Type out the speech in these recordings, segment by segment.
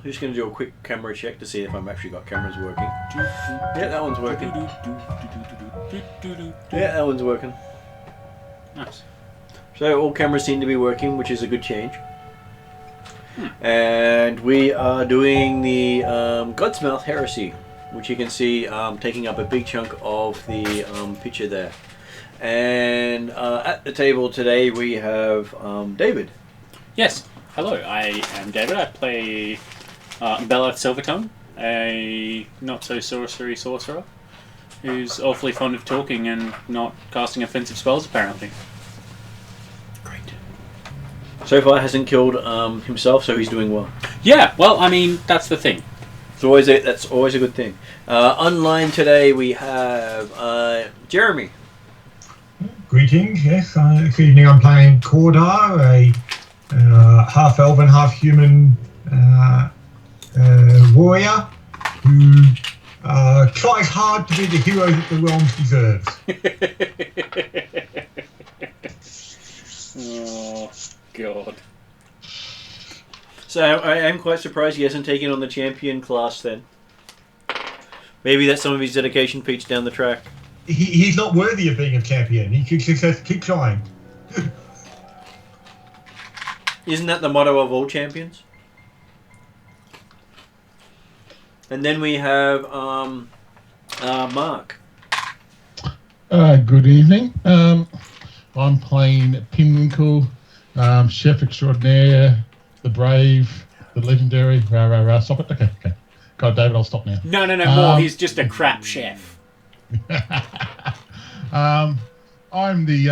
just going to do a quick camera check to see if I've actually got cameras working. Yeah, that one's working. Yeah, that one's working. Nice. So all cameras seem to be working, which is a good change. And we are doing the Godsmouth Heresy, which you can see taking up a big chunk of the picture there. And at the table today we have David. Yes. Hello, I am David. I play Bella Silvertongue, a not-so-sorcery sorcerer who's awfully fond of talking and not casting offensive spells, apparently. Great. So far hasn't killed himself, so he's doing well. Yeah, well, I mean, that's the thing. That's always a good thing. Online today we have Jeremy. Greetings, yes. This evening I'm playing Cordar, a half-elven, half-human warrior who tries hard to be the hero that the realm deserves. Oh, God. So I am quite surprised he hasn't taken on the champion class then. Maybe that's some of his dedication feats down the track. He's not worthy of being a champion. He could keep trying. Isn't that the motto of all champions? And then we have Mark. Good evening. I'm playing Pinwinkle, Chef Extraordinaire, the Brave, the Legendary. Stop it. Okay. God, David, I'll stop now. No, more. He's just a crap chef. I'm the,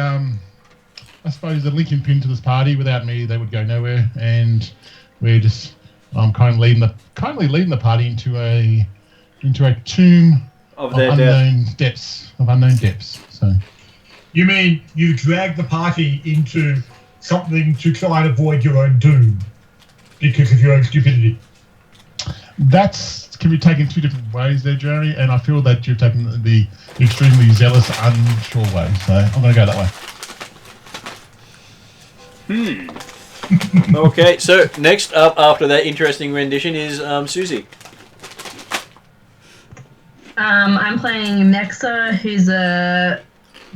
I suppose, the Lincoln pin to this party. Without me, they would go nowhere, and I'm currently leading the party into a tomb of unknown depths. So, you mean you drag the party into something to try and avoid your own doom because of your own stupidity? That can be taken two different ways there, Jeremy, and I feel that you're taking the extremely zealous, unsure way. So I'm going to go that way. Okay, so next up after that interesting rendition is Susie. I'm playing Nexa, who's a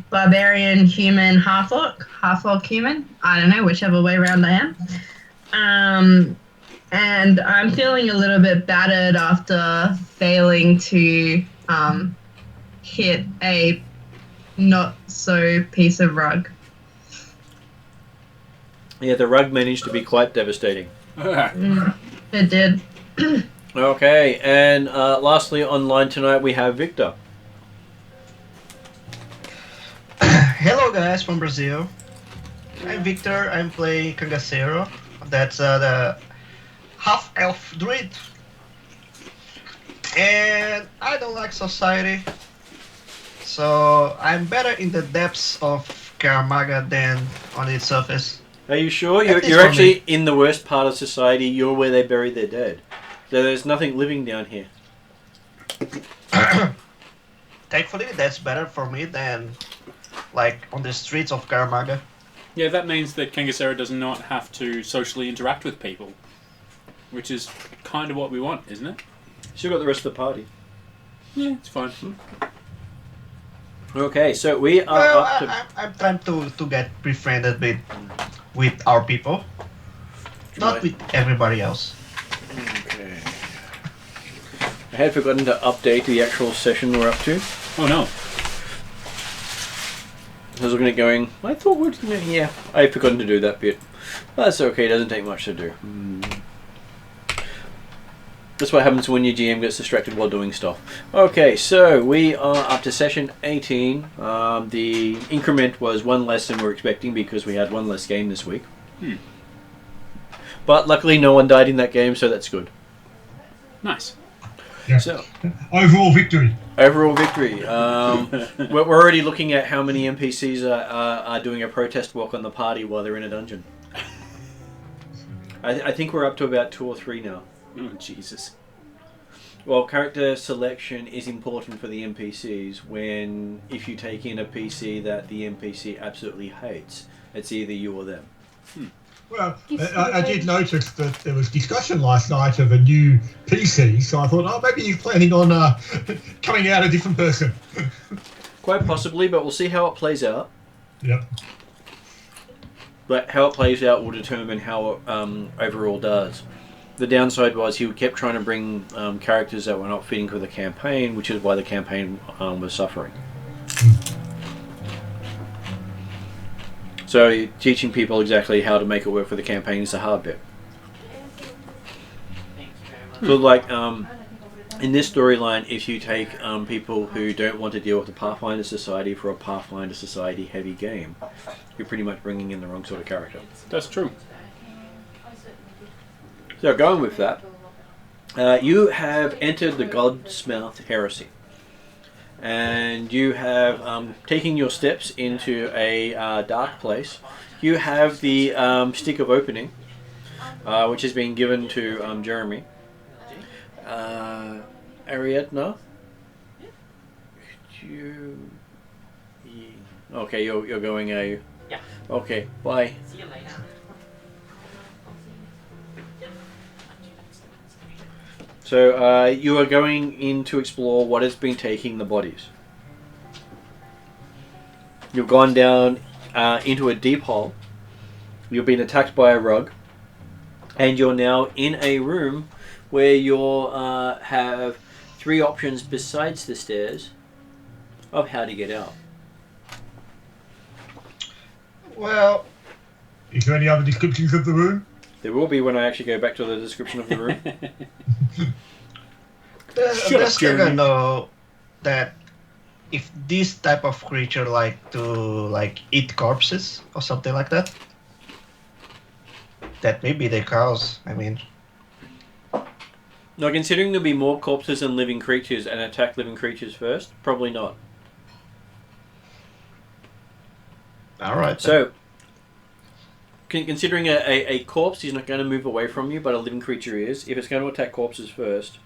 barbarian human half-orc human. I don't know, whichever way around I am. And I'm feeling a little bit battered after failing to hit a not-so piece of rug. Yeah, the rug managed to be quite devastating. It did. Okay, and lastly online tonight we have Victor. Hello guys from Brazil. I'm Victor. I'm playing Cangaceiro. That's the half-elf druid. And I don't like society. So I'm better in the depths of Karamaga than on its surface. Are you sure? You're actually in the worst part of society. You're where they bury their dead. So there's nothing living down here. Thankfully, that's better for me than like on the streets of Karamaga. Yeah, that means that Kangasera does not have to socially interact with people, which is kind of what we want, isn't it? Still got the rest of the party. Yeah, it's fine. Okay, so we are up to... I'm trying to get befriended with our people, not with everybody else. Okay. I had forgotten to update the actual session we're up to. Oh no. I was looking at going, I thought yeah, I've forgotten to do that bit. That's okay, it doesn't take much to do. That's what happens when your GM gets distracted while doing stuff. Okay, so we are up to session 18. The increment was one less than we were expecting because we had one less game this week. But luckily no one died in that game, so that's good. Nice. Yeah. So, overall victory. Overall victory. We're already looking at how many NPCs are doing a protest walk on the party while they're in a dungeon. I think we're up to about 2 or 3 now. Oh, Jesus. Well, character selection is important for the NPCs if you take in a PC that the NPC absolutely hates, it's either you or them. Well, I did notice that there was discussion last night of a new PC, so I thought, oh, maybe you're planning on coming out a different person. Quite possibly, but we'll see how it plays out. Yep. But how it plays out will determine how it overall does. The downside was he kept trying to bring characters that were not fitting for the campaign, which is why the campaign was suffering. So teaching people exactly how to make it work for the campaign is the hard bit. So like in this storyline, if you take people who don't want to deal with the Pathfinder Society for a Pathfinder Society heavy game, you're pretty much bringing in the wrong sort of character. That's true. So going with that, you have entered the Godsmouth Heresy. And you have taken your steps into a dark place. You have the stick of opening, which has been given to Jeremy. Ariadna? Okay, you're going, are you? Yeah. Okay, bye. See you later. So you are going in to explore what has been taking the bodies. You've gone down into a deep hole. You've been attacked by a rug. And you're now in a room where you have 3 options besides the stairs of how to get out. Well, Is there any other descriptions of the room? There will be when I actually go back to the description of the room. let's gonna know that if this type of creature like to eat corpses or something like that, that may be the cause. I mean, Now, considering there'll be more corpses than living creatures and attack living creatures first, probably not. all right. So, considering a corpse is not going to move away from you, but a living creature is, if it's going to attack corpses first,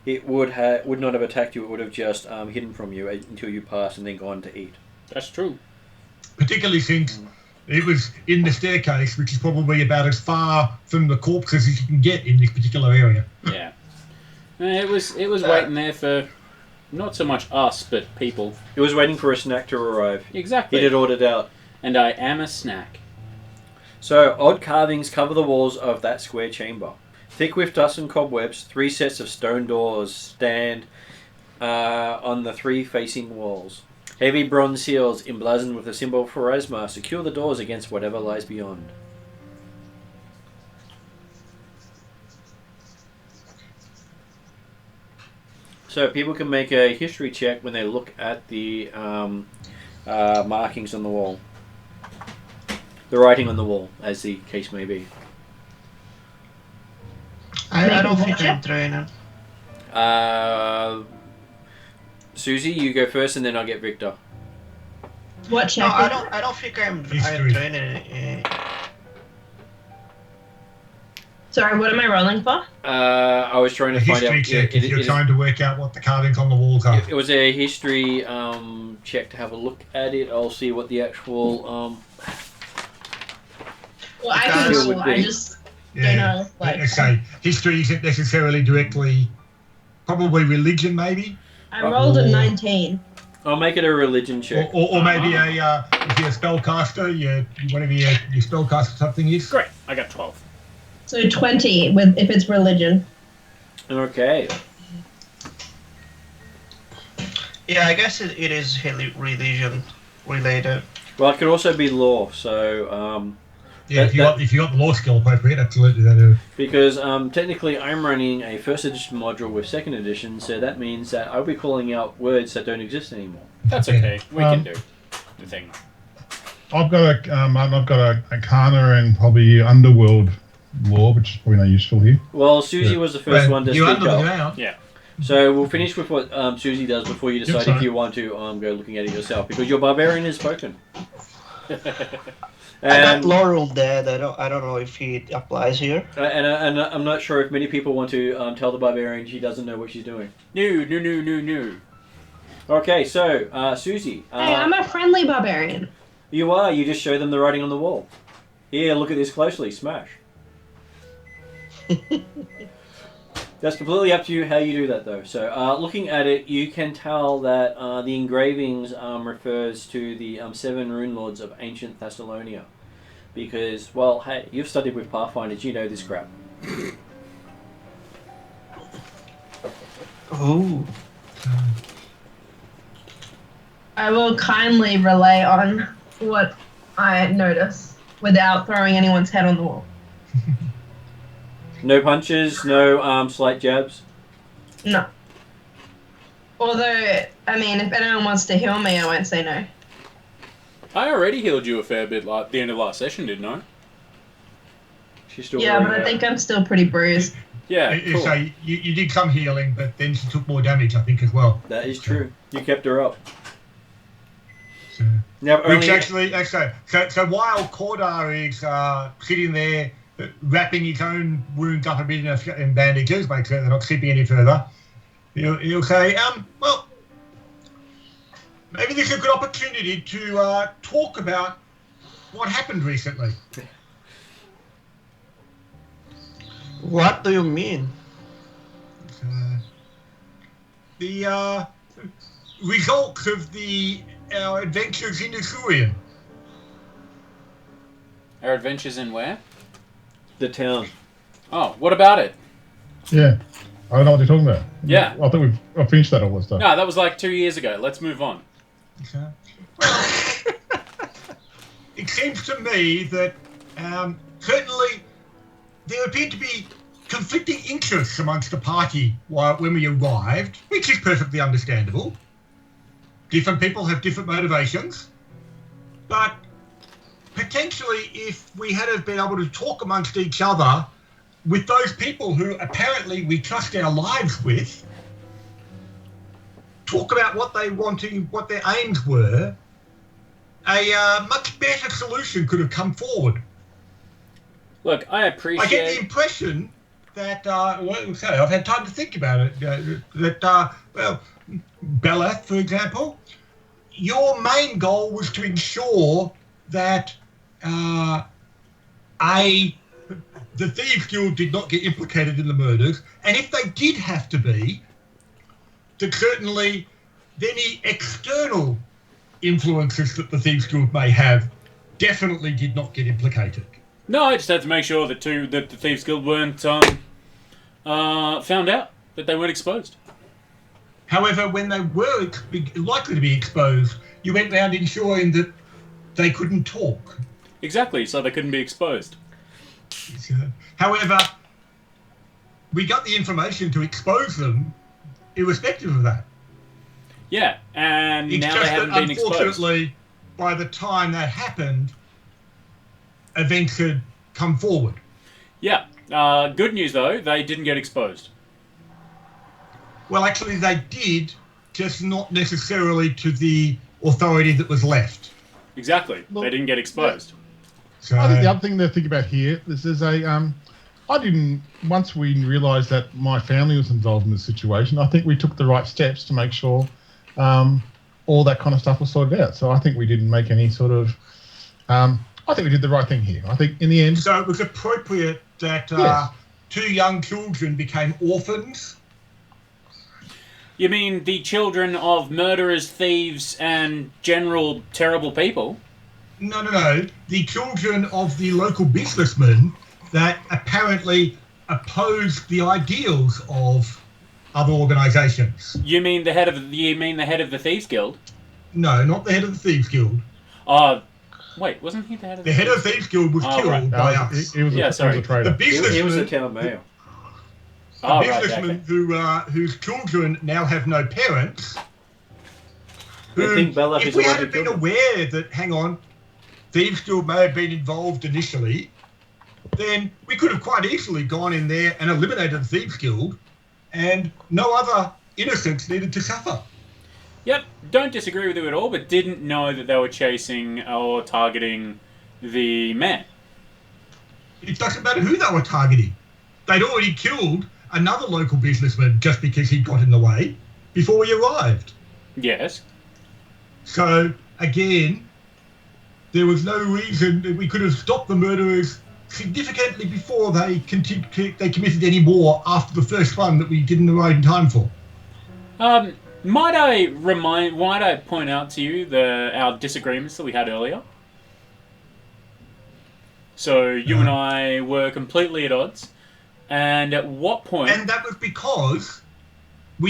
it would not have attacked you, it would have just hidden from you until you passed and then gone to eat. That's true. Particularly since it was in the staircase, which is probably about as far from the corpses as you can get in this particular area. Yeah. It was waiting there for not so much us, but people. It was waiting for a snack to arrive. Exactly. It had ordered out. And I am a snack. So, odd carvings cover the walls of that square chamber. Thick with dust and cobwebs, 3 sets of stone doors stand on the 3 facing walls. Heavy bronze seals emblazoned with the symbol of Pharasma secure the doors against whatever lies beyond. So people can make a history check when they look at the markings on the wall. The writing on the wall, as the case may be. I don't think I'm trainer. Susie, you go first, and then I'll get Victor. What No, check? I don't think I'm History. trainer. Sorry, what am I rolling for? I was trying A to find out. history check if you're trying to work out what the carvings on the walls are. It was a history check to have a look at it. I'll see what the actual. Well, I can It roll. would be. I just don't know. Like, Okay, history isn't necessarily directly, probably religion maybe, I rolled a 19. I'll make it a religion check. or maybe if you're a spellcaster, whatever your spellcaster something is. Great. I got 12. So 20 with if it's religion. Okay. Yeah, I guess it is religion related. Well, it could also be law. So Yeah, if you got the law skill appropriate, absolutely that is. because technically I'm running a first edition module with second edition, so that means that I'll be calling out words that don't exist anymore. That's okay. We can do the thing. I've got a Arcana and probably Underworld law, which is probably not useful here. Well, Susie was the first one to you're speak under the up. ground. Yeah. So we'll finish with what Susie does before you decide sorry. if you want to go looking at it yourself, because your barbarian has spoken. I got And, Laurel dead. I don't know if it applies here. and I'm not sure if many people want to tell the barbarian she doesn't know what she's doing. No. Okay, so Susie, Hey, I'm a friendly barbarian. you just show them the writing on the wall. Here, look at this closely. Smash. That's completely up to you how you do that, though. So, looking at it, you can tell that the engravings refers to the 7 Runelords of ancient Thessalonia. Because, well, hey, you've studied with Pathfinders, you know this crap. Oh. I will kindly relay on what I notice without throwing anyone's head on the wall. No punches, no slight jabs. No. Although, I mean, if anyone wants to heal me, I won't say no. I already healed you a fair bit at the end of last session, didn't I? She's still Yeah, but I think I'm still pretty bruised. Yeah, cool. So you did some healing, but then she took more damage, I think, as well. That is true. You kept her up. So, Now, which actually, so while Cordar is sitting there wrapping his own wounds up a bit in bandages, make sure they're not slipping any further, he'll say, well, maybe this is a good opportunity to talk about what happened recently. What do you mean? The results of our adventures in Thassilonian. Our adventures in where? The town. Oh, what about it? Yeah. I don't know what you're talking about. Yeah. I thought I've finished that all that stuff. No, that was like 2 years ago. Let's move on. Okay. Well, it seems to me that certainly there appeared to be conflicting interests amongst the party when we arrived, which is perfectly understandable. Different people have different motivations, but potentially if we had been able to talk amongst each other with those people who apparently we trust our lives with, talk about what they wanted, what their aims were, a much better solution could have come forward. Look, I appreciate... I get the impression that, I've had time to think about it, well, Beleth, for example, your main goal was to ensure that, the Thieves Guild did not get implicated in the murders, and if they did have to be, that certainly any external influences that the Thieves Guild may have definitely did not get implicated. No, I just had to make sure that the Thieves Guild weren't found out, that they weren't exposed. However, when they were likely to be exposed, you went round ensuring that they couldn't talk. Exactly, so they couldn't be exposed. However, we got the information to expose them irrespective of that. Yeah, and It's now just they haven't that been exposed. unfortunately, by the time that happened, events had come forward. Yeah, good news though, they didn't get exposed. Well, actually, they did, just not necessarily to the authority that was left. Exactly, Well, they didn't get exposed. So, I think the other thing to think about here, this is once we realised that my family was involved in this situation, I think we took the right steps to make sure all that kind of stuff was sorted out. So I think we didn't make any sort of, I think we did the right thing here. I think in the end... So it was appropriate that Yes. 2 young children became orphans. You mean the children of murderers, thieves, and general terrible people? No. The children of the local businessmen that apparently opposed the ideals of other organisations. You mean the head of the Thieves Guild? No, not the head of the Thieves Guild. Wait, wasn't he the head of The head of the Thieves Guild was killed right. by us. He was Yeah, a sorry. traitor. The businessman, He was the town mayor. businessmen whose children now have no parents. I think Beleth If is we the one who hadn't been killed him. aware that, hang on, Thieves Guild may have been involved initially, then we could have quite easily gone in there and eliminated the Thieves Guild, and no other innocents needed to suffer. Yep, don't disagree with you at all, but didn't know that they were chasing or targeting the man. It doesn't matter who they were targeting. They'd already killed another local businessman just because he got in the way before we arrived. Yes. So, again, there was no reason that we could have stopped the murderers significantly before they committed any more after the first one that we didn't arrive in time for. Might I point out to you our disagreements that we had earlier? So you and I were completely at odds, and at what point? And that was because at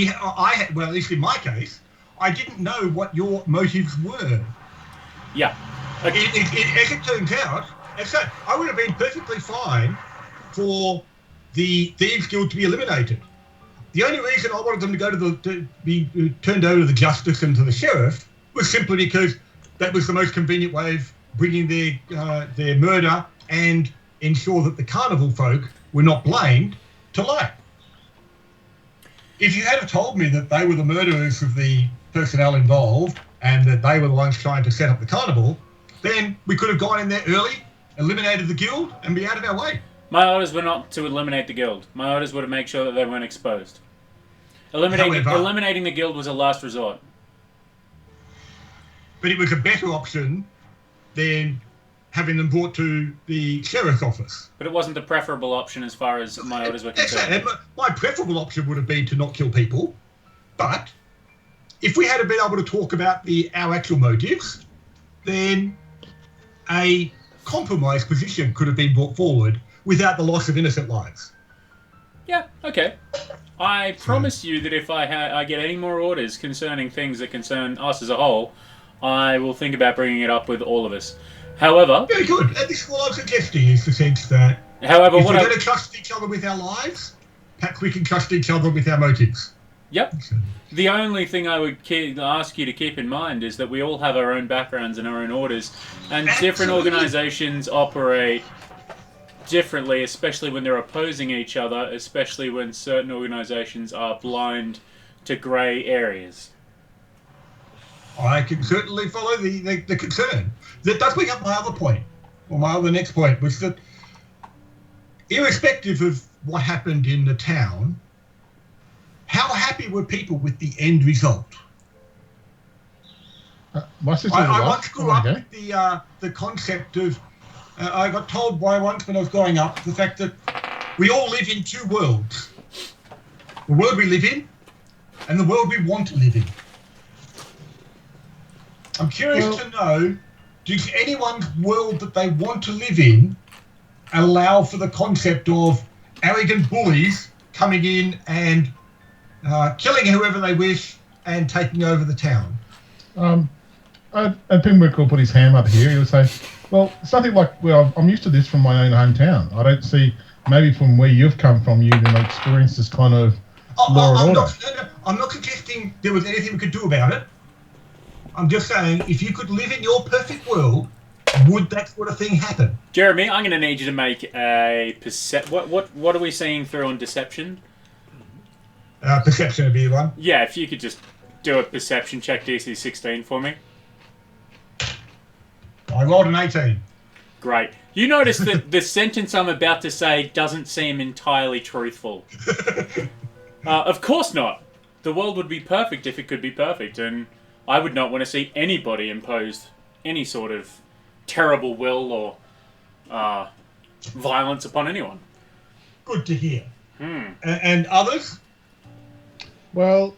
least in my case, I didn't know what your motives were. Yeah. Okay. As it turns out, I would have been perfectly fine for the Thieves Guild to be eliminated. The only reason I wanted them to be turned over to the Justice and to the Sheriff was simply because that was the most convenient way of bringing their murder and ensure that the Carnival folk were not blamed to light. If you had told me that they were the murderers of the personnel involved and that they were the ones trying to set up the Carnival, then we could have gone in there early, eliminated the guild, and be out of our way. My orders were not to eliminate the guild. My orders were to make sure that they weren't exposed. Eliminating the guild was a last resort. But it was a better option than having them brought to the sheriff's office. But it wasn't the preferable option as far as my orders were concerned. My preferable option would have been to not kill people. But if we had been able to talk about our actual motives, then a compromise position could have been brought forward without the loss of innocent lives. Yeah, okay. I promise you that if I get any more orders concerning things that concern us as a whole, I will think about bringing it up with all of us. However... Very good. And this is what I'm suggesting, is the sense that if we're going to trust each other with our lives, perhaps we can trust each other with our motives. Yep. The only thing I would ask you to keep in mind is that we all have our own backgrounds and our own orders, and different organizations operate differently, especially when they're opposing each other, especially when certain organizations are blind to grey areas. I can certainly follow the concern. That does bring up my other point, or my other next point, was that irrespective of what happened in the town, how happy were people with the end result? I once grew up with the concept of, I got told by once when I was growing up, the fact that we all live in two worlds. The world we live in and the world we want to live in. I'm curious to know, does anyone's world that they want to live in allow for the concept of arrogant bullies coming in and killing whoever they wish and taking over the town? Pinwick will put his hand up here. He would say, well, something like, well, I'm used to this from my own hometown. I don't see, maybe from where you've come from, you didn't experience this kind of law and order. I'm not suggesting there was anything we could do about it. I'm just saying, if you could live in your perfect world, would that sort of thing happen? Jeremy, I'm going to need you to make a What are we seeing through on deception? Perception would be the one. Yeah, if you could just do a perception check, DC 16 for me. I rolled an 18. Great. You notice that the sentence I'm about to say doesn't seem entirely truthful. Of course not. The world would be perfect if it could be perfect, and I would not want to see anybody impose any sort of terrible will or violence upon anyone. Good to hear. And others? Well,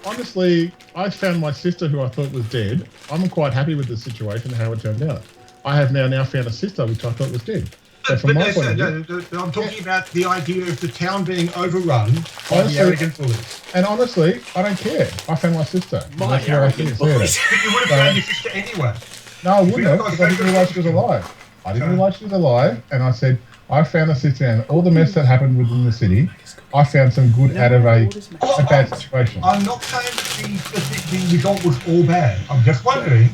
honestly, I found my sister who I thought was dead. I'm quite happy with the situation, how it turned out. I have now found a sister which I thought was dead. So from my point of view, I'm talking about the idea of the town being overrun by the arrogant bullies. And honestly, I don't care. I found my sister. My arrogant bullies. But you would have found your sister anyway. No, I wouldn't have, because I didn't realise she was alive. I didn't realise she was alive, and I said, I found a sister, and all the mess that happened within the city, I found some good out of a bad situation. I'm not saying that the result was all bad. I'm just wondering,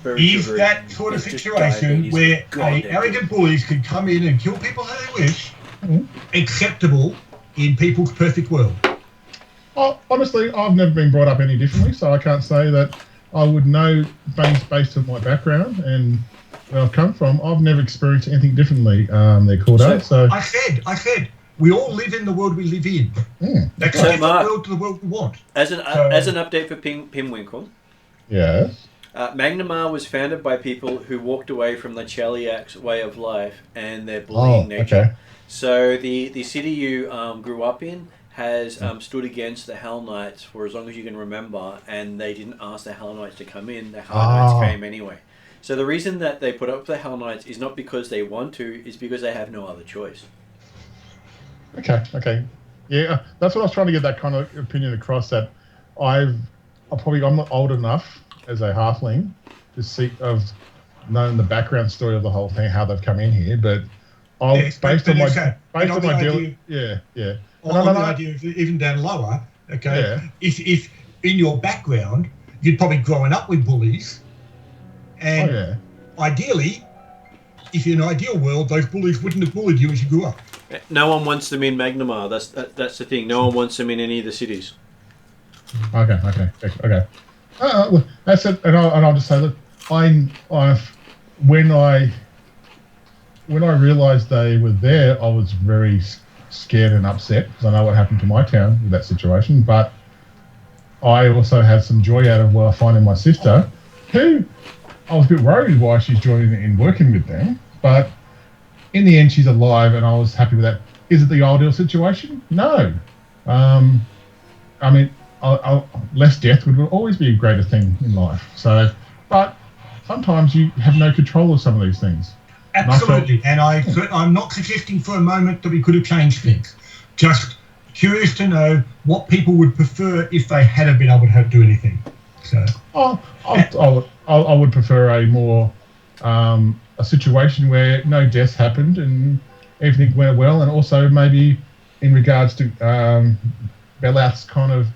is that sort of situation where arrogant bullies can come in and kill people how they wish acceptable in people's perfect world? Oh, honestly, I've never been brought up any differently, so I can't say that I would know based on my background and where I've come from. I've never experienced anything differently. They're called out. So I said, we all live in the world we live in. That's So, Mark, the world we want. As an update for Pinwinkle. Yes. Magnamar was founded by people who walked away from the Cheliak's way of life and their bullying nature. Okay. So the city you grew up in has stood against the Hell Knights for as long as you can remember, and they didn't ask the Hell Knights to come in. The Hell Knights came anyway. So the reason that they put up with the Hell Knights is not because they want to, is because they have no other choice. Okay. Yeah, that's what I was trying to get that kind of opinion across. That I'm not old enough as a halfling to have known the background story of the whole thing, how they've come in here, but based on my deal, yeah. On the idea of even down lower, okay. Yeah. If in your background you'd probably grown up with bullies, and ideally, if in an ideal world, those bullies wouldn't have bullied you as you grew up. No one wants them in Magnamar. That's the thing. No one wants them in any of the cities. Okay. That's it. And I'll just say that when I realised they were there, I was very scared and upset because I know what happened to my town with that situation. But I also had some joy out of finding my sister, who I was a bit worried why she's joining in working with them, but in the end, she's alive, and I was happy with that. Is it the ideal situation? No. I mean, less death would always be a greater thing in life. So, but sometimes you have no control of some of these things. Absolutely, and I'm not suggesting for a moment that we could have changed things. Just curious to know what people would prefer if they hadn't been able to do anything. So, I would prefer a more a situation where no deaths happened and everything went well, and also maybe in regards to Bellath's kind of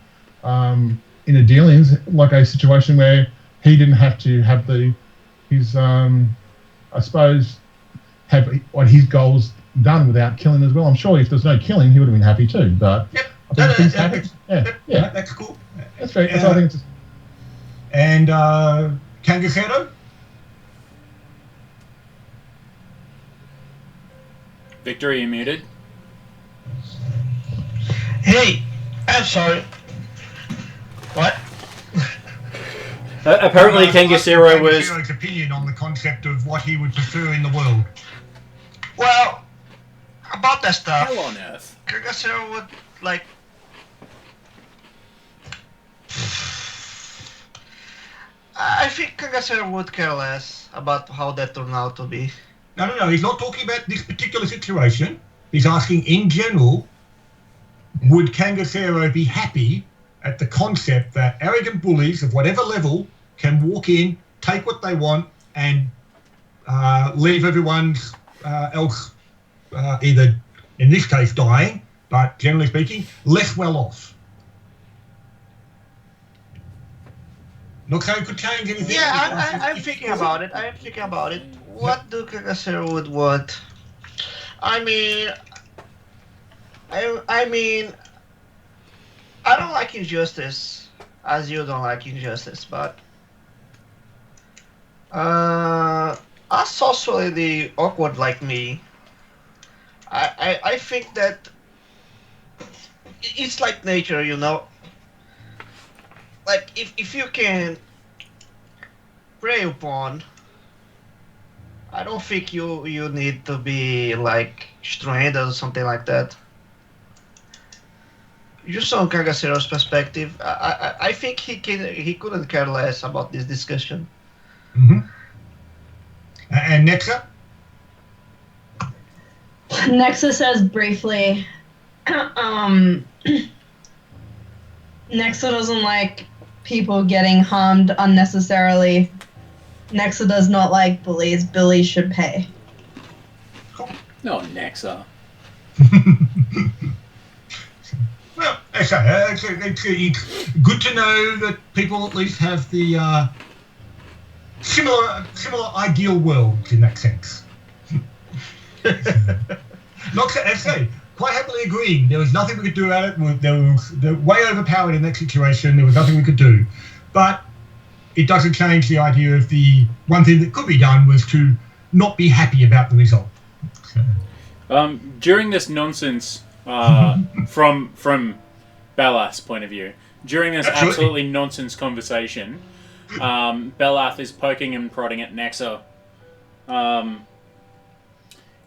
inner dealings, like a situation where he didn't have to have his I suppose have what his goals done without killing as well. I'm sure if there's no killing, he would have been happy too. But I think things happen. Yeah, that's cool. That's very. That's I think it's. And Kangasero? Victor, are you muted? Hey, I'm sorry. What? Apparently, Kangasero was. Kangasero's opinion on the concept of what he would prefer in the world. Well, about that stuff. Hell on earth. Kangasero would like. I think Kangasero would care less about how that turned out to be. No. He's not talking about this particular situation. He's asking, in general, would Kangasero be happy at the concept that arrogant bullies of whatever level can walk in, take what they want, and leave everyone else either, in this case, dying, but generally speaking, less well off? Not saying it could change anything. Yeah, I'm thinking about it. What do Kangasero would want? I mean, I don't like injustice, as you don't like injustice, but us socially awkward like me, I think that it's like nature, you know. Like if you can prey upon, I don't think you need to be like stranded or something like that. Just on Kagasero's perspective, I think he couldn't care less about this discussion. Mm-hmm. And Nexa? Nexa says briefly, Nexa doesn't like people getting harmed unnecessarily. Nexa does not like bullies. Bullies should pay. No, Nexa. Well, it's good to know that people at least have the similar ideal worlds in that sense. Not to say, quite happily agreeing. There was nothing we could do about it. They're way overpowered in that situation. There was nothing we could do. But it doesn't change the idea of the one thing that could be done was to not be happy about the result. So. During this nonsense, from Ballas' point of view, during this absolutely nonsense conversation, Belath is poking and prodding at Nexa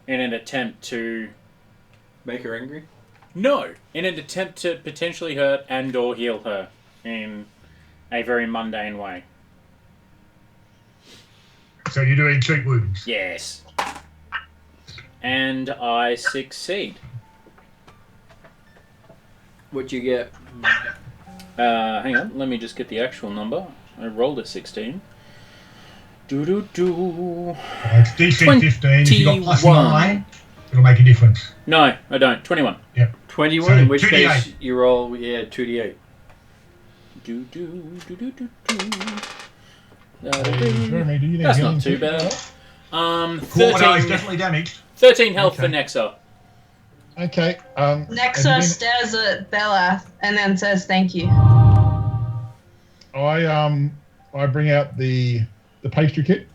in an attempt to... Make her angry? No! In an attempt to potentially hurt and or heal her in a very mundane way. So you're doing treat wounds? Yes. And I succeed. What'd you get? Hang on, let me just get the actual number. I rolled a 16. Doo-doo-doo. It's DC 15. If you got plus 21. 9, it'll make a difference. No, I don't. 21. Yep. 21, So, in which 2d8. case you roll, 2d8. Doo-doo-doo-doo-doo. Jeremy, do you need That's healing not too too? bad. Cordar is 13, definitely damaged. 13 health for Okay. Nexa. Okay. Nexa stares at Belath and then says thank you. I bring out the pastry kit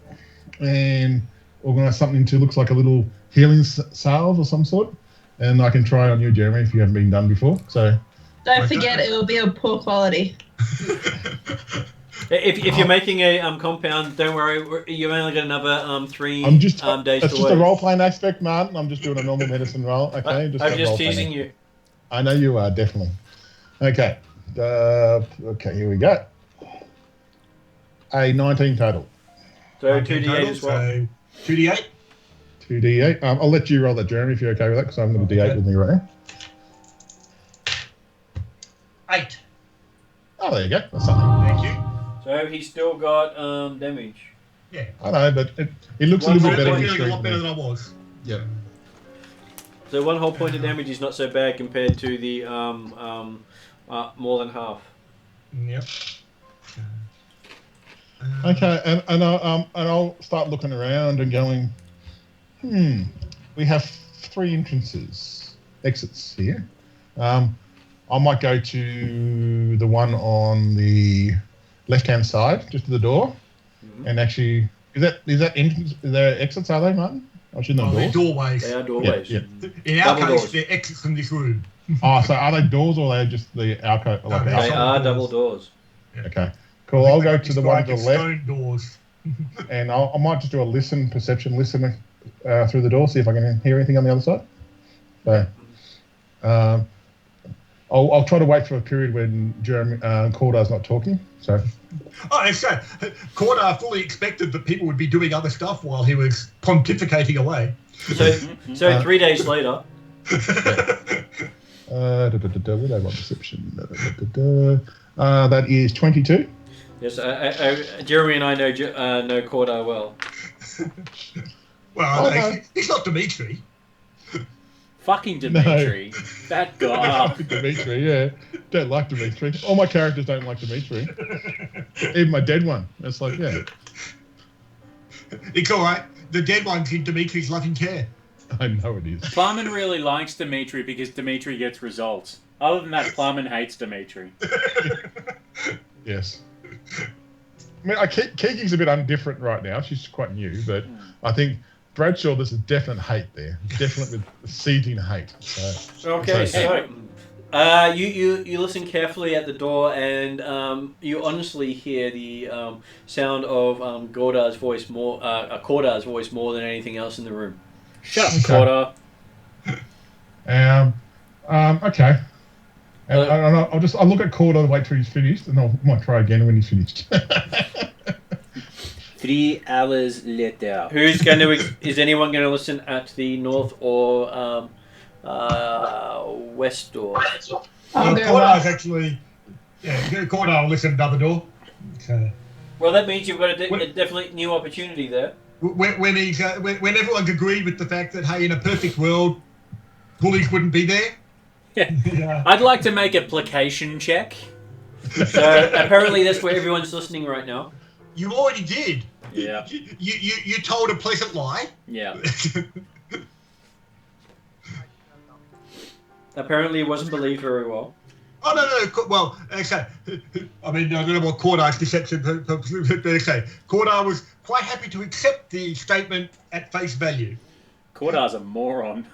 and organise something to looks like a little healing salve of some sort, and I can try it on you, Jeremy, if you haven't been done before. So Don't forget, it will be of poor quality. If you're making a compound, don't worry, you've only got another 3 I'm just days it's to just wait. a role playing aspect, Martin. I'm just doing a normal medicine roll. Okay, I'm just role-playing. teasing you. I know you are, definitely. Okay. Okay, here we go. A 19 total. So 2d8 as well. So 2d8. 2d8. I'll let you roll that, Jeremy, if you're okay with that, because I'm going to d8 with me right now. 8. Oh, there you go. That's something. Thank you. So he's still got damage. Yeah. I know, but it looks a One little more bit better. point. in Feeling the a lot street better than than I was. Yep. So 1 whole point of damage is not so bad compared to the more than half. Yep. Okay, and I'll start looking around and going, we have 3 exits here. I might go to the one on the left-hand side, just to the door, and actually, is that entrance? Is there exits? Are they, Martin? I shouldn't know They're doors. doorways. They are doorways. Yeah, In our Double case, doors. they're exits from this room. Oh, so are they doors or are they just the alcove? No, Like they're They Double are doors. double doors. okay, cool. I'll go to the one to the left, Stone doors. and I might just do a perception listen through the door, see if I can hear anything on the other side. So, I'll try to wait for a period when Jeremy Cordar's not talking. So, Oh, and so Cordar fully expected that people would be doing other stuff while he was pontificating away. So 3 days later. where did I roll perception? That is 22. Yes, Jeremy and I know Cordar well. Well, Oh, no, no. he's not Dimitri. Fucking Dimitri. That guy. Dimitri, yeah. Don't like Dimitri. All my characters don't like Dimitri. Even my dead one. It's like, yeah. It's all right. The dead one's in Dimitri's loving care. I know it is. Plumman really likes Dimitri because Dimitri gets results. Other than that, Plumman hates Dimitri. Yes. I mean, Kiki's a bit undifferent right now. She's quite new, but I think Bradshaw, there's a definite hate there. Definite with seething hate. So, Okay, it's so you listen carefully at the door, and you honestly hear the sound of Cordar's voice more than anything else in the room. Shut up, Okay. Cordar. Okay. And I'll look at Cordar, wait till he's finished, and I might try again when he's finished. 3 hours later. Is anyone going to listen at the north or west door? I'll go Cordar's well. actually... Yeah, Cordar will listen at the other door. So, Well, that means you've got a definitely new opportunity there. when everyone's agreed with the fact that, hey, in a perfect world, bullies wouldn't be there. Yeah. Yeah. I'd like to make a placation check. So apparently that's where everyone's listening right now. You already did. Yeah. You told a pleasant lie. Yeah. Apparently it wasn't believed very well. Oh, no. Well, okay. I mean, I don't know what Cordar's deception, but okay. Cordar was quite happy to accept the statement at face value. Cordar's a moron.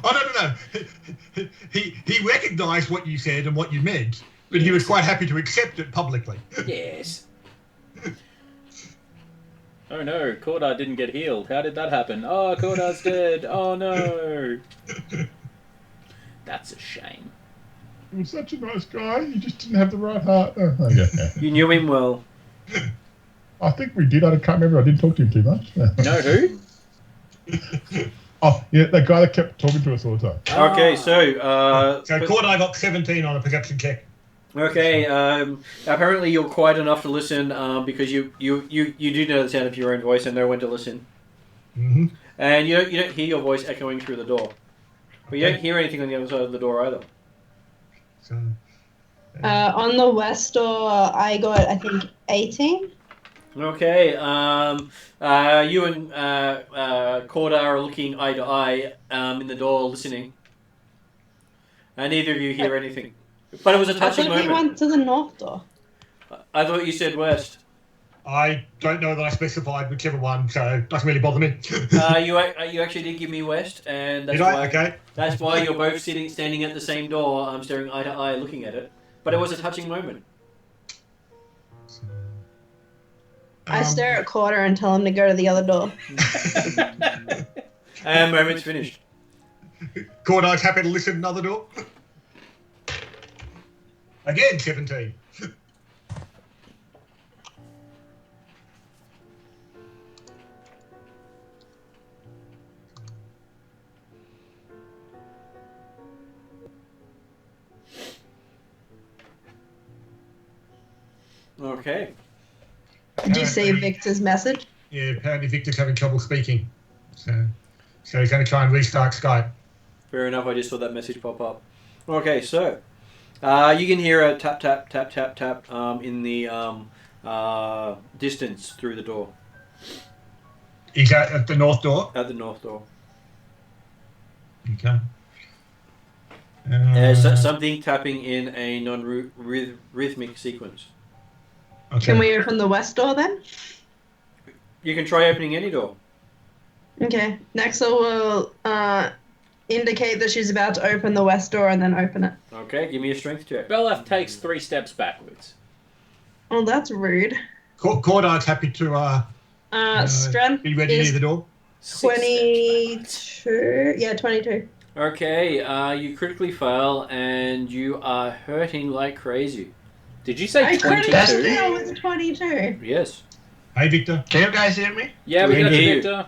Oh, no. He recognised what you said and what you meant, but he was quite happy to accept it publicly. Yes. Oh no, Cordar didn't get healed. How did that happen? Oh, Cordar's dead. Oh no. That's a shame. He was such a nice guy. He just didn't have the right heart. Oh, yeah. You knew him well. I think we did. I can't remember. I didn't talk to him too much. No, who? Oh, yeah, that guy that kept talking to us all the time. Okay, so... So Cordai got 17 on a perception check. Okay, apparently you're quiet enough to listen because you do know the sound of your own voice and know when to listen. Mm-hmm. And you don't hear your voice echoing through the door. But you don't hear anything on the other side of the door either. So, On the west door, I got, I think, 18. Okay, you and Corda are looking eye to eye in the door listening. And neither of you hear anything. But it was a I touching thought he moment. went to the north door. I thought you said west. I don't know that I specified whichever one, so it doesn't really bother me. You actually did give me west, and that's Did I? why Okay. that's why you're both standing at the same door. I'm staring eye to eye, looking at it. But it was a touching moment. I stare at Quarter and tell him to go to the other door. And moment's finished. Cordai's happy to listen another door. Again, 17. Okay. Did you see Victor's message? Yeah, apparently Victor's having trouble speaking. So he's going to try and restart Skype. Fair enough. I just saw that message pop up. Okay, so you can hear a tap tap tap tap tap in the distance through the door. Is that at the north door? At the north door. Okay. There's something tapping in a non-rhythmic sequence. Okay. Can we open the west door then? You can try opening any door. Okay. Nexa will indicate that she's about to open the west door and then open it. Okay, give me a strength check. Belaf takes 3 steps backwards. Oh, that's rude. Cordai's happy to Strength be ready is near the door. 22. Yeah, 22. Okay, you critically fail and you are hurting like crazy. Did you say I 22? critically failed with 22. Yes. Hey, Victor. Can you guys hear me? Yeah, we got hear you, you. Victor.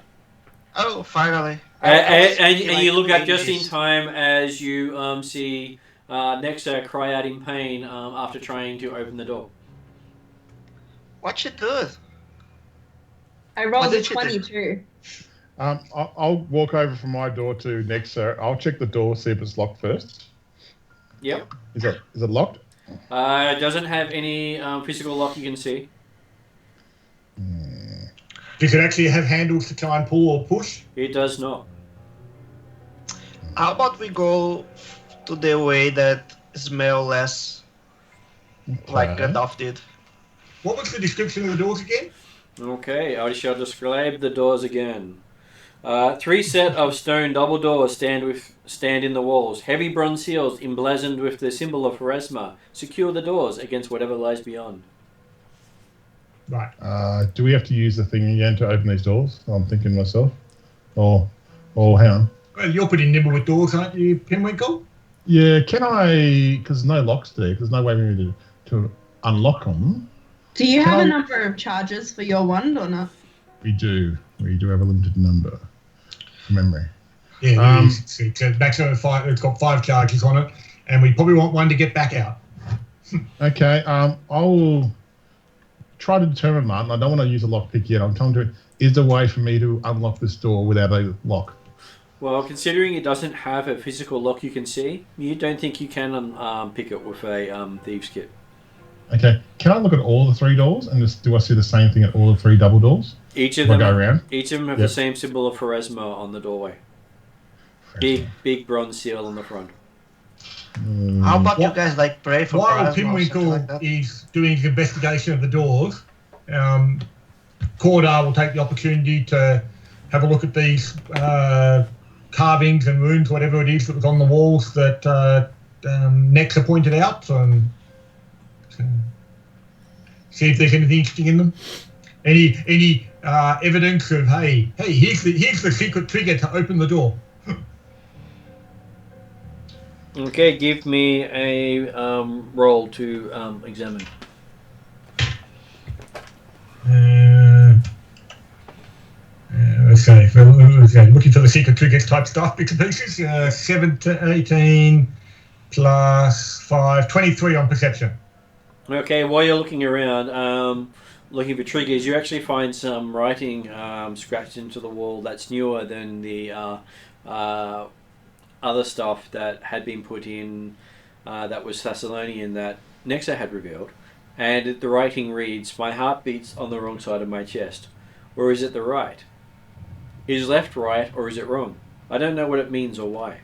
Oh, finally. And you look up just in time as you see Nexa cry out in pain after trying to open the door. What you do? I rolled What a did you do? 22. I'll walk over from my door to next, sir. I'll check the door, see if it's locked first. Yep. Is it locked? It doesn't have any physical lock you can see. Does it actually have handles to try and pull or push? It does not. How about we go to the way that smell less like Okay. Gandalf did? What was the description of the doors again? Okay, I shall describe the doors again. 3 set of stone double doors stand in the walls. Heavy bronze seals emblazoned with the symbol of Heresy secure the doors against whatever lies beyond. Right. Do we have to use the thing again to open these doors? I'm thinking myself. Or hang on. Well, you're pretty nimble with doors, aren't you, Pinwinkle? Yeah, can I? Because there's no locks there. There's no way for me to unlock them. Do you Can have I- a number of charges for your wand or not? We do have a limited number from memory. Yeah, it is. It's a maximum of 5. It's got 5 charges on it, and we probably want one to get back out. Okay. I'll try to determine, Martin. I don't want to use a lockpick yet. I'm trying to. Is there a way for me to unlock this door without a lock? Well, considering it doesn't have a physical lock you can see, you don't think you can pick it with a thieves kit. Okay. Can I look at all the 3 doors and just do I see the same thing at all the 3 double doors? Each of If I them, go around. each of them have Yep. the same symbol of Heresy on the doorway. Big bronze seal on the front. How about What- you guys like pray for While Plasma or something Pinwinkle like that? is doing his investigation of the doors, Cordar will take the opportunity to have a look at these carvings and runes, whatever it is that was on the walls that Nexa pointed out, and see if there's anything interesting in them. Any evidence of hey, here's the secret trigger to open the door. Okay, give me a roll to examine. Okay, looking for the secret triggers type stuff, bits and pieces. 7 to 18 plus 5, 23 on perception. Okay, while you're looking around, looking for triggers, you actually find some writing scratched into the wall that's newer than the other stuff that had been put in that was Thassilonian that Nexa had revealed. And the writing reads, "My heart beats on the wrong side of my chest." Or is it the right? Is left right or is it wrong? I don't know what it means or why.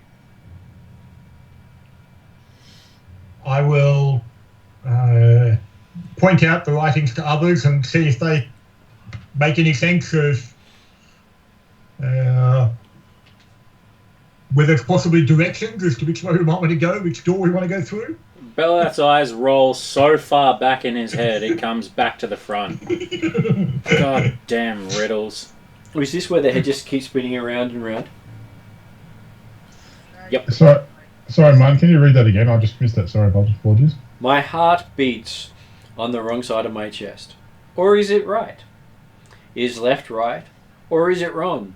I will point out the writings to others and see if they make any sense of whether it's possibly directions as to which way we might want to go, which door we want to go through. Bella's eyes roll so far back in his head, it comes back to the front. God damn riddles. Is this where the head just keeps spinning around and round? Yep. Sorry, man. Can you read that again? I just missed that. Sorry, apologies. My heart beats on the wrong side of my chest. Or is it right? Is left right? Or is it wrong?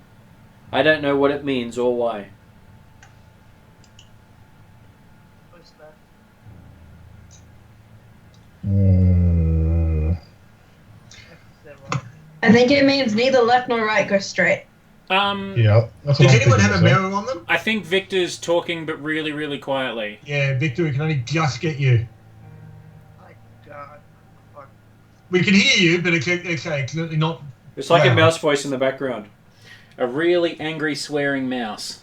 I don't know what it means or why. I think it means neither left nor right go straight. Yeah. That's what Does I'm anyone have a thinking mirror on them? I think Victor's talking, but really, really quietly. Yeah, Victor, we can only just get you. My God. Fuck. We can hear you, but it's not. It's like Yeah. a mouse voice in the background. A really angry, swearing mouse.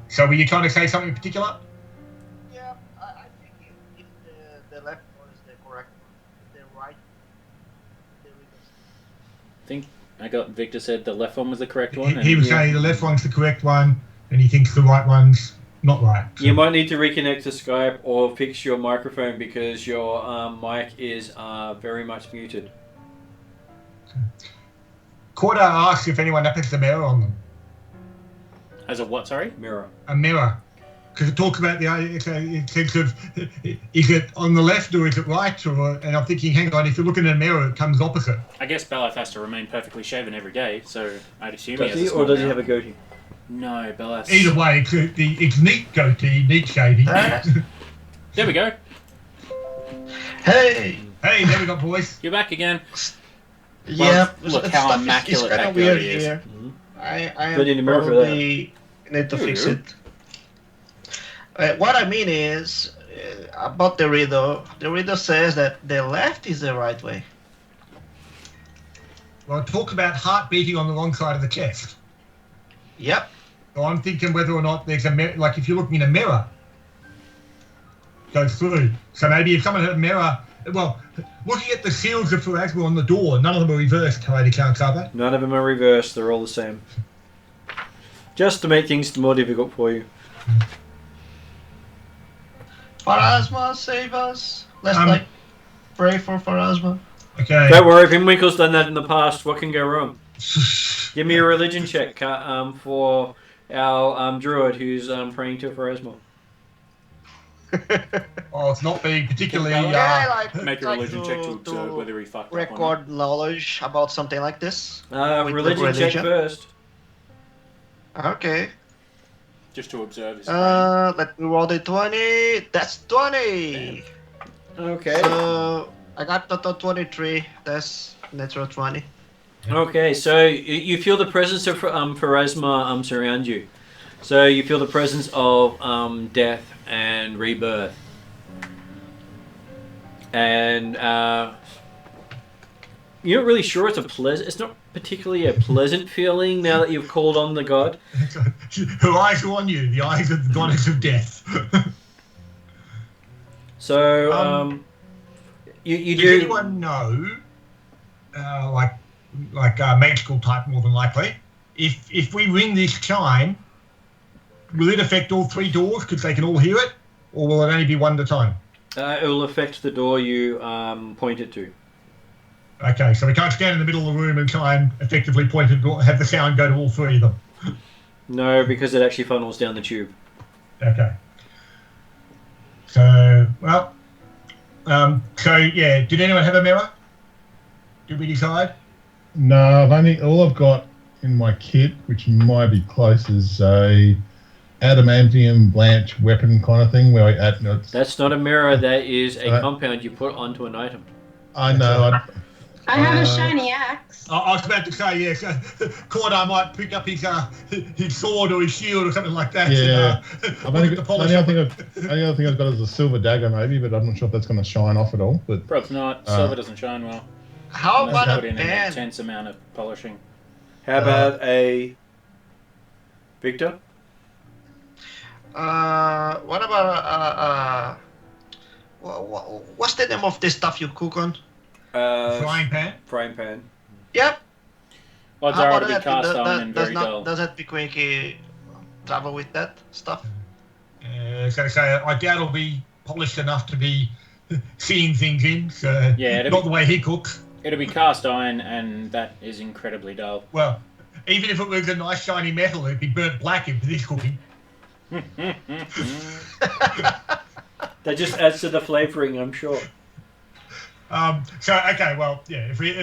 So were you trying to say something in particular? Yeah, I think if the left one is the correct one, the right, there we go. I think I got Victor said the left one was the correct one. He was saying the left one's the correct one, and he thinks the right one's not right. So. You might need to reconnect to Skype or fix your microphone because your mic is very much muted. Corda asks if anyone happens to mirror on them. As a what, sorry? Mirror. A mirror. Because it talks about it thinks of, is it on the left or is it right? And I'm thinking, hang on, if you look in a mirror, it comes opposite. I guess Bellath has to remain perfectly shaven every day, so I'd assume Does he he, has a or does he small have a mouth. goatee? No, Bellath. Either way, it's neat goatee, neat shady. There we go. Hey! Hey, there we go, boys. You're back again. Yeah, look this how stuff immaculate is that kind of weird goatee is. here. Mhm. I Don't need a am mirror for probably need to fix Yeah. it. What I mean is, about the riddle says that the left is the right way. Well, talk about heart beating on the wrong side of the chest. Yep. So I'm thinking whether or not there's a mirror, like if you're looking in a mirror, goes through. So maybe if someone had a mirror, well, looking at the seals of Pharasma on the door, none of them are reversed, Tidy counts, are they? None of them are reversed. They're all the same. Just to make things more difficult for you. Pharasma, save us. Let's pray for Pharasma. Okay. Don't worry, Pinwinkle's done that in the past. What can go wrong? Give me a religion check for our druid who's praying to Pharasma. Oh, it's not being particularly. Make a religion check to observe whether he fucked up or not. record knowledge about something like this. With the Religion check first. Okay. Just to observe his Let me roll the 20. That's 20. Okay. So I got total 23. That's natural 20. Okay, so you feel the presence of Pharasma surround you. So you feel the presence of death and rebirth. And you're not really sure it's not particularly a pleasant feeling now that you've called on the god. Her eyes are on you, the eyes of the goddess of death. So you Does do. anyone know, like magical type more than likely, if we ring this chime, will it affect all three doors because they can all hear it, or will it only be one at a time? It will affect the door you point it to. Okay, so we can't stand in the middle of the room and try and effectively point and have the sound go to all three of them. No, because it actually funnels down the tube. Okay. So, well, yeah, did anyone have a mirror? Did we decide? No, all I've got in my kit, which might be close, is a adamantium blanch weapon kind of thing. That's not a mirror. That is a compound you put onto an item. I know. I have a shiny axe. I was about to say, yes, Cordar might pick up his sword or his shield or something like that. Yeah. And, the only other thing I've got is a silver dagger, maybe, but I'm not sure if that's going to shine off at all. But Probably not. Silver doesn't shine well. How Unless you about put a in an pen? intense amount of polishing. How about a Victor? What about what's the name of this stuff you cook on? frying pan? Frying pan. Yep. Odds How are about it'll be that? cast iron and very dull. Does that quickly travel with that stuff? I was going to say, I doubt it'll be polished enough to be seeing things in. So Yeah, not the way he cooks. It'll be cast iron, and that is incredibly dull. Well, even if it was a nice shiny metal, it'd be burnt black in this cooking. That just adds to the flavouring, I'm sure. Okay, well, yeah, if we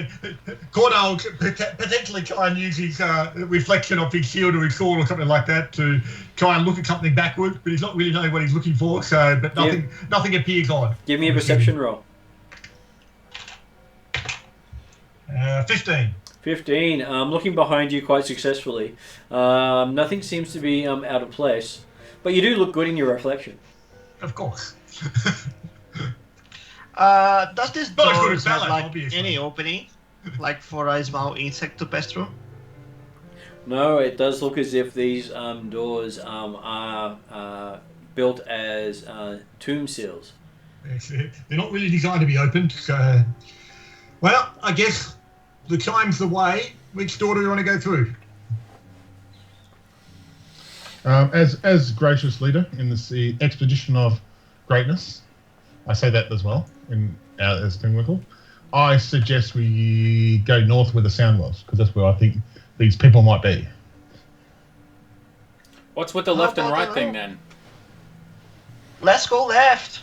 Cordell could potentially try and use his reflection of his shield or his sword or something like that to try and look at something backward, but he's not really knowing what he's looking for. So, but nothing appears odd. Give me a perception roll. 15. 15. Looking behind you quite successfully. Nothing seems to be out of place, but you do look good in your reflection. Of course. Does this door Not as good as have Bella, like obviously. any opening, like for a small insect to pass through? No, it does look as if these doors are built as tomb seals. They're not really designed to be opened. So, well, I guess the chime's the way. Which door do you want to go through? As gracious leader in the expedition of greatness, I say that as well as Pinwinkle. I suggest we go north where the sound was, because that's where I think these people might be. What's with the left and right thing then? Let's go left.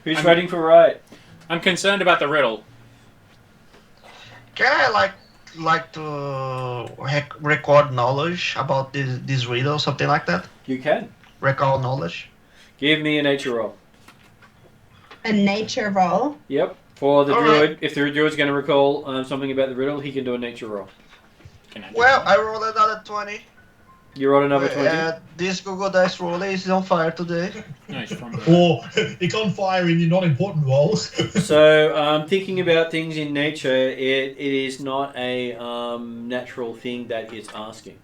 Who's voting for right? I'm concerned about the riddle. Can I like to record knowledge about this riddle, something like that? You can. Record knowledge. Give me a nature roll. A nature roll. Yep. For the All druid, right. if the druid's going to recall something about the riddle, he can do a nature roll. Can I do Well, that? I rolled another 20. You rolled another 20. This Google Dice roller is on fire today. Nice from the... Or it's on fire in your non-important rolls. So, thinking about things in nature, it is not a natural thing that it's asking.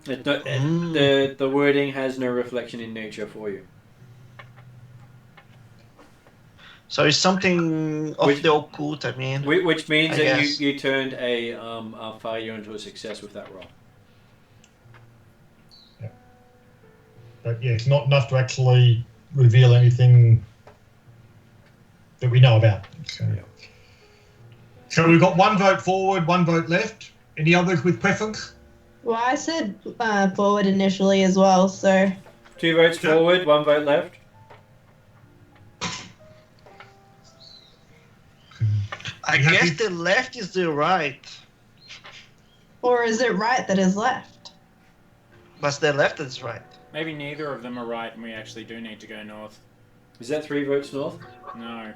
The wording has no reflection in nature for you. So it's something of the occult, I mean. Which means I that guess. you turned a failure into a success with that roll. But yeah, it's not enough to actually reveal anything that we know about. So we've got one vote forward, one vote left. Any others with preference? Well, I said forward initially as well, so 2 votes forward, 1 vote left. I You happy? guess the left is the right. or is it right that is left? But the left is right. Maybe neither of them are right and we actually do need to go north. Is that 3 votes north? No.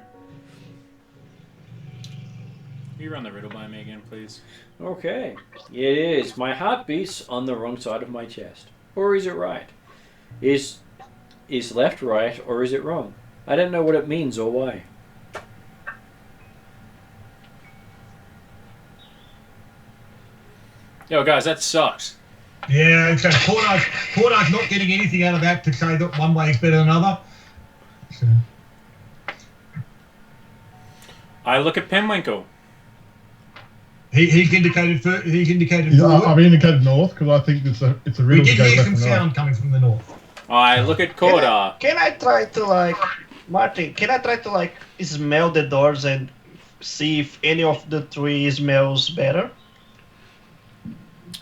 You run the riddle by me again, please. Okay. It is. My heart beats on the wrong side of my chest. Or is it right? Is left right or is it wrong? I don't know what it means or why. Yo, guys, that sucks. Yeah, so Cordar's not getting anything out of that to say that one way is better than another. So, I look at Penwinkle. he's indicated forward. I've indicated north because I think it's a We riddle to did go hear left some and right. sound coming from the north. I look at Cordar. Can I try to like Martin, can I try to like smell the doors and see if any of the three smells better?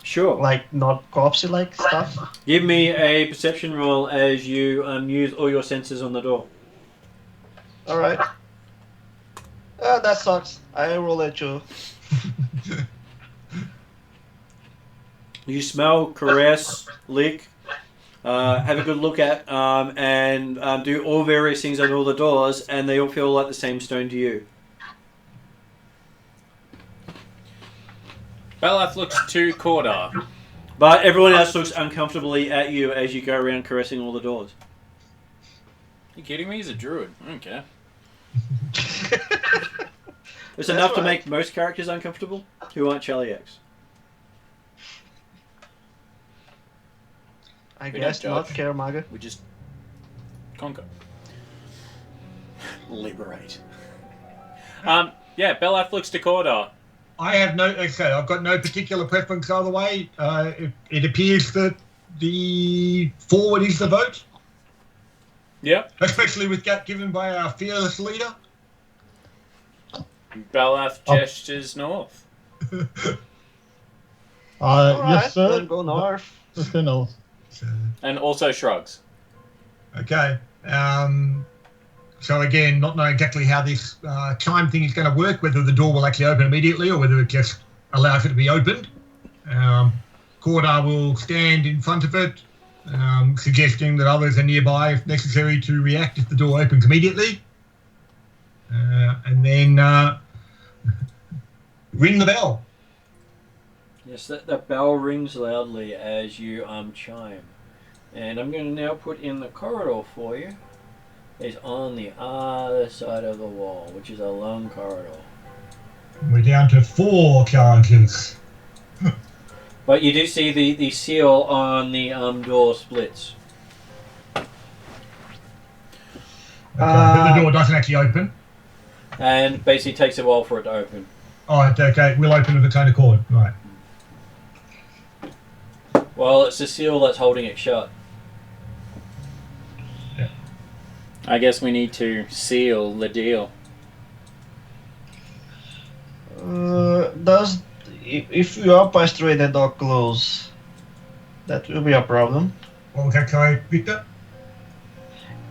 Sure. Like not corpsey like stuff? Give me a perception roll as you use all your senses on the door. Alright. That sucks. I roll at you. You smell, caress, lick, have a good look at, and do all various things on all the doors, and they all feel like the same stone to you. Belath looks to Cordar. But everyone else looks uncomfortably at you as you go around caressing all the doors. You kidding me? He's a druid. I don't care. It's enough to make most characters uncomfortable who aren't Chaliacs. I We guess don't not judge. care, Maga. We just conquer. Liberate. Yeah, Belath looks to Cordar. I have no. Okay, I've got no particular preference either way. It appears that the forward is the vote, Yep. especially with that given by our fearless leader. Belath gestures north. Alright, Yes, sir. then go north. Let's go north. So, And also shrugs. okay. So again, not knowing exactly how this chime thing is going to work, whether the door will actually open immediately or whether it just allows it to be opened. Cordar will stand in front of it, suggesting that others are nearby if necessary to react if the door opens immediately. And then ring the bell. Yes, that bell rings loudly as you chime. And I'm going to now put in the corridor for you. It's on the other side of the wall, which is a long corridor. We're down to 4 characters. But you do see the seal on the door splits. Okay, but the door doesn't actually open. And basically takes a while for it to open. Alright, okay, we'll open of its own accord. Right. Well, it's the seal that's holding it shut. I guess we need to seal the deal. If we all pass through and the door close, that will be a problem. What was that, sorry, Victor?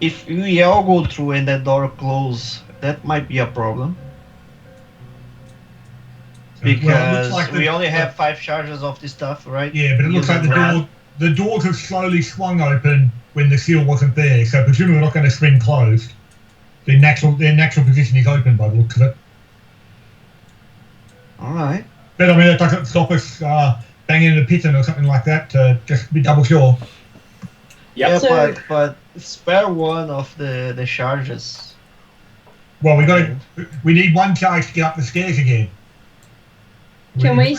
If we all go through and the door close, that might be a problem. Because we only have 5 charges of this stuff, right? Yeah, but it looks like the doors have slowly swung open when the seal wasn't there, so presumably we're not going to swing closed. Their natural position is open by the looks of it. Alright. But I mean, it doesn't stop us banging in a pigeon or something like that to just be double sure. Yep. Yeah, So- but spare one of the charges. Well, we need 1 charge to get up the stairs again. Can we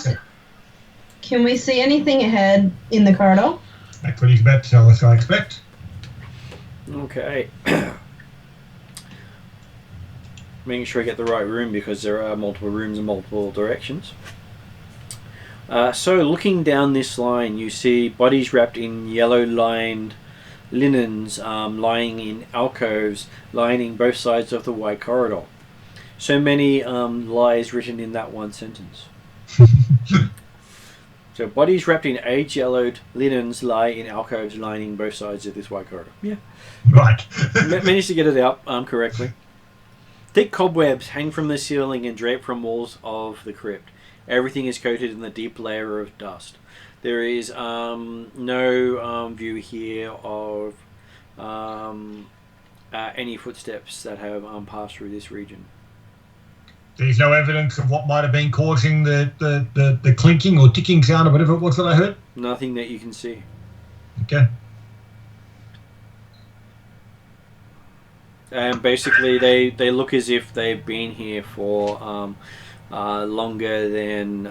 see anything ahead in the corridor? That's what he's about to tell us, I expect. Okay. Making sure I get the right room because there are multiple rooms in multiple directions. So looking down this line, you see bodies wrapped in yellow-lined linens lying in alcoves lining both sides of the wide corridor. So many lies written in that one sentence. So bodies wrapped in age-yellowed linens lie in alcoves lining both sides of this wide corridor. Yeah. Right. Managed to get it out correctly. Thick cobwebs hang from the ceiling and drape from walls of the crypt. Everything is coated in a deep layer of dust. There is no view here of any footsteps that have passed through this region. There's no evidence of what might have been causing the clinking or ticking sound or whatever it was that I heard? Nothing that you can see. Okay. And basically, they look as if they've been here for longer than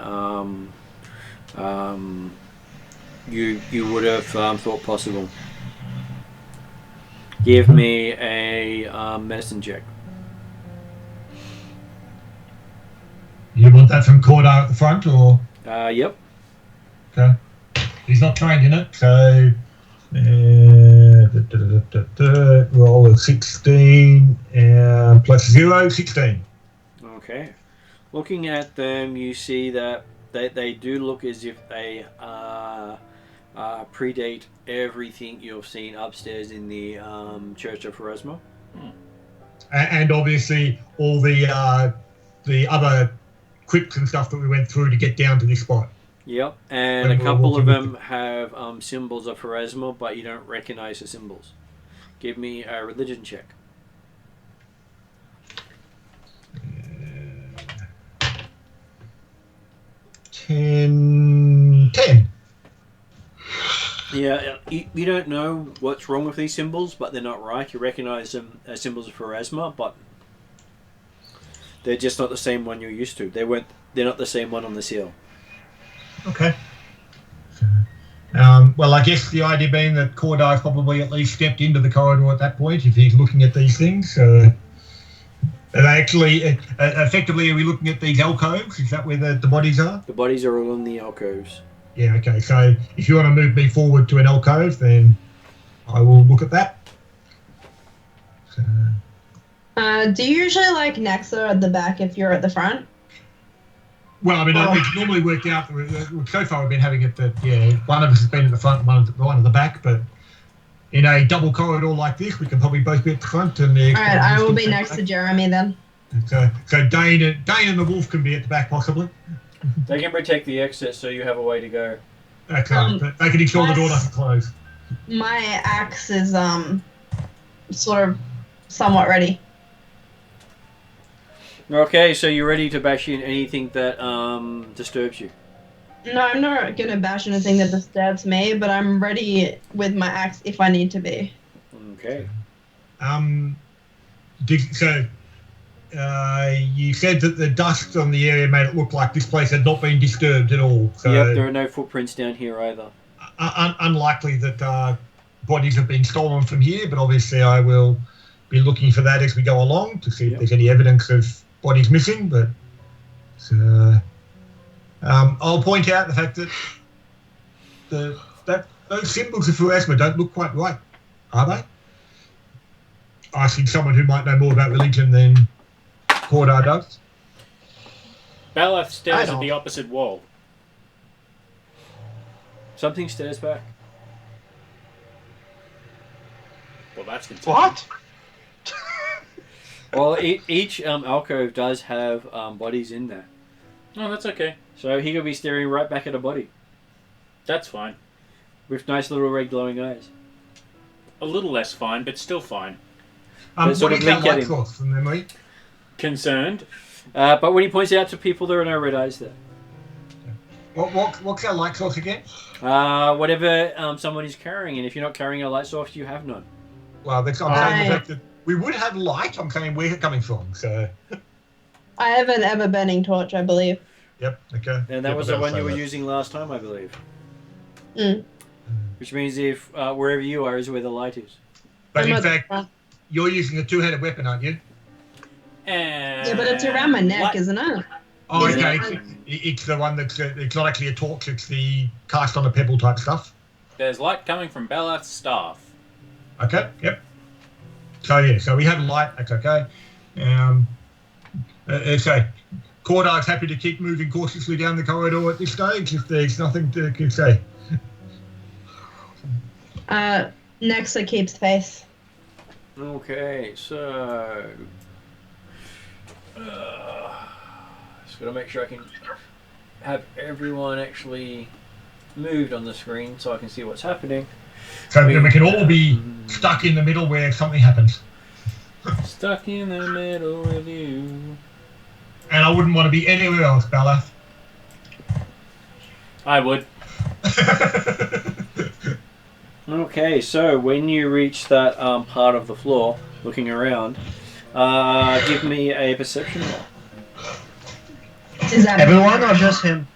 you would have thought possible. Give me a medicine check. You want that from Cordar at the front, or? Yep. Okay. He's not trained in it, so... Roll of 16 plus 0, 16. Okay. Looking at them, you see that they do look as if they predate everything you've seen upstairs in the Church of Pharasma. And obviously all the other crypts and stuff that we went through to get down to this spot. Yep, and When a we were couple of walking them have symbols of Pharasma, but you don't recognize the symbols. Give me a religion check. 10. Yeah, you don't know what's wrong with these symbols, but they're not right. You recognize them as symbols of Pharasma, but they're just not the same one you're used to. They're not the same one on the seal. Okay. Well, I guess the idea being that Cordai's probably at least stepped into the corridor at that point if he's looking at these things. Are they actually, effectively, are we looking at these alcoves? Is that where the bodies are? The bodies are all in the alcoves. Yeah, okay. So if you want to move me forward to an alcove, then I will look at that. So, Do you usually like Nexa at the back if you're at the front? well, I mean, it's normally worked out. So far, we've been having it that, one of us has been at the front, one at the back, but in a double corridor like this, we can probably both be at the front. And Alright, I will be next to Jeremy then. So Dane and the wolf can be at the back, possibly. They can protect the exit, so you have a way to go. Okay, but they can ensure the door doesn't close. My axe is sort of somewhat ready. Okay, so you're ready to bash in anything that disturbs you. No, I'm not gonna bash anything that disturbs me, but I'm ready with my axe if I need to be. Okay. You said that the dust on the area made it look like this place had not been disturbed at all. So Yep, there are no footprints down here either. Unlikely that bodies have been stolen from here, but obviously I will be looking for that as we go along to see if there's any evidence of bodies missing. But I'll point out the fact that those symbols of Pharasma don't look quite right, are they? Asking someone who might know more about religion than Cordar does. Balath stares at the opposite wall. Something stares back. Well, that's concerning. What? Well, each alcove does have bodies in there. Oh, that's okay. So he could be staring right back at a body. That's fine. With nice little red glowing eyes. A little less fine, but still fine. They sort what of is that blink at light him. source from memory? Concerned. But when he points it out to people, there are no red eyes there. What's our light source again? Whatever someone is carrying, and if you're not carrying a light source, you have none. Well, I'm saying the fact that we would have light. I'm saying where's it coming from? So. I have an ever-burning torch, I believe. Yep. Okay. And that was the one you were using last time, I believe. Mm. Which means if wherever you are is where the light is. But I'm in at the fact, front. you're using a two-handed weapon, aren't you? And Yeah, but it's around my neck, isn't it? Oh, Is okay. it- It's the one that's it's not actually a torch. It's the cast on a pebble type stuff. there's light coming from Balath's staff. Okay. Yep. So we have light. That's okay. So Cordar's happy to keep moving cautiously down the corridor at this stage if there's nothing to say. Nexa keeps face. Okay, so just gotta make sure I can have everyone actually moved on the screen so I can see what's happening. So then we can all be stuck in the middle where something happens. Stuck in the middle with you. And I wouldn't want to be anywhere else, Balath. I would. Okay, so when you reach that part of the floor, looking around, give me a perception roll. Is that Everyone or just him?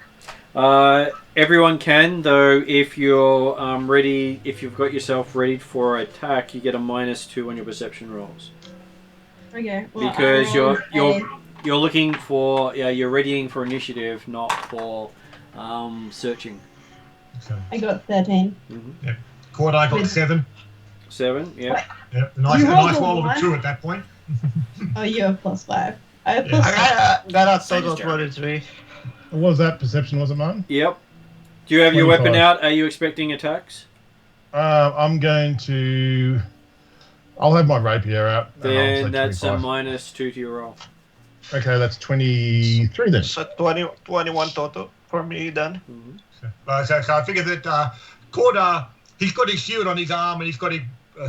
Everyone can, though. If you're ready, if you've got yourself ready for attack, you get a -2 on your perception rolls Okay. Well, because I rolled you're looking for you're readying for initiative, not for searching. So I got 13. Cordar got 7. 7, yeah. Yeah, a nice You rolled a roll of a one? 2 at that point. Oh, you have +5. I have Yeah. +6. Got a Same total as Jeremy. 23. What was that perception? Was it, Martin? Yep. Do you have your weapon 25. out? Are you expecting attacks? I'm going to. I'll have my rapier out. And I'll Then say that's a 25. -2 to your roll. Okay, that's 23 then. So 21 total for me then. So I figure that Cord, he's got his shield on his arm and he's got his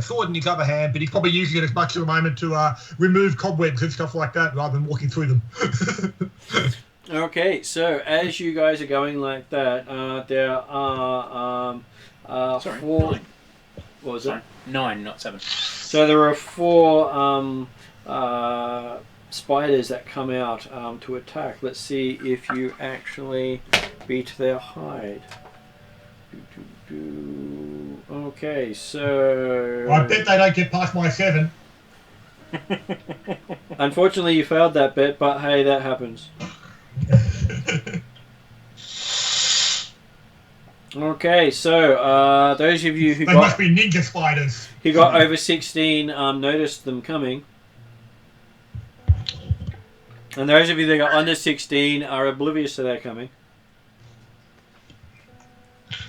sword in his other hand, but he's probably using it as much at the moment to remove cobwebs and stuff like that rather than walking through them. Okay, so as you guys are going like that, there are Sorry, 4. 9. What was Sorry, it? 9, not 7. So there are 4 spiders that come out to attack. Let's see if you actually beat their hide. Okay, so I bet they don't get past my 7. unfortunately you failed that bet, but hey, that happens. Okay, so those of you who They must be ninja spiders. got over 16 noticed them coming. And those of you that got under 16 are oblivious to that coming.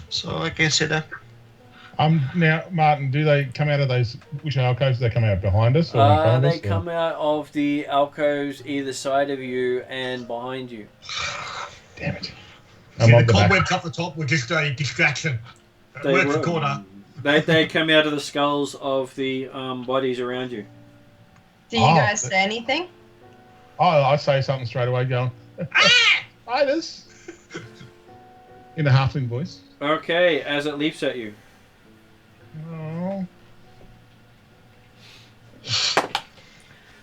So I can see that. Now, Martin, do they come out of those? Which alcoves do they come out behind us or in front of They us? or- come out of the alcoves either side of you and behind you. Damn it! See, I'm the on the back. cobwebs up the top were just a distraction. They Work were. the corner. They come out of the skulls of the bodies around you. Do you Oh, guys say anything? Oh, I say something straight away, going, spiders! In a halfling voice. Okay, as it leaps at you. Oh.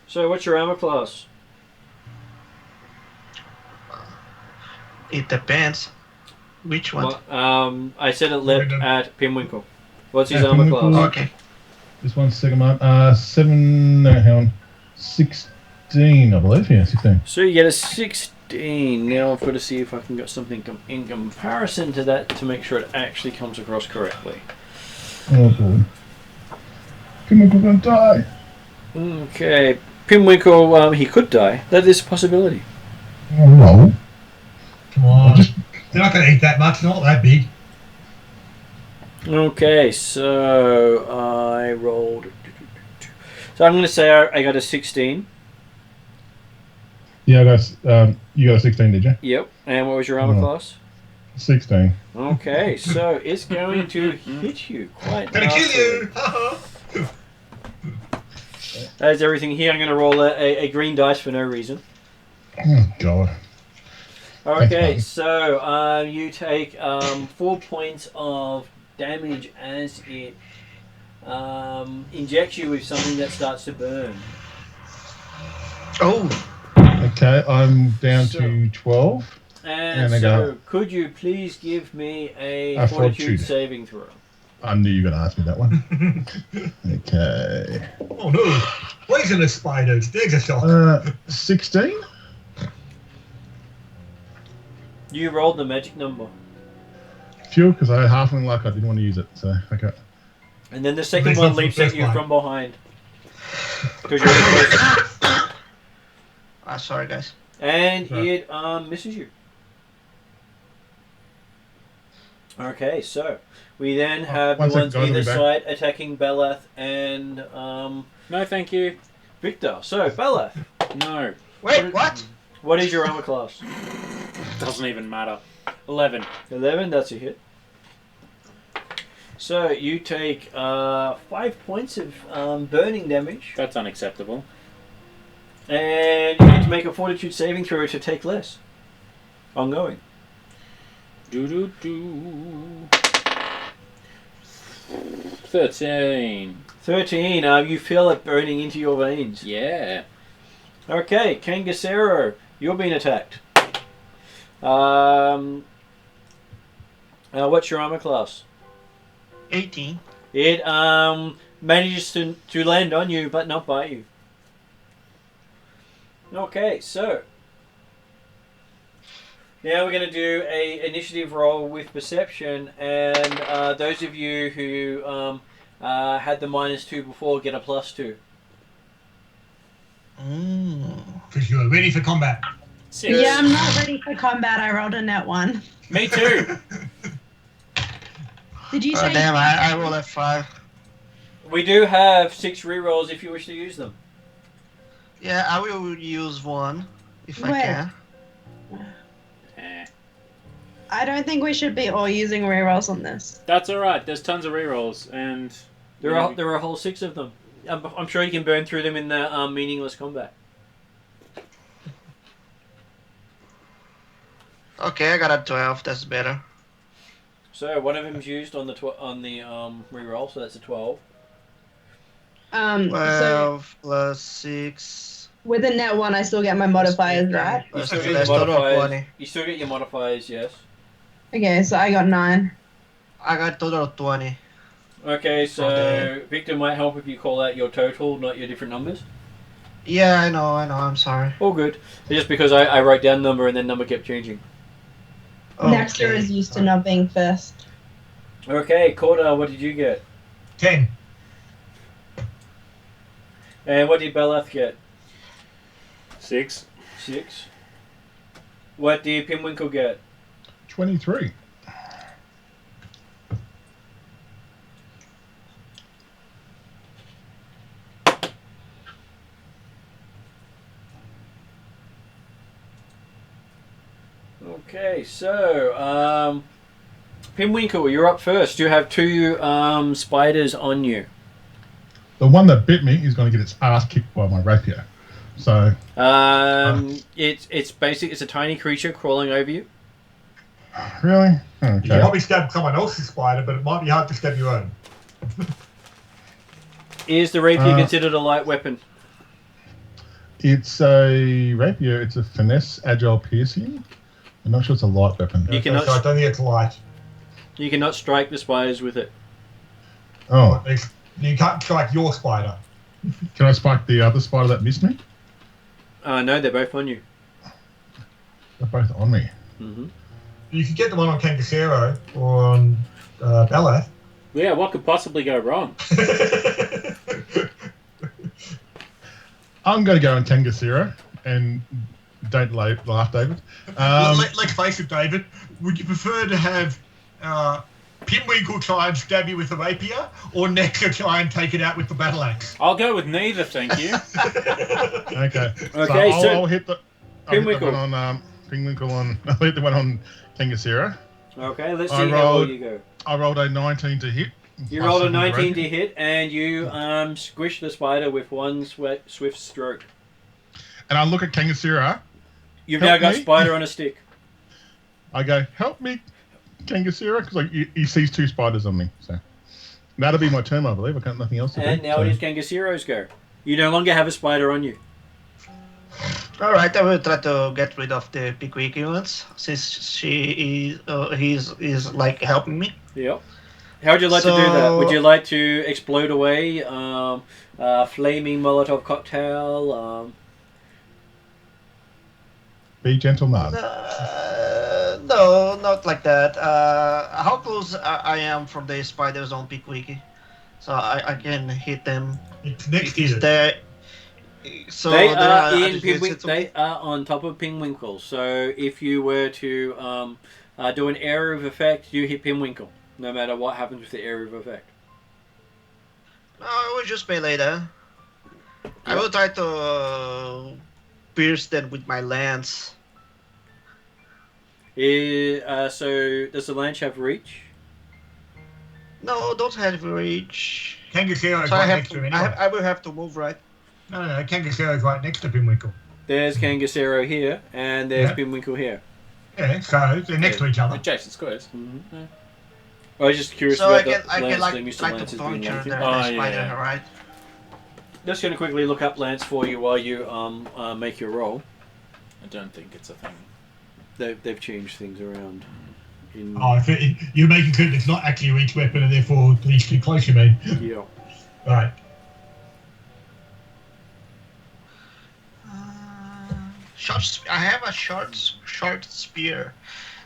So what's your armor class? It depends. Which one? Well, I said it leapt at Pinwinkle. What's his Yeah, armor Pinwinkle. class? Okay. Just 1 second, Martin. 7, no, hang on. 16, I believe. Yeah, 16. So you get a 16. Now I've got to see if I can get something in comparison to that to make sure it actually comes across correctly. Oh, boy. Pinwinkle gonna die. Okay, Pinwinkle, he could die. That is a possibility. Oh, no. Come on. They're not going to eat that much. Not that big. Okay, so I rolled. So I'm going to say I got a 16. Yeah, you got a 16, did you? Yep. And what was your armor Oh. class? 16. Okay, so it's going to hit you quite Gonna kill nastily. you! That's everything here. I'm going to roll a green dice for no reason. Oh, God. Okay, Thanks, so you take 4 points of damage as it injects you with something that starts to burn. Oh, Okay, I'm down So- to 12. And And I so, got- could you please give me a A fortitude fortitude. saving throw? I knew you were going to ask me that one. Okay. Oh no. Poisonous spiders. There's a shock. 16? You rolled the magic number. Few, because I had halfling luck. I didn't want to use it, so okay. And then the second Based one off the leaps at first you one. from behind. Because you're the closest. sorry guys. And Right. it misses you. Okay, so we then have one the second, ones guys, I'll either be back. side attacking Belath and No, thank you. Victor. So, Belath, No. Wait, what? what is your armor class? Doesn't even matter. 11. 11, that's a hit. So you take 5 points of burning damage, That's unacceptable. and you need to make a fortitude saving throw to take less. Ongoing. Do. 13. 13, you feel it burning into your veins. Yeah. Okay, Kangasero, you're being attacked. What's your armor class? 18. It manages to land on you, but not bite you. Okay, so now we're going to do a initiative roll with perception, and those of you who had the -2 before get a +2. Because you're ready for combat. Six. Yeah, I'm not ready for combat. I rolled a net 1. Me too. Did you Oh, say? damn, I roll a 5. We do have 6 rerolls if you wish to use them. Yeah, I will use one if I Wait. can. Eh, I don't think we should be all using rerolls on this. that's alright. There's tons of rerolls, and There are a whole 6 of them. I'm sure you can burn through them in the meaningless combat. Okay, I got a 12. That's better. So one of them's used on the reroll, so that's a 12. So 12 plus 6. with a net 1, I still get my modifiers, right? You Plus still, three, get that's your total of modifiers. 20. You still get your modifiers, yes. Okay, so I got 9. I got total of 20. Okay, so Okay. Victor might help if you call out your total, not your different numbers. Yeah, I know, I'm sorry. All good. Just because I wrote down number and then number kept changing. Next year is used to not being first. Okay, Corda, what did you get? 10. And what did Belath get? 6. 6. What did Pinwinkle get? 23. Okay, so Pinwinkle, you're up first. You have 2 spiders on you. The one that bit me is going to get its ass kicked by my rapier. So It's basic. It's a tiny creature crawling over you. really, You can okay. probably stab someone else's spider, but it might be hard to stab your own. Is the rapier considered a light weapon? It's a rapier. It's a finesse, agile, piercing. I'm not sure it's a light weapon. You cannot- So I don't think it's light. You cannot strike the spiders with it. Oh, You can't strike your spider. can I spike the other spider that missed me? No, they're both on you. They're both on me. Hmm You could get the one on Kangasero or on Belath. Yeah, what could possibly go wrong? I'm going to go on Kangasira and don't laugh, David. Let's face it, David. Would you prefer to have Pinwinkle try and stab you with a rapier, or Nexa try and take it out with the battle axe? I'll go with neither, thank you. Okay. Okay, so I'll hit the Pinwinkle. one on Pinwinkle on. I'll hit the one on Kangasira. Okay, let's see I how well rolled- you go. I rolled a 19 to hit. You Plus rolled a seven 19 to rapier. hit, and you squish the spider with one swift stroke. And I look at Kangasira. You've Help now got me. spider on a stick. I go, help me, Kangasira, because like he sees 2 spiders on me. So that'll be my turn, I believe. I got nothing else to And do. now so. it is Kangasiro's go. You no longer have a spider on you. Alright, I will try to get rid of the Pikwiki ones, since he's like helping me. Yep. How would you like to do that? So- Would you like to explode away? Flaming Molotov cocktail? Be gentle, Marv. No, not like that. How close I am from the spiders on Pikwiki? So I can hit them. It's next Is year. there... So They there are in adjacent Pinwinkle. to me? They are on top of Pinwinkle. So if you were to do an area of effect, you hit Pinwinkle, no matter what happens with the area of effect. No, I will just melee then. I will try to pierce them with my lance. So does the lance have reach? No, don't have reach. Kangasero's So I right have next to to, him anyway. I will have to move, right? No, Kangasero's right next to Pinwinkle. There's Kangasero here, and there's Yeah. Pinwinkle here. Yeah, so they're next to each other. Adjacent squares. Mm-hmm. I was just curious So I about can the lance like thing. Mr. like Lance to has been puncture lengthy. the Oh, spider, yeah. right? Just going to quickly look up lance for you while you make your roll. I don't think it's a thing. They've changed things around. Oh, you're making clear it's not actually a reach weapon and therefore reach too close, you mean? Yeah. Right. I have a short spear.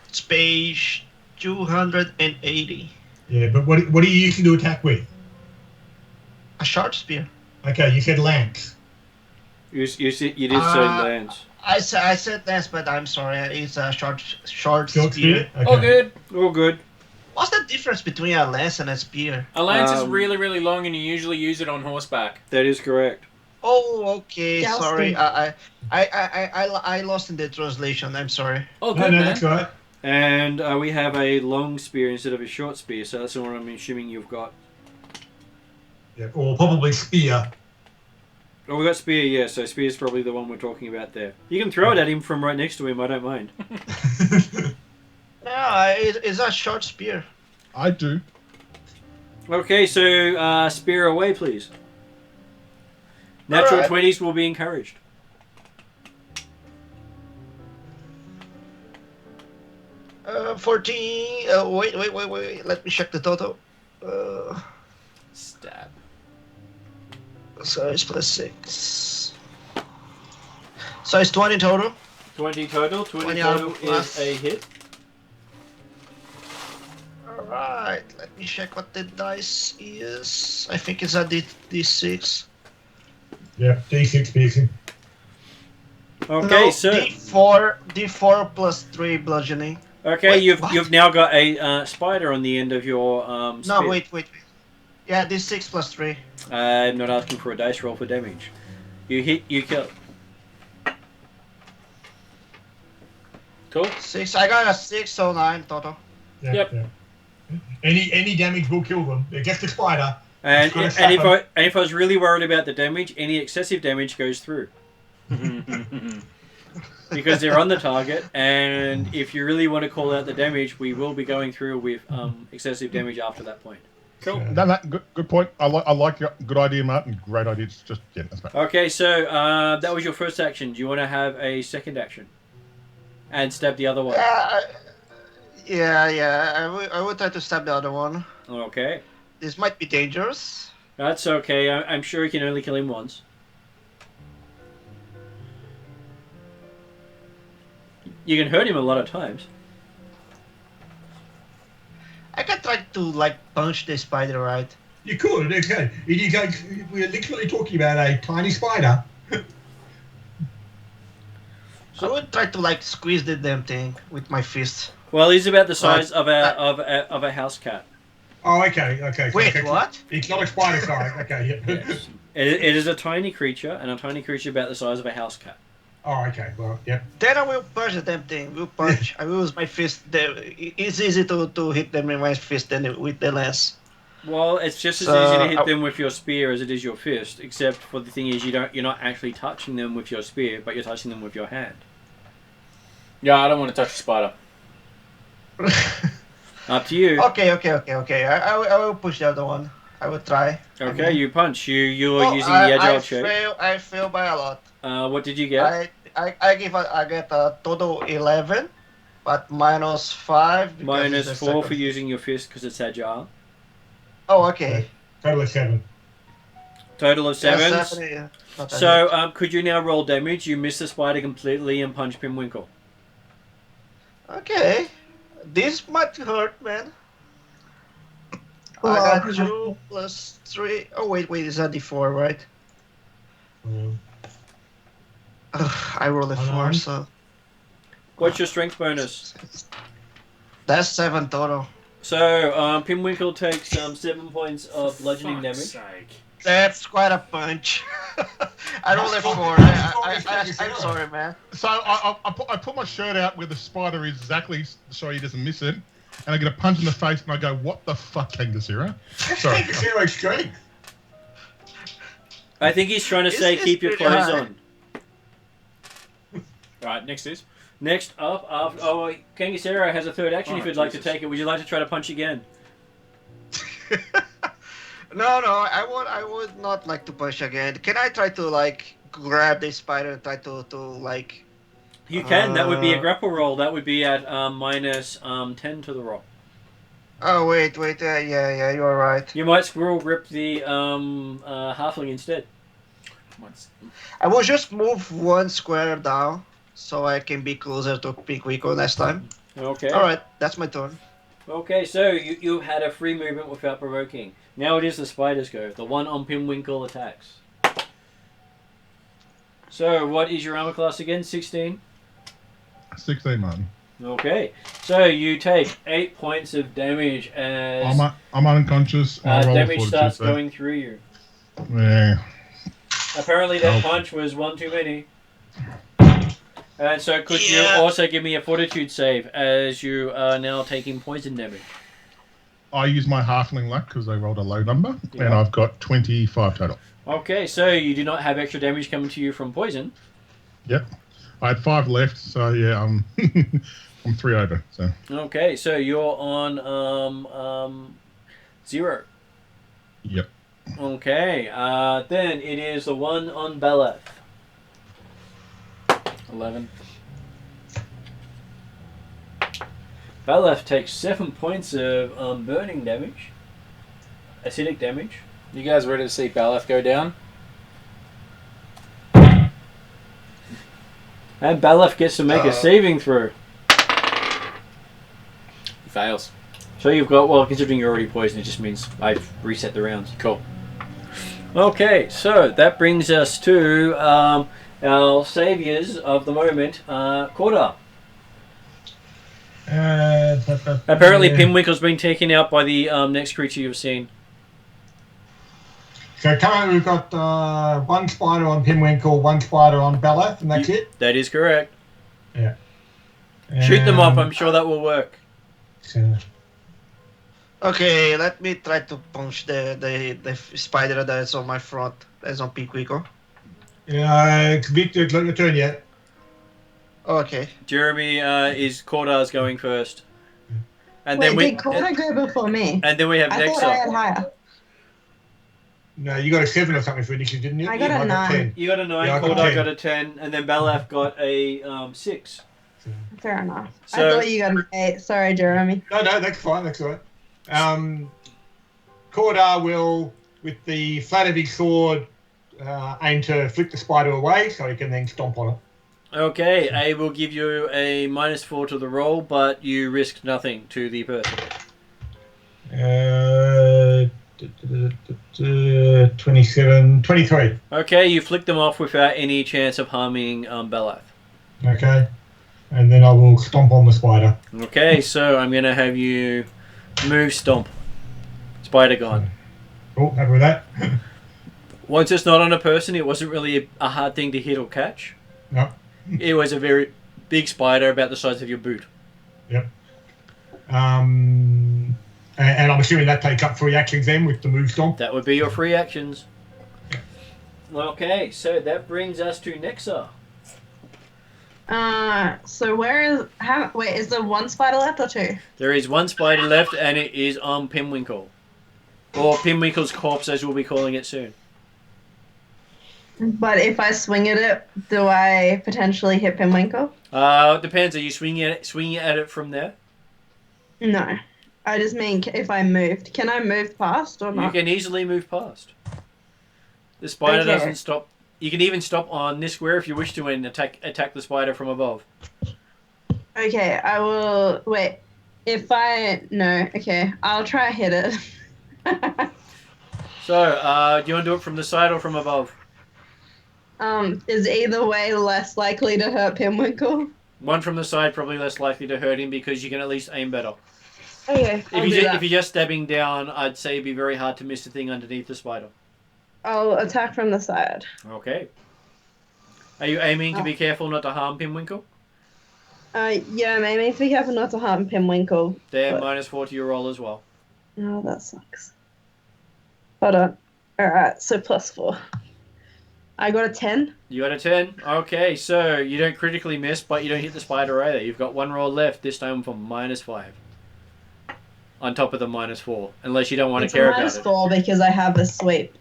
It's page 280. Yeah, but what are you using to attack with? short spear. Okay, you said lance. You did say lance. I said lance, but I'm sorry. It's a short Short spear. spear? Okay. All good. All good. What's the difference between a lance and a spear? A lance is Um, really, really long, and you usually use it on horseback. That is correct. Oh, okay. Jousting. Sorry. I lost in the translation. I'm sorry. Oh, No, good, no, man. that's all right. And we have a long spear instead of a short spear, so that's the one I'm assuming you've got. Yeah, or probably spear. Oh, we got spear, yeah, so spear's probably the one we're talking about there. You can throw it at him from right next to him, I don't mind. Yeah, it's a short spear. I do. Okay, so spear away, please. Natural Alright. 20s will be encouraged. 14. Wait. Let me check the total. Stab. So it's plus 6. So it's 20 total. 20 total. 20 20 total plus. is a hit. Alright, let me check what the dice is. I think it's a D6. Yeah, D6 piercing. Okay, No, so D4 plus 3 bludgeoning. okay, Wait, you've what? you've now got a spider on the end of your spear. No, wait. Yeah, D6 plus 3. I'm not asking for a dice roll for damage. You hit, you kill. Cool. 6. I got a 6, so 9 total. Yeah, Yep. yeah. Any damage will kill them. It gets the spider. And, It's gonna and suffer. if I was really worried about the damage, any excessive damage goes through. Because they're on the target, and if you really want to call out the damage, we will be going through with excessive damage after that point. Cool. Yeah. No, good point. I like your good idea, Martin. Great idea. It's just yeah, that's right. Okay, so that was your first action. Do you want to have a second action? And stab the other one. Yeah. I would try to stab the other one. Okay. This might be dangerous. That's okay. I'm sure you can only kill him once. You can hurt him a lot of times. I can try to punch the spider, right? You could, okay. We're literally talking about a tiny spider. So I would try to squeeze the damn thing with my fist. Well, he's about the size of a house cat. Oh, okay. So Wait, okay. what? It's not a spider, sorry. Okay, yeah. Yes. It is a tiny creature, and a tiny creature about the size of a house cat. Oh, okay. Well, yep. Then I will punch the damn thing. Will punch. I will use my fist. It's easy to hit them with my fist than with the lance. Well, it's just as So, easy to hit them with your spear as it is your fist, except for the thing is you're not actually touching them with your spear, but you're touching them with your hand. Yeah, I don't want to touch the spider. Up to you. Okay. I will push the other one. I will try. Okay, you punch. You're Oh, using the agile check. I fail by a lot. What did you get? I get a total 11, but minus 5. because Minus it's the 4 second. for using your fist because it's agile. Oh, okay. Total of 7. Total of 7. Yeah, 7, yeah. Not that So, hit. could you now roll damage? You miss the spider completely and punch Pimwinkle. Okay. This might hurt, man. Well, I got 2 plus 3. Oh, wait, it's a D4, right? I rolled a 4, so What's your strength bonus? that's 7 total. So, Pimwinkle takes 7 points of bludgeoning damage. Sake. That's quite a punch. I rolled a 4. I'm sorry, man. So I put my shirt out where the spider is exactly so he doesn't miss it, and I get a punch in the face, and I go, "What the fuck, Kangasira?" Sorry. Zero strength. I think he's trying to say It's keep your pretty clothes high. on. Right, next is. Next up, Kangasero has a third action if you'd like to take it. Would you like to try to punch again? No, I would not like to push again. Can I try to grab the spider and try to You can. That would be a grapple roll. That would be at minus 10 to the roll. Oh wait, yeah, you're right. You might squirrel grip the halfling instead. I will just move 1 square down so I can be closer to Pimwinkle next time. Okay. All right, that's my turn. Okay, so you had a free movement without provoking. Now it is the spider's go. The one on Pinwinkle attacks. So, what is your armor class again? 16? 16, Martin. Okay. So, you take 8 points of damage as I'm unconscious. I roll damage fortitude starts save. going through you. Yeah. Apparently that Oh. punch was one too many. And so could you Yeah. also give me a fortitude save as you are now taking poison damage? I use my halfling luck because I rolled a low number, Yeah. and I've got 25 total. Okay, so you do not have extra damage coming to you from poison. Yep. I had 5 left, so yeah, I'm 3 over. So Okay, so you're on 0. yep. Okay, then it is the one on Beleth. 11. Beleth takes 7 points of burning damage. Acidic damage. You guys ready to see Baleth go down? And Beleth gets to make a saving throw. He fails. So you've got, well, considering you're already poisoned, it just means I've reset the rounds. Cool. Okay, so that brings us to our saviors of the moment, Korda. Apparently, Pinwinkle's been taken out by the next creature you've seen. So currently we've got one spider on Pinwinkle, one spider on Beleth, and that's it? That is correct. Yeah. Shoot them up, I'm sure that will work. So, Okay, let me try to punch the spider that's on my front. That's on Pinwinkle. Victor, it's not your turn yet. Okay. Jeremy Korda's going first. And Wait, then we did Korda go before me? and then we have I thought I Nexa. had higher. No, you got a 7 or something for initiative, didn't you? I got a 9. 10. You got a 9, Yeah, I got Korda 10. got a 10, and then Belaf got a 6. Fair enough. So- I thought you got an 8. Sorry, Jeremy. No, that's fine, that's all right. Cordar will, with the flat of his sword, aim to flick the spider away so he can then stomp on it. Okay, I will give you a -4 to the roll, but you risked nothing to the person. 27, 23. Okay, you flick them off without any chance of harming Belath. Okay. And then I will stomp on the spider. Okay, so I'm going to have you move stomp. Spider gone. Oh, happy with that? Once it's not on a person, it wasn't really a hard thing to hit or catch. No. It was a very big spider about the size of your boot. Yep. And I'm assuming that takes up 3 actions then with the move stomp. That would be your free actions. Okay, so that brings us to Nexa. So wait, is there one spider left or 2? There is one spider left, and it is on Pinwinkle. Or Pinwinkle's corpse, as we'll be calling it soon. But if I swing at it, do I potentially hit Pinwinkle? It depends. Are you swinging at it from there? No. I just mean if I moved. Can I move past or You not? can easily move past. The spider Okay. doesn't stop. You can even stop on this square if you wish to and attack the spider from above. Okay, I will... Wait. No, okay. I'll try to hit it. So, do you want to do it from the side or from above? Is either way less likely to hurt Pinwinkle? One from the side probably less likely to hurt him because you can at least aim better. Okay, I'll do that. If you're just stabbing down, I'd say it'd be very hard to miss the thing underneath the spider. I'll attack from the side. Okay. Are you aiming to be careful not to harm Pinwinkle? Yeah, I'm aiming to be careful not to harm Pinwinkle. There, But- -4 to your roll as well. Oh, that sucks. Hold on. Alright, so +4. I got a 10. You got a 10? Okay, so you don't critically miss, but you don't hit the spider either. You've got one roll left, this time for -5. On top of the -4. Unless you don't want It's to care a about it. -4 because I have a sweep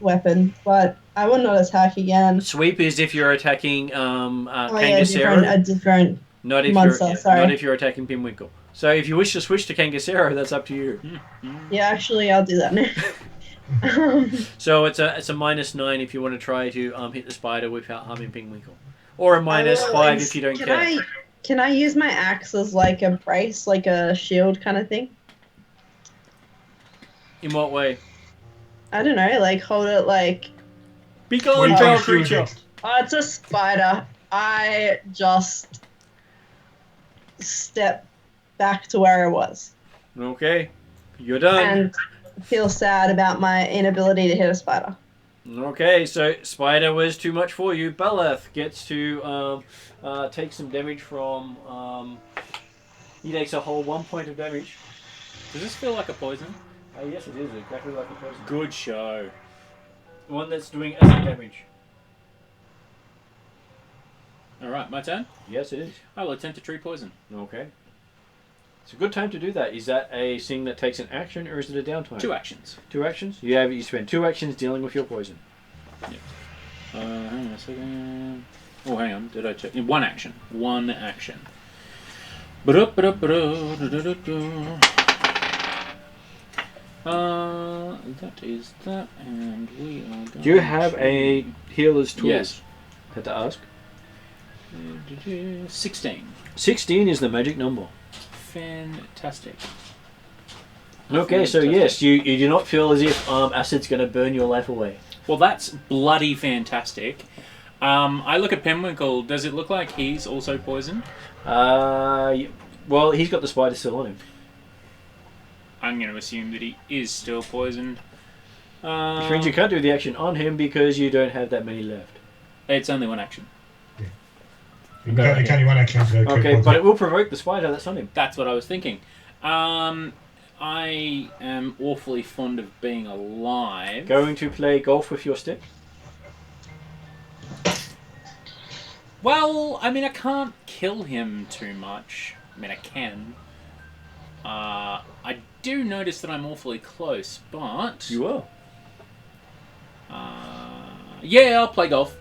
weapon, but I will not attack again. Sweep is if you're attacking Oh yeah, Kangaskero, a different. not if monster, you're sorry. not if you're attacking Pinwinkle. So if you wish to switch to Kangaskero, that's up to you. Yeah, actually, I'll do that now. So it's a -9 if you want to try to hit the spider without harming Pinwinkle, or a -5 if you don't care. Can I use my axe as like a brace, like a shield kind of thing? In what way? I don't know, like hold it like, Be What are gone, you foul trying to shoot creature! against? oh, it's a spider. I just step back to where I was Okay. You're done. and feel sad about my inability to hit a spider. Okay, so spider was too much for you. Beleth gets to take some damage from. He takes a whole 1 point of damage. Does this feel like a poison? Yes, it is exactly like a poison. Good show. One that's doing acid damage. Alright, my turn. Yes, it is. I will attempt to treat poison. Okay. It's a good time to do that. Is that a thing that takes an action, or is it a downtime? 2 actions. 2 actions. You spend 2 actions dealing with your poison. Hang on a second. Oh, hang on. Did I check? 1 action. 1 action. That is that, and we are going Do you have to- a healer's tools? Yes. Had to ask. 16. 16 is the magic number. Fantastic. Okay, so yes, you do not feel as if acid's going to burn your life away. Well, that's bloody fantastic. I look at Penwinkle. Does it look like he's also poisoned? Well, he's got the spider still on him. I'm going to assume that he is still poisoned. Which means you can't do the action on him because you don't have that many left. It's only 1 action. It's only 1 action. So Okay, but it will provoke the spider that's on him. That's what I was thinking. I am awfully fond of being alive. Going to play golf with your stick? Well, I mean, I can't kill him too much. I mean, I can. I do notice that I'm awfully close, but... You are. Yeah, I'll play golf.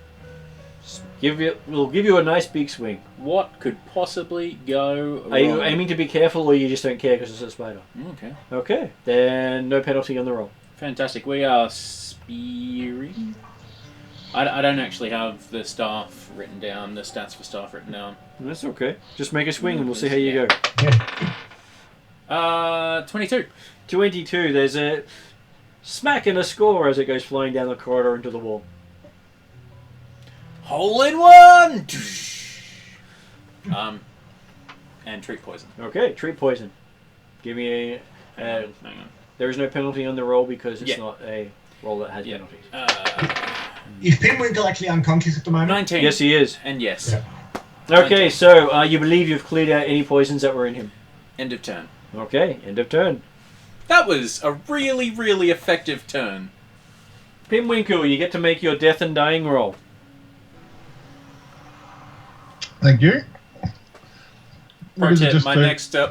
We'll give you a nice big swing. What could possibly go wrong? Are you aiming to be careful, or you just don't care because it's a spider? Okay. Okay, then no penalty on the roll. Fantastic. We are spearing. I don't actually have the staff written down, the stats for staff written down. That's okay. Just make a swing and we'll see how you go. Yeah. 22. 22, there's a smack and a score as it goes flying down the corridor into the wall. Hole in one! And treat poison. Okay, treat poison. Give me a... Hang on. There is no penalty on the roll because it's Yeah. not a roll that has Yeah. penalties. Is Penwinkle actually unconscious at the moment? 19. Yes, he is. And yes. Yeah. Okay, so you believe you've cleared out any poisons that were in him. End of turn. Okay, end of turn. That was a really, really effective turn. Pinwinkle, you get to make your death and dying roll. Thank you. What Pro is it, tip, just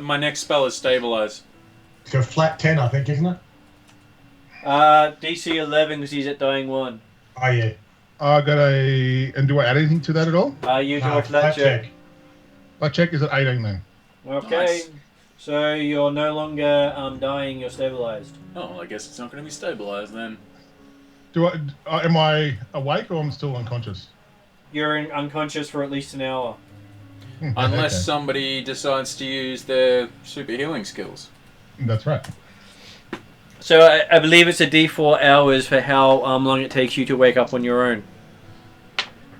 my next spell is stabilize. It's a flat 10, I think, isn't it? DC 11 because he's at dying 1. Oh, yeah. I got a... And do I add anything to that at all? You do No, a flat check. My check is at 18 then. Okay, Nice. so you're no longer dying, you're stabilized. Oh, I guess it's not going to be stabilized then. Do I? Am I awake or I'm still unconscious? You're unconscious for at least an hour. Unless Okay. somebody decides to use their super healing skills. That's right. So I believe it's a D4 hours for how long it takes you to wake up on your own.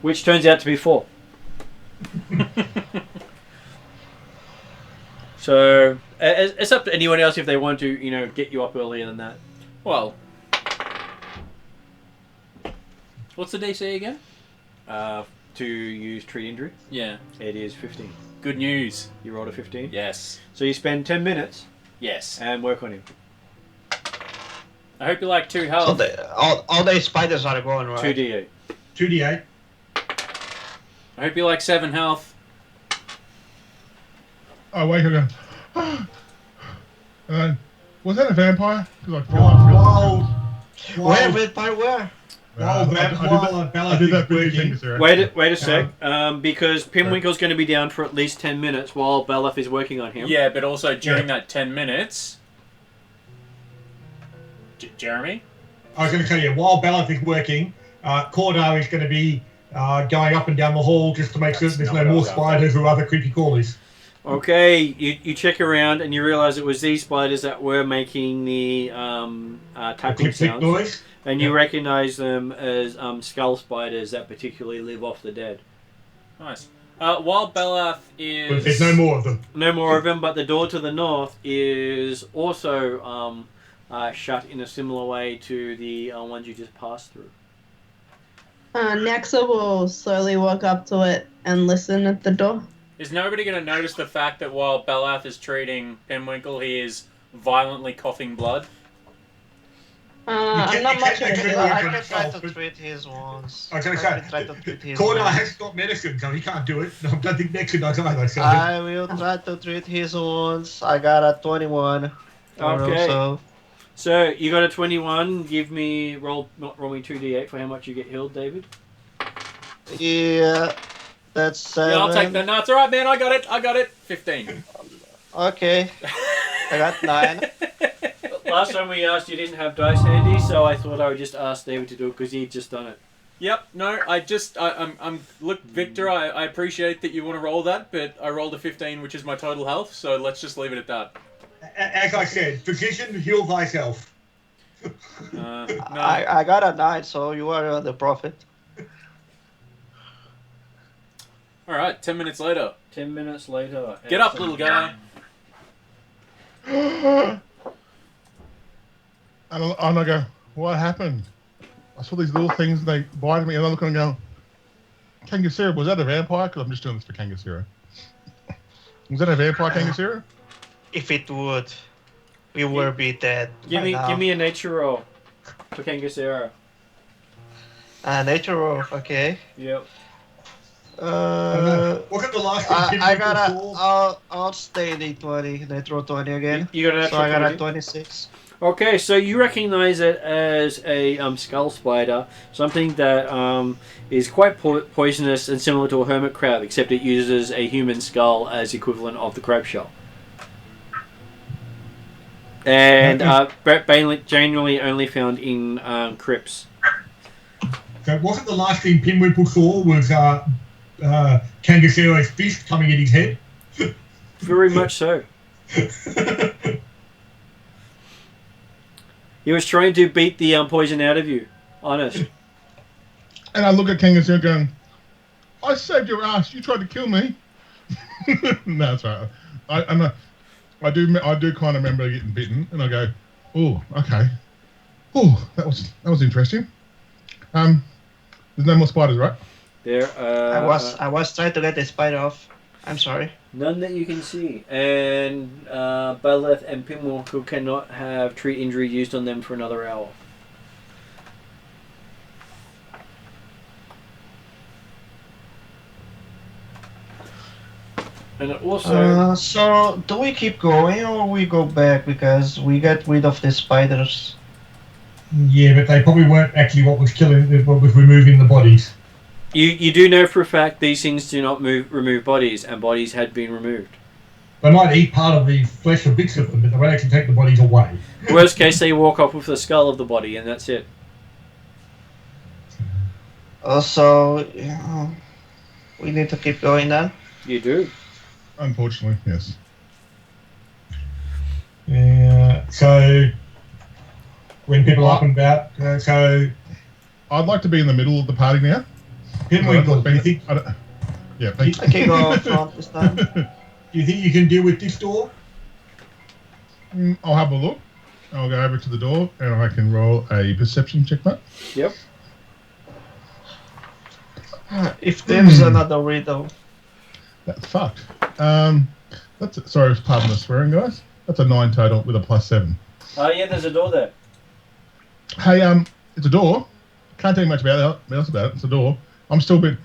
Which turns out to be 4. So it's up to anyone else if they want to, get you up earlier than that. Well, what's the DC again? To use treat injury, Yeah. it is 15. Good news. You rolled a 15. Yes. So you spend 10 minutes Yes. and work on him. I hope you like 2 So health. all the spiders are going right. 2d8. 2d8. I hope you like 7 health. I wake up and go, was that a vampire? 'Cause I feel Where, vampire, where? While I did that pretty thing, sir. Wait a sec, because Pinwinkle's going to be down for at least 10 minutes while Beleth is working on him. Yeah, but also during that 10 minutes... Jeremy? I was going to tell you, while Beleth is working, Cordo is going to be going up and down the hall just to make certain there's no more spiders or other creepy crawlies. Okay, you check around and you realise it was these spiders that were making the tapping Click sounds. noise. And you recognise them as skull spiders that particularly live off the dead. Nice. While Belath But is... there's no more of them. No more of them, but the door to the north is also shut in a similar way to the ones you just passed through. Nexa will slowly walk up to it and listen at the door. Is nobody going to notice the fact that while Belath is treating Penwinkle, he is violently coughing blood? I'm not much of a actually- healer. I can try to treat his wounds. I was going to I can try to say, treat his Corner wounds. has got medicine, so he can't do it. I don't think Nexa does either. So I will try to treat his wounds. I got a 21. Okay. So So you got a 21. Give me roll me 2d8 for how much you get healed, David. yeah, that's 7. Yeah, I'll take that. No, it's alright, man. I got it. 15. Okay, I got 9. Last time we asked, you didn't have dice handy, so I thought I would just ask David to do it because he'd just done it. Yep, no, look, Victor, I appreciate that you want to roll that, but I rolled a 15, which is my total health, so let's just leave it at that. as I said, physician, heal thyself. No. I got a 9, so you are the prophet. Alright, 10 minutes later. 10 minutes later. Get up, little guy. And I go, what happened? I saw these little things, they bited me, and I look and go, Kangasira, was that a vampire? Because I'm just doing this for Kangasira. Was that a vampire, Kangasira? If it would, we would be dead. Give by me now. give me a nature roll for Kangasera. Nature roll, okay. Yep. Look at the last thing I Pinwinkel got saw. I'll stay the 20, natural 20 again. You got a So I got natural a 26. Okay, so you recognize it as a skull spider, something that is quite poisonous and similar to a hermit crab, except it uses a human skull as equivalent of the crab shell. And generally only found in crypts. So wasn't the last thing Pinwinkel saw was Kangasero's fist coming in his head? Very much so. He was trying to beat the poison out of you. Honest. And I look at Kangasira going, I saved your ass, you tried to kill me. No, that's right. I do kind of remember getting bitten, and I go, oh, okay. Oh, that was interesting. There's no more spiders, right? There. I was trying to get the spider off. I'm sorry. None that you can see. And Baleth and Pinwalker cannot have treat injury used on them for another hour. And it also... So, do we keep going or we go back because we got rid of the spiders? Yeah, but they probably weren't actually what was removing the bodies. You do know for a fact these things do not remove bodies, and bodies had been removed. They might eat part of the flesh or bits of them, but they won't actually take the bodies away. Worst case, they walk off with the skull of the body, and that's it. Also, we need to keep going then. You do. Unfortunately, yes. Yeah. So when people are up and about, so I'd like to be in the middle of the party now. Pinwinkel, do you think? Yeah, thank I can go front this time. Do you think you can deal with this door? I'll have a look. I'll go over to the door and I can roll a perception check, mate. Yep. If there's another riddle. That's fucked. Sorry, pardon the swearing, guys. That's a 9 total with a +7. Yeah, there's a door there. Hey, it's a door. Can't tell you much else about it. It's a door. I'm still a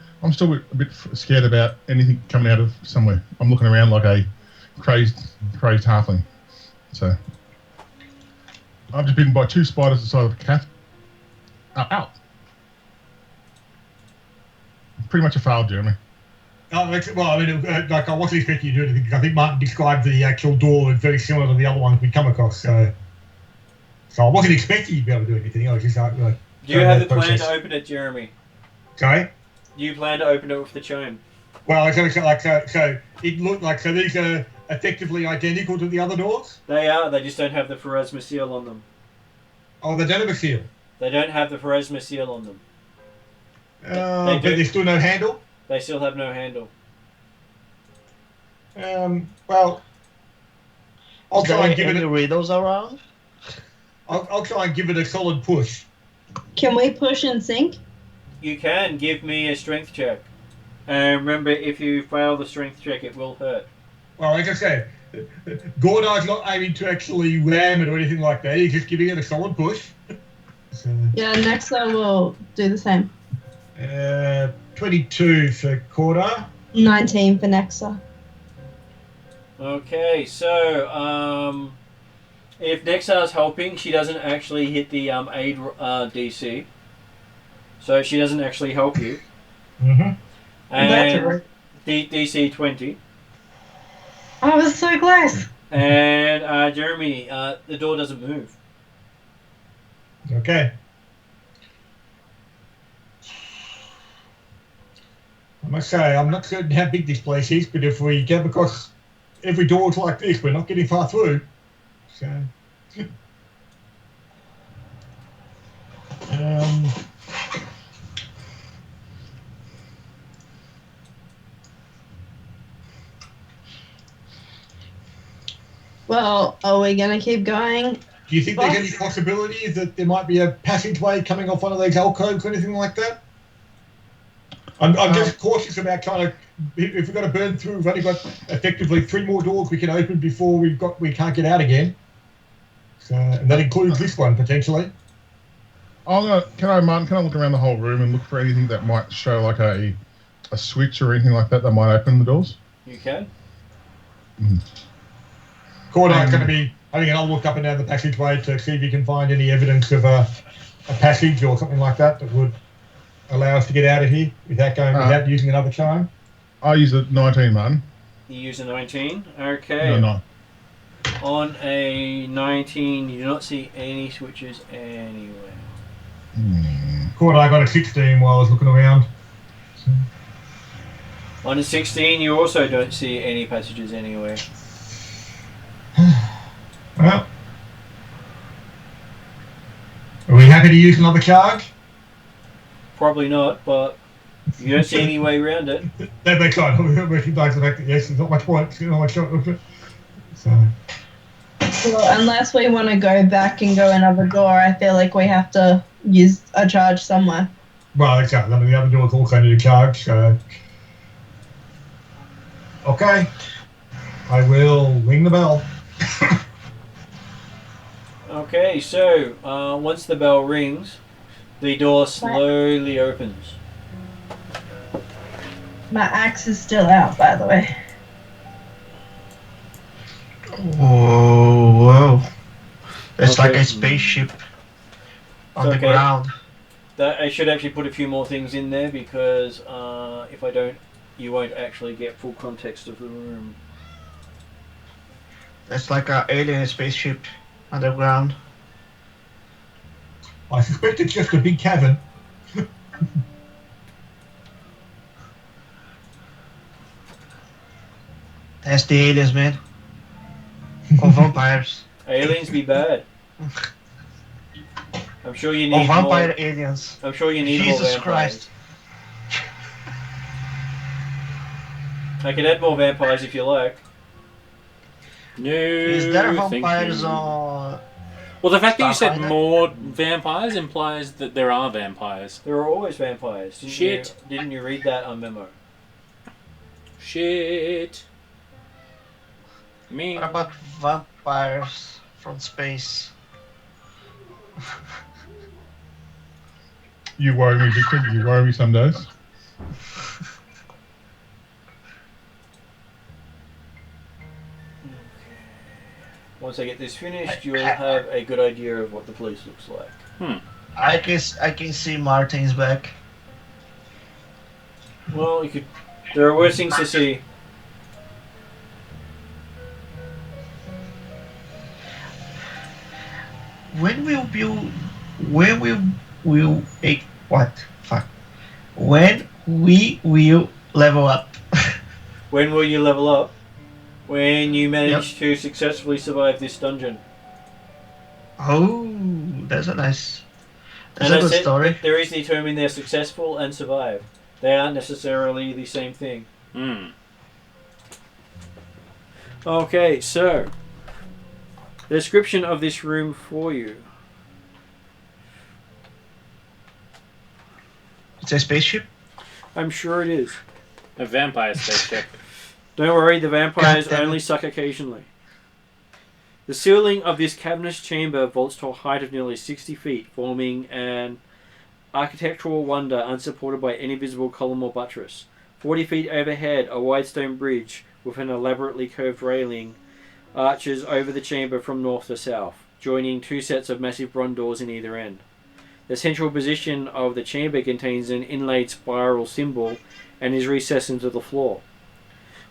bit scared about anything coming out of somewhere. I'm looking around like a crazed halfling. So I've just been by 2 spiders the size of a cat. Ow. Pretty much a fail, Jeremy. Well, I mean, like I wasn't expecting you to do anything because I think Martin described the actual door as very similar to the other ones we'd come across. So I wasn't expecting you to be able to do anything. I was just like, Do you have the plan to open it, Jeremy? Sorry? Do you plan to open it with the chime? Well, I was going to say, like, so it looked like, so these are effectively identical to the other doors? They are. They just don't have the Pharasma seal on them. Oh, they don't have a seal. They don't have the Pharasma seal on them. But there's still no handle? They still have no handle. Well, I'll Is try there and give any it. riddles around? I'll try and give it a solid push. Can we push and sink? You can give me a strength check. And remember, if you fail the strength check, it will hurt. Well, like I said, Gordar's not aiming to actually ram it or anything like that. He's just giving it a solid push. So, Yeah, Nexa will do the same. 22 for Gordar. 19 for Nexa. Okay, so if Nexar's helping, she doesn't actually hit the aid DC. So she doesn't actually help you. Mm-hmm. And DC 20. I was so close. And Jeremy, the door doesn't move. Okay. I must say, I'm not certain how big this place is, but if we get across every door's like this, we're not getting far through. So, Well, are we going to keep going? do you think there's any possibility that there might be a passageway coming off one of those alcoves or anything like that? I'm just cautious about trying to. If we've got to burn through, we've only got effectively 3 more doors we can open before we can't get out again. So, and that includes this one potentially. Can I look around the whole room and look for anything that might show like a switch or anything like that might open the doors? You can. Cordar's going to be having another look up and down the passageway to see if he can find any evidence of a passage or something like that that would allow us to get out of here without using another charm. I use a 19, man. You use a 19. Okay. No, no. On a 19, you do not see any switches anywhere. Cordar got a 16 while I was looking around. So. On a 16, you also don't see any passages anywhere. Well, are we happy to use another charge? Probably not, but you don't see any way around it. That makes sense. We recognise the fact that yes, there's not much point. So. Well, unless we want to go back and go another door, I feel like we have to use a charge somewhere. Well, exactly. I mean, the other doors also need a charge. So. Okay. I will ring the bell. Okay, so once the bell rings, the door slowly opens. My axe is still out, by the way. Whoa. It's Okay. like a spaceship on the Okay. ground. I should actually put a few more things in there because if I don't, you won't actually get full context of the room. It's like an alien spaceship underground. I suspect it's just a big cavern. That's the aliens, man. Or vampires. Aliens be bad. I'm sure you Or need vampire more. aliens. I'm sure you need more Jesus vampires. Christ. I can add more vampires if you like. No. Is there thank vampires you. on... Well, the fact that you said Starfinder? more vampires implies that there are vampires. There are always vampires. Shit. Didn't you read that on memo? Shit. Me. What about vampires from space? You worry me, Victor. You worry me some days. Once I get this finished, you'll have a good idea of what the place looks like. I can see Martin's back. Well, you could. There are worse things to see. When will build? When will what? Fuck. When we will level up? When will you level up? When you manage to successfully survive this dungeon. Oh, that's a nice. That's And a I good said story. that there is the term in there, successful and survive. They aren't necessarily the same thing. Hmm. Okay, so the description of this room for you. It's a spaceship. I'm sure it is. A vampire spaceship. Don't worry, the vampires God damn it. only suck occasionally. The ceiling of this cavernous chamber vaults to a height of nearly 60 feet, forming an architectural wonder unsupported by any visible column or buttress. 40 feet overhead, a wide stone bridge with an elaborately curved railing arches over the chamber from north to south, joining two sets of massive bronze doors in either end. The central position of the chamber contains an inlaid spiral symbol and is recessed into the floor,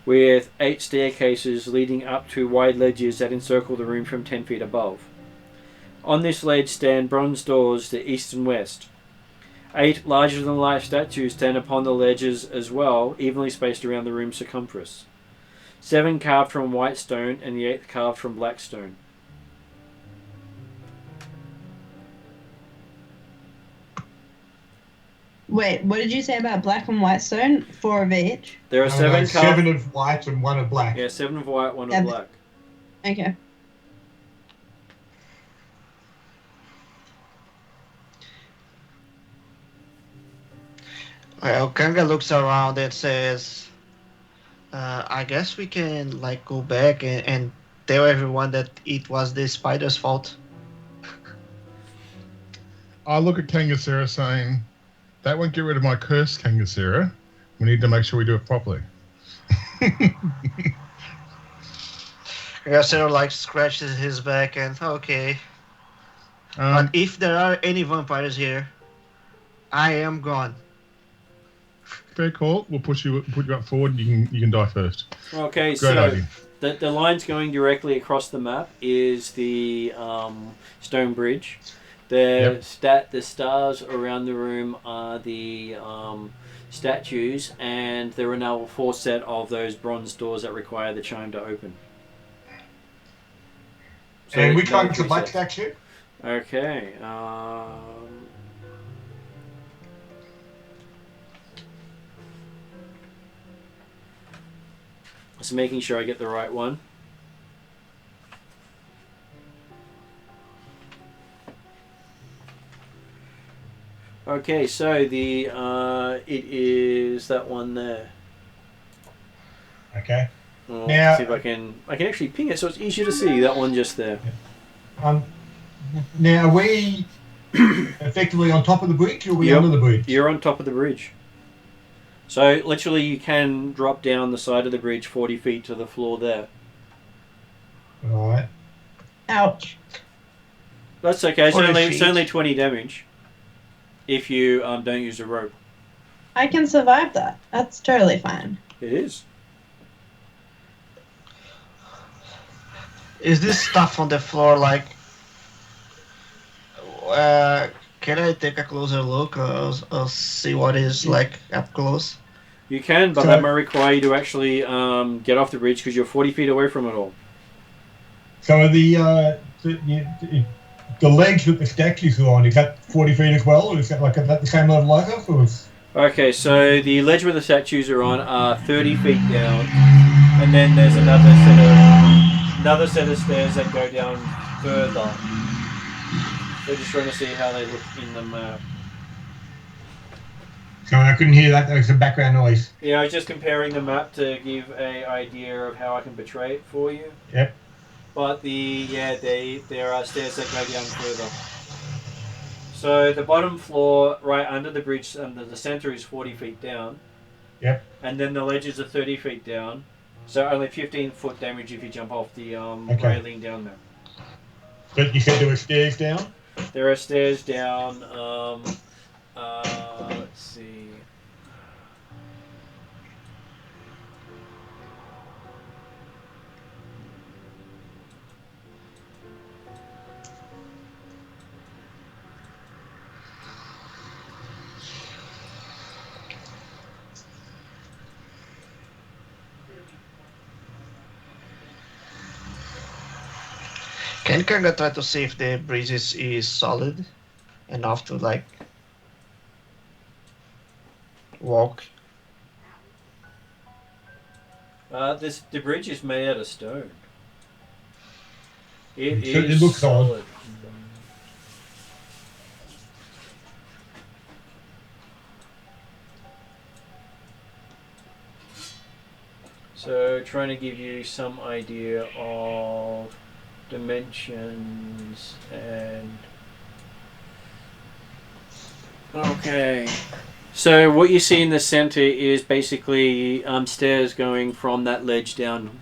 with 8 staircases leading up to wide ledges that encircle the room from 10 feet above. On this ledge stand bronze doors to east and west. 8 larger-than-life statues stand upon the ledges as well, evenly spaced around the room's circumference. 7 carved from white stone, and the 8th carved from black stone. Wait, what did you say about black and white stone? 4 of each? There are 7 carved... 7 of white and 1 of black. Yeah, 7 of white, 1 Yeah. of black. Okay. Well, Kanga looks around and says, "I guess we can like go back and tell everyone that it was the spider's fault." I look at Kangasera saying, that won't get rid of my curse, Kangasera. We need to make sure we do it properly. Kanga like scratches his back and okay. But if there are any vampires here, I am gone. Fair call. We'll put you up forward and you can die first. Okay, Great so idea. the lines going directly across the map is the stone bridge. The stars around the room are the statues, and there are now 4 set of those bronze doors that require the chime to open. So And which there are one's the 3 black sets. statue? Okay. Just making sure I get the right one. Okay, so the it is that one there. Okay. Well, Now- see if I can actually ping it so it's easier to see. That one just there. Now, are we effectively on top of the bridge or are we Yep. under the bridge? You're on top of the bridge. So literally, you can drop down the side of the bridge 40 feet to the floor there. Right. Ouch. That's okay. It's 40 only, it's feet. only 20 damage if you don't use a rope. I can survive that. That's totally fine. It is. Is this stuff on the floor like? Can I take a closer look? I'll see what is like up close. You can, but So- that might require you to actually get off the bridge because you're 40 feet away from it all. So are the ledge that the statues are on, is that 40 feet as well? Or is that like at the same level like us? Or is... Okay, so the ledge where the statues are on are 30 feet down, and then there's another set of stairs that go down further. We're just trying to see how they look in the map. So I couldn't hear that. There was some background noise. Yeah, I was just comparing the map to give a idea of how I can portray it for you. Yep. But there are stairs that go down further. So the bottom floor, right under the bridge, under the center, is 40 feet down. Yep. And then the ledges are 30 feet down. So only 15-foot damage if you jump off the Okay. railing down there. But you said there were stairs down? There are stairs down. Let's see. Can Kanga try to see if the bridge is solid enough to like walk? The bridge is made out of stone. It It looks solid. So trying to give you some idea of dimensions and okay. So what you see in the center is basically stairs going from that ledge down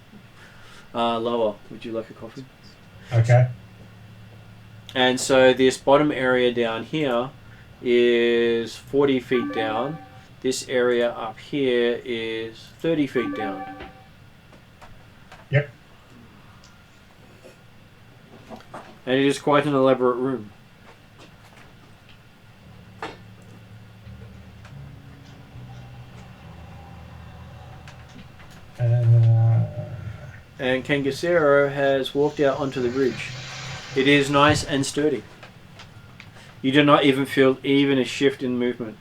lower. Would you like a coffee? Okay. And so this bottom area down here is 40 feet down. This area up here is 30 feet down. Yep. And it is quite an elaborate room. And Kangasero has walked out onto the bridge. It is nice and sturdy. You do not even feel even a shift in movement.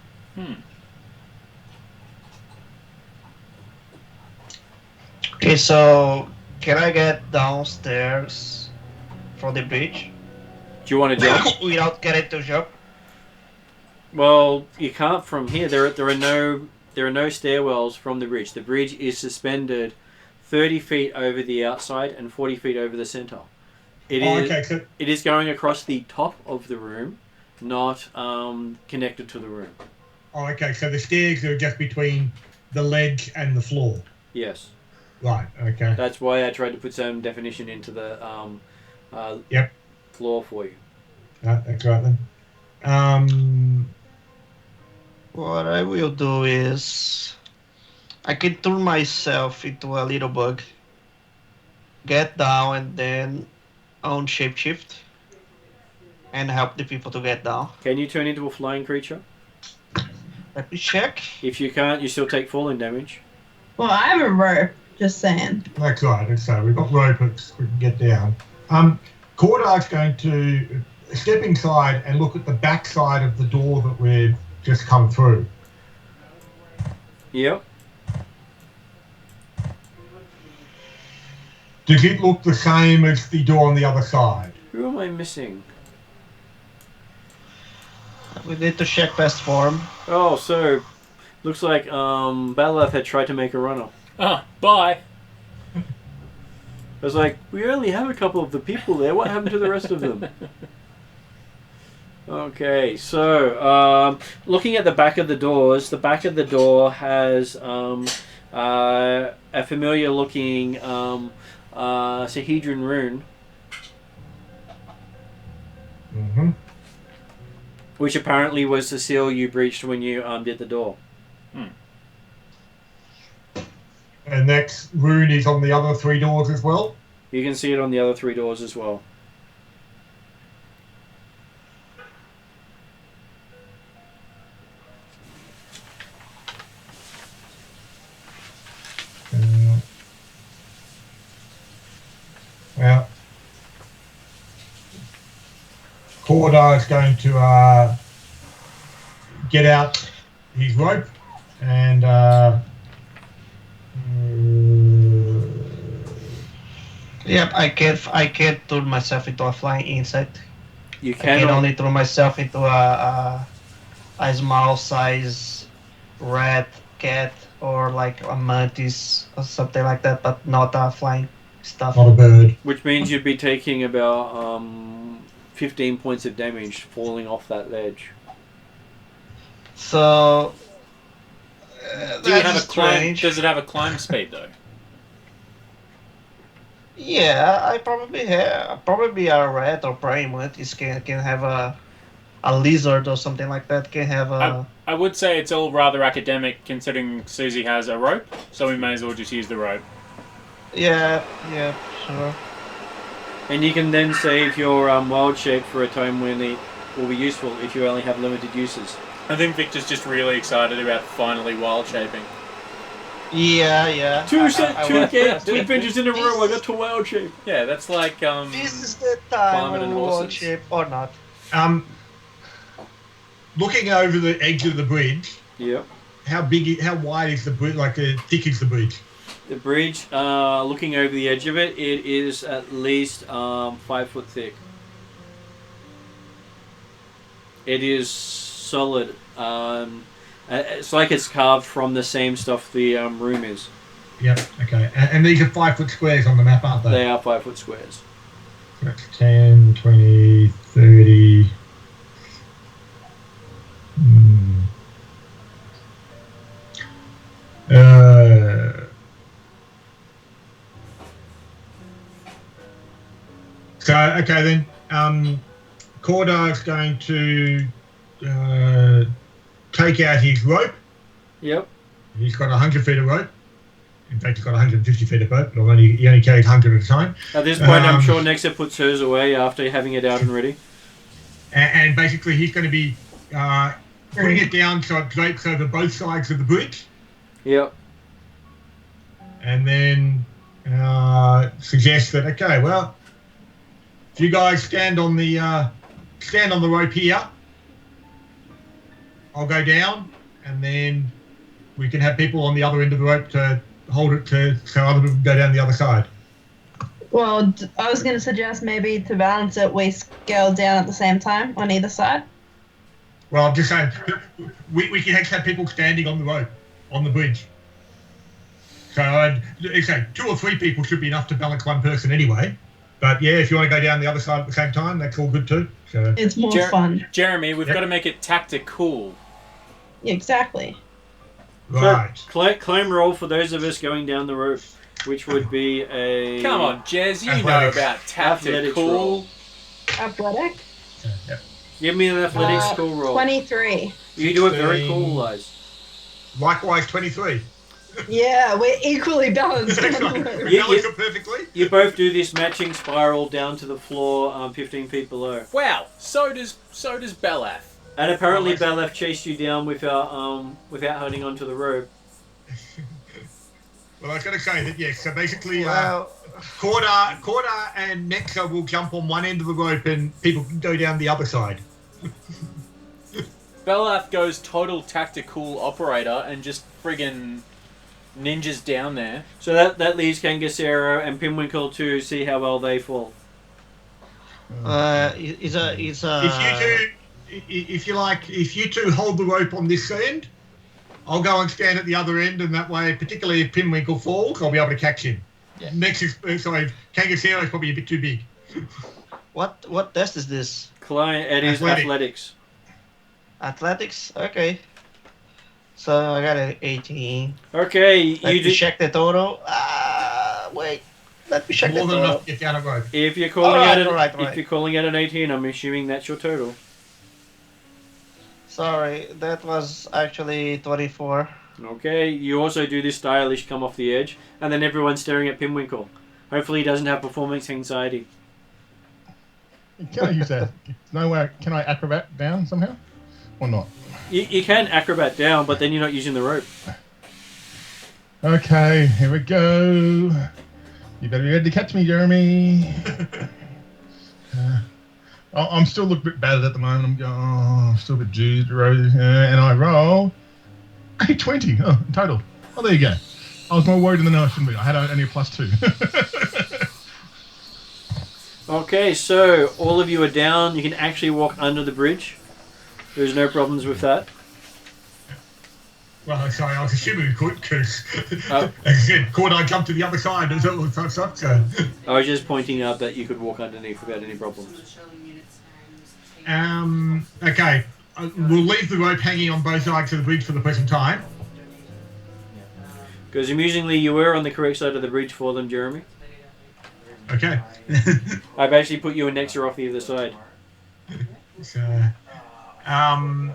Okay, so can I get downstairs from the bridge Do you want to jump? without getting to jump? Well, you can't from here. There are no stairwells from the bridge. The bridge is suspended 30 feet over the outside and 40 feet over the center. It is going across the top of the room, not connected to the room. Oh, okay. So the stairs are just between the ledge and the floor. Yes. Right. Okay. That's why I tried to put some definition into the floor for you. That's right then. What I will do is I can turn myself into a little bug, get down, and then on shapeshift and help the people to get down. Can you turn into a flying creature? Let me check. If you can't, you still take falling damage. Well, I have a rope. Just saying. That's right. So we've got rope we can get down. Cordar's going to step inside and look at the back side of the door that we've just come through. Yep. Does it look the same as the door on the other side? Who am I missing? We need to check best form. Oh, so looks like Balaf had tried to make a runner. Ah, bye. I was like, we only have a couple of the people there. What happened to the rest of them? Okay, so looking at the back of the doors, the back of the door has a familiar-looking Sahedron rune, which apparently was the seal you breached when you did the door. And that rune is on the other three doors as well? You can see it on the other three doors as well. Well, Cordar is going to get out his rope and Yep, I can't turn myself into a flying insect. You I can can only turn myself into a small size rat, cat, or like a mantis or something like that, but not a flying stuff. not a bird. which means you'd be taking about 15 points of damage falling off that ledge. So Do you have a that's climb? strange. Does it have a climb speed though? Yeah, I probably have. Probably a rat or praying mantis can have a lizard or something like that. Can have a. I would say it's all rather academic considering Susie has a rope, so we may as well just use the rope. Yeah, sure. And you can then save your wild shape for a time when it will be useful if you only have limited uses. I think Victor's just really excited about finally wild shaping. Yeah. Two I pinches in a row. I got to wild shape. Yeah, that's like This is the time Climbing when on we will horses. shape or not. Looking over the edge of the bridge, Yep. how wide is the bridge? Like, thick is the bridge? The bridge, looking over the edge of it, it is at least 5 foot thick. It is solid. It's like it's carved from the same stuff the room is. Yep. Okay. And these are 5 foot squares on the map, aren't they? They are 5 foot squares. That's 10, 20, 30. So, okay then, Cordar's going to take out his rope. Yep. He's got 100 feet of rope. In fact, he's got 150 feet of rope, but he only carries 100 at a time. At this point, I'm sure Nexa puts hers away after having it out and ready. And basically, he's going to be putting it down so it drapes over both sides of the bridge. Yep. And then suggest that, okay, well, if you guys stand on the rope here, I'll go down, and then we can have people on the other end of the rope to hold it so other people go down the other side. Well, I was going to suggest maybe to balance it, we scale down at the same time on either side. Well, I'm just saying, we can actually have people standing on the rope, on the bridge. So I'd say 2 or 3 people should be enough to balance one person anyway. But yeah, if you want to go down the other side at the same time, that's all good too. So It's more fun. Jeremy, we've got to make it tactical. Yeah, exactly. right. So, claim roll for those of us going down the rope, which would be a... Come on, Jez, you know Athletics. about Athletics roll. tactical. Athletic? Yep. Give me an athletics skill roll. 23. You do it very 16. cool, Liz. Likewise, 23. Yeah, we're equally balanced. That's on right. the rope. We balance it perfectly. You both do this matching spiral down to the floor 15 feet below. Wow, so does Belath. And apparently Belef chased you down without holding onto the rope. Well, I was going to say that, yes. So basically, Well, Corda and Nexa will jump on one end of the rope and people can go down the other side. Belath goes total tactical operator and just friggin' ninjas down there. So that leaves Kangasero and Pinwinkle to see how well they fall. If you two hold the rope on this end, I'll go and stand at the other end, and that way, particularly if Pinwinkle falls, I'll be able to catch him. Yeah. Kangasero is probably a bit too big. what test is this? It is athletics. Athletics? Okay. So I got an 18. Okay, Let you me do. check the total. Wait. Let me check More the than total. enough to get down a rope. If you're calling Alright. if you're calling out an 18, I'm assuming that's your total. Sorry, that was actually 24. Okay, you also do this stylish come off the edge, and then everyone's staring at Pinwinkle. Hopefully he doesn't have performance anxiety. Can I use that? No way. Can I acrobat down somehow? Or not? You can acrobat down, but then you're not using the rope. Okay, here we go. You better be ready to catch me, Jeremy. I'm still a little bit battered at the moment. I'm still a bit juiced, and I roll a 20 total. Oh, there you go. I was more worried than I should be. I had only a +2. Okay, so all of you are down. You can actually walk under the bridge. There's no problems with that. Well, sorry, I was assuming we could, because, Oh. as I said, Corda jumped to the other side and all that stuff, so... I was just pointing out that you could walk underneath without any problems. Okay, we'll leave the rope hanging on both sides of the bridge for the present time. Because amusingly, you were on the correct side of the bridge for them, Jeremy. Okay. I've actually put you and Nexa off the other side. So, and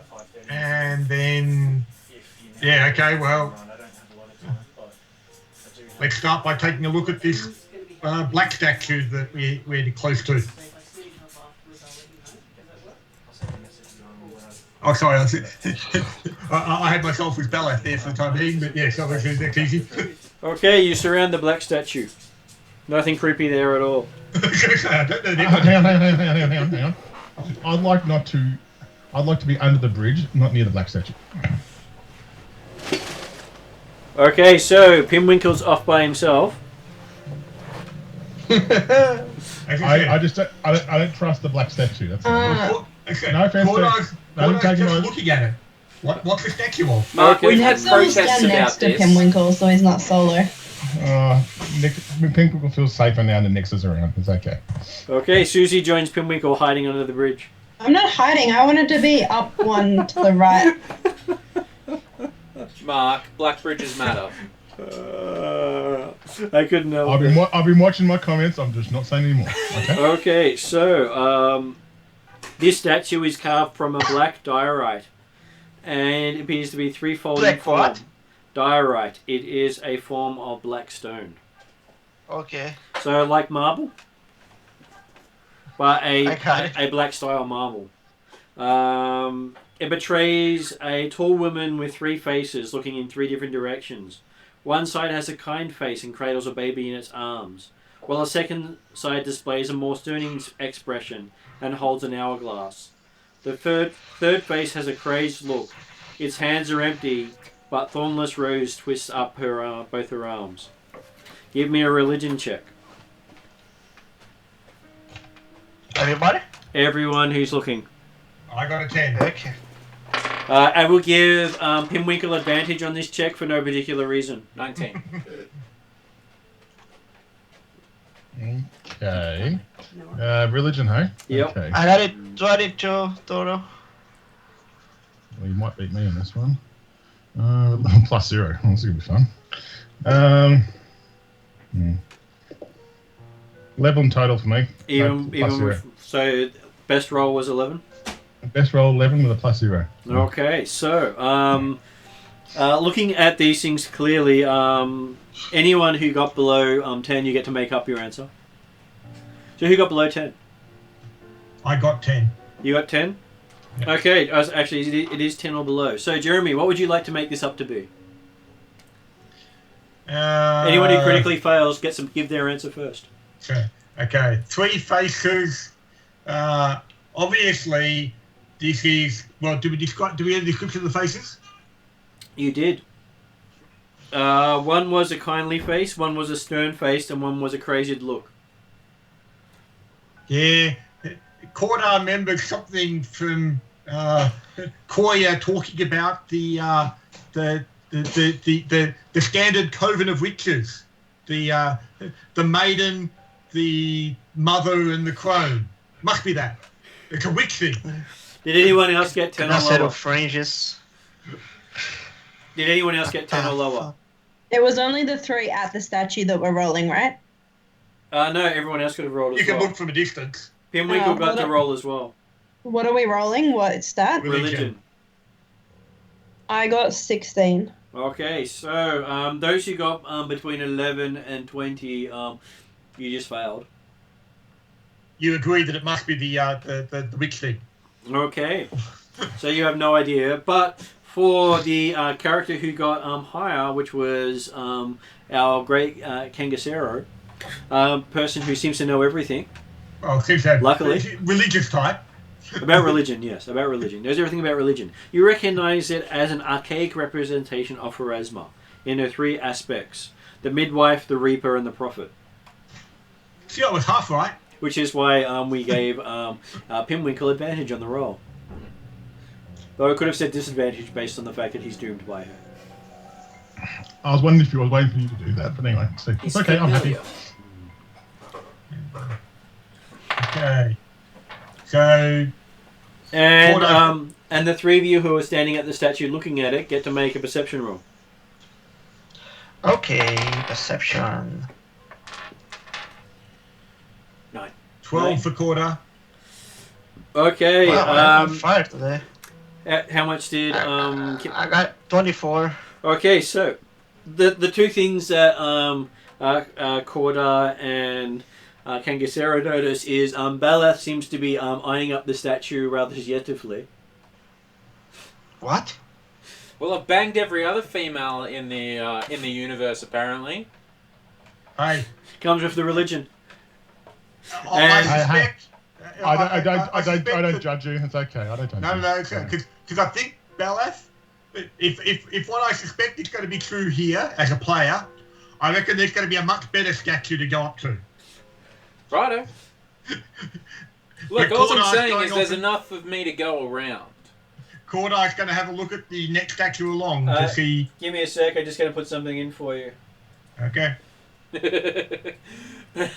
then... Yeah, okay, well... Let's start by taking a look at this black statue that we're close to. Oh, sorry. I had myself with Bella there for the time being, but yes, obviously that's easy. Okay, you surround the black statue. Nothing creepy there at all. Hang on. I'd like to be under the bridge, not near the black statue. Okay, so Pinwinkle's off by himself. I don't trust the black statue. That's no offense. Just looking at it. What's the statue of? Mark, we've had Next one's protests down about next to this. Pinwinkle, so he's not solo. Pinwinkle feels safer now that Nix is around. It's okay. Okay, Susie joins Pinwinkle hiding under the bridge. I'm not hiding. I wanted to be up one to the right. Mark, black bridges matter. I couldn't help I've been watching my comments. I'm just not saying anymore. Okay. Okay, so this statue is carved from a black diorite, and it appears to be threefold in Black form. what? Diorite. It is a form of black stone. Okay. So like marble, but I got it. a black style marble. It betrays a tall woman with three faces looking in three different directions. One side has a kind face and cradles a baby in its arms, while the second side displays a more stern expression and holds an hourglass. The third face has a crazed look. Its hands are empty, but thornless rose twists up both her arms. Give me a religion check. Everybody? Everyone who's looking. I got a 10. Okay. I will give Pinwinkle advantage on this check for no particular reason. 19. Okay. Religion, hey? Yep. Okay. I got it 22, Toro. Well, you might beat me on this one. +0. This is going to be fun. 11 total for me. Even +0. with, so best roll was 11. Best roll 11 with a +0. Okay, so looking at these things clearly, anyone who got below 10, you get to make up your answer. So who got below 10? I got 10. You got 10? Yep. Okay, actually it is 10 or below. So Jeremy, what would you like to make this up to be? Anyone who critically fails gets to give their answer first. Okay. Three faces. Obviously, this is. Well, do we have a description of the faces? You did. One was a kindly face, one was a stern face, and one was a crazed look. Yeah. Cordar remembers something from Koya talking about the standard coven of witches, the maiden, the mother, and the crone. Must be that. It's a witch thing. Did anyone else get 10 or A set lower? of fringes. Did anyone else get 10 or lower? It was only the three at the statue that were rolling, right? No, everyone else could have rolled as You can well. look from a distance. Pinwinkle got what to a- roll as well. What are we rolling? What stat? Religion. I got 16. Okay, so those who got between 11 and 20, you just failed. You agree that it must be the witch thing. Okay, so you have no idea. But for the character who got higher, which was our great Kangasero, person who seems to know everything Oh, seems to have Luckily. religious type. about religion, yes, about religion. Knows everything about religion. You recognize it as an archaic representation of Pharasma in her three aspects: the midwife, the reaper, and the prophet. See, I was half right. Which is why we gave Pinwinkle advantage on the roll. Though I could have said disadvantage based on the fact that he's doomed by her. I was wondering if you were waiting for you to do that, but anyway. So, it's okay, I'm happy. Okay. So, And the three of you who are standing at the statue looking at it get to make a perception roll. Okay, perception. 12 for quarter. Okay. Wow, I'm fire today. How much did I got 24. Okay, so the two things that Korda and Kangasero notice is Balath seems to be eyeing up the statue rather suggestively. What? Well, I've banged every other female in the universe, apparently. Hey, Comes with the religion. I And- suspect. I suspect don't that- judge you. It's okay. I don't judge you. No, because I think, Belath, if what I suspect is going to be true here as a player, I reckon there's going to be a much better statue to go up to. Righto. Look, But all I'm Cordar's saying going is off there's and- enough of me to go around. Cordar's going to have a look at the next statue along Uh, to see. Give me a sec. I just got to put something in for you. Okay.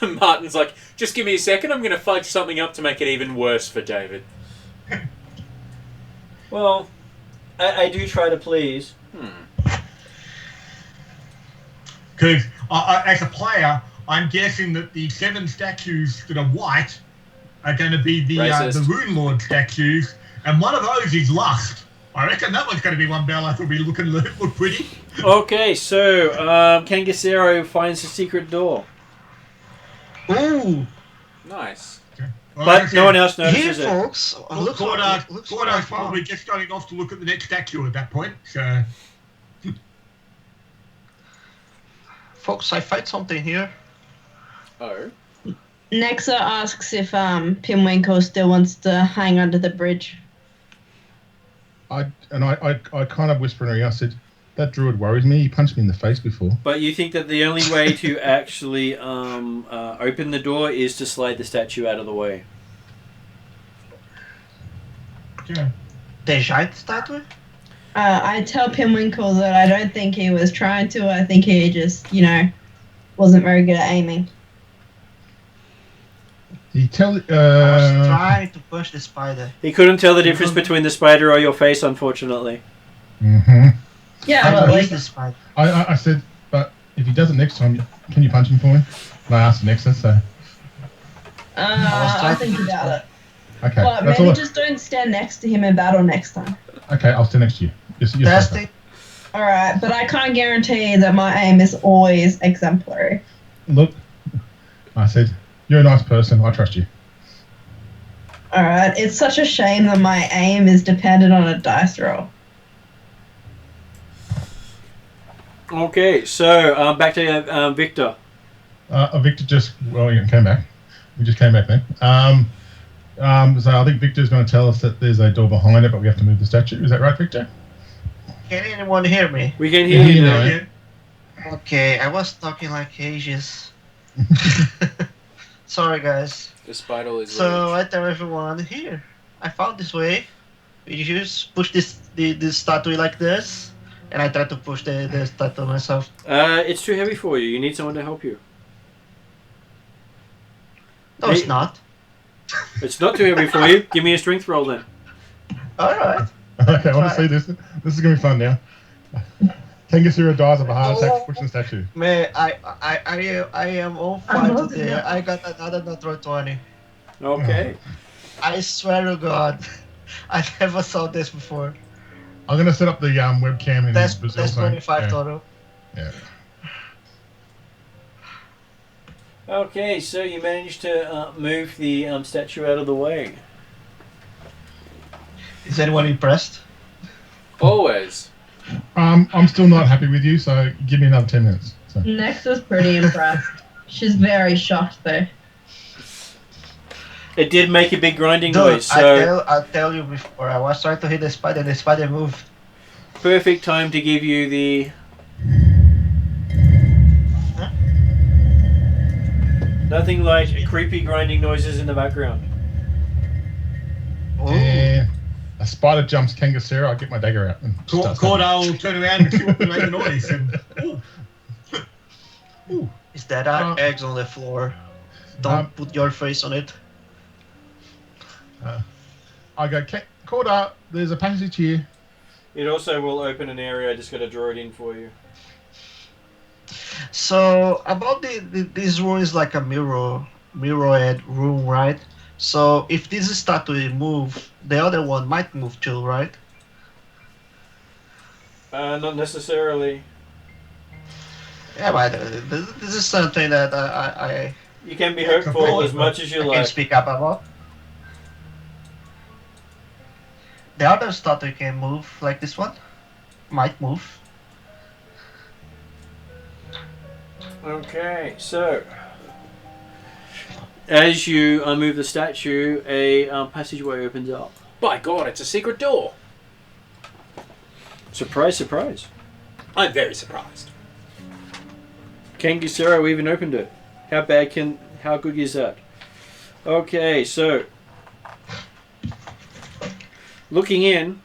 Martin's like, just give me a second, I'm going to fudge something up to make it even worse for David. Well, I do try to please. Because as a player, I'm guessing that the 7 statues that are white are going to be the Racist. Runelords statues, and one of those is Lust. I reckon that one's going to be one Belath will be look pretty. Okay, so Kangasero finds the secret door, Ooh, Nice. but no one else here, notices it. folks. Looks like Cordar's probably just going off to look at the next statue at that point. So, folks, I find something here. Oh. Nexa asks if Pinwinkle still wants to hang under the bridge. I kind of whispered in her ear. I said, "That druid worries me. He punched me in the face before." But you think that the only way to actually open the door is to slide the statue out of the way? yeah. The giant statue? I tell Pinwinkle that I don't think he was trying to. I think he just, wasn't very good at aiming. You tell. I was trying to push the spider. He couldn't tell the difference between the spider or your face, unfortunately. Mm-hmm. Yeah, I but pushed like, the spider. I said, but if he does it next time, can you punch him for me? And I asked Nexa, so I'll think about it. okay. But That's maybe all. just don't stand next to him in battle next time. Okay, I'll stand next to you. You're Test safer. it. Alright, but I can't guarantee that my aim is always exemplary. Look, I said, you're a nice person. I trust you. Alright, it's such a shame that my aim is dependent on a dice roll. Okay, so back to Victor. Victor just he came back. We just came back then. So I think Victor's going to tell us that there's a door behind it, but we have to move the statue. Is that right, Victor? Can anyone hear me? We can hear you now. Yeah. Okay, I was talking like ages. Sorry, guys. The spider is So I tell everyone here. I found this way. You just push this statue like this, and I try to push the statue myself. It's too heavy for you. You need someone to help you. No, it's not. It's not too heavy for you. Give me a strength roll then. All right. Okay, I want to see this. This is going to be fun now. Kangasura dies of a heart attack for pushing the statue. Man, I am on fire today. I got another natural 20. Okay. I swear to God, I never saw this before. I'm going to set up the webcam in That's Brazil. 25 total. Yeah. Okay, so you managed to move the statue out of the way. Is anyone impressed? Always. I'm still not happy with you, so give me another 10 minutes. So. Nexa's pretty impressed. She's very shocked though. It did make a big grinding Dude, noise, so I'll tell you before. I was trying to hit the spider moved. perfect time to give you the... Nothing like creepy grinding noises in the background. Ooh. And a spider jumps Kangasura, I get my dagger out. And start stabbing. Cordar will turn around and see what made the noise. And, ooh. Is that eggs on the floor? Don't put your face on it. I go, Corda, there's a passage here. It also will open an area. I just got to draw it in for you. So about this room is like a mirrored room, right? So if this statue move, the other one might move too, right? Not necessarily. Yeah, but this is something that I You can be hopeful as much as you can like. speak up about. the other statue can move, like this one. Might move. Okay, so as you move the statue, a passageway opens up. By God, it's a secret door. Surprise, surprise. I'm very surprised. Kangisero even opened it. How good is that? Okay, so looking in,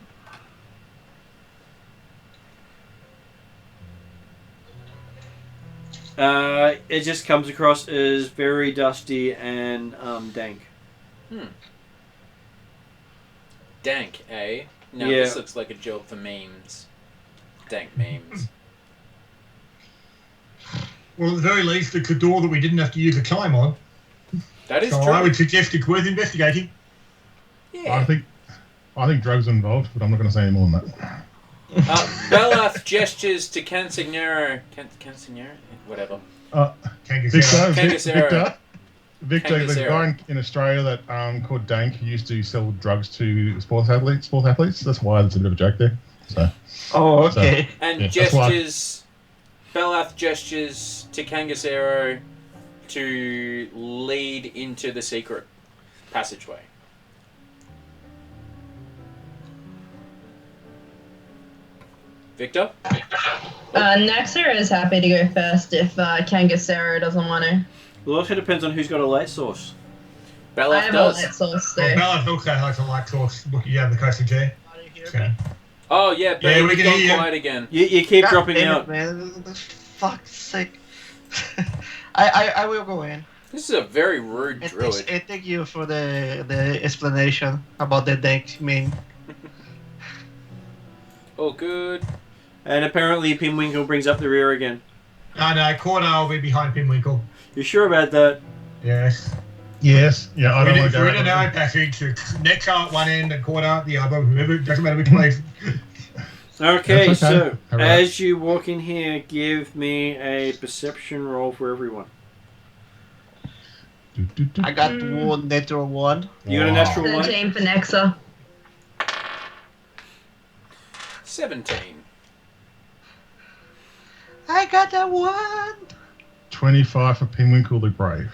it just comes across as very dusty and dank. Dank, eh? Now Yeah. this looks like a joke for memes. Dank memes. Well, at the very least, it's a door that we didn't have to use a time on. That is So true. I would suggest it's worth investigating. Yeah. I think drugs are involved, but I'm not going to say any more than that. Belath gestures to Cansignero. Cansignero? Whatever. Kangasero. Victor, there's a guy in Australia that called Dank who used to sell drugs to sports athletes. That's why there's a bit of a joke there. So. Oh, okay. And Yeah, that's why- Belath gestures to Kangasero to lead into the secret passageway. Victor? Nexer is happy to go first if Kangasero doesn't want to. Well, it also depends on who's got a light source. I Belath have does. a light source, so. Well, Bella also has a light source looking out of the coast of G. So. Oh, yeah, Belath, we can gone hear you. quiet again. You keep God dropping damn it, out. man. Fuck's sake. I will go in. This is a very rude And druid. thank you for the explanation about the dank mean. Oh, good. And apparently Pinwinkle brings up the rear again. No, Corner will be behind Pinwinkle. You sure about that? Yes. Yes. Yeah, I don't want to go. We're in a narrow passage. It's Necker at one end and Corner at the other. Whoever, doesn't matter which place. Okay, That's okay. so All right. as you walk in here, give me a perception roll for everyone. I got one natural one. You got a natural one? 13 for Nexa. 17. I got that one. 25 for Pinwinkle the Brave.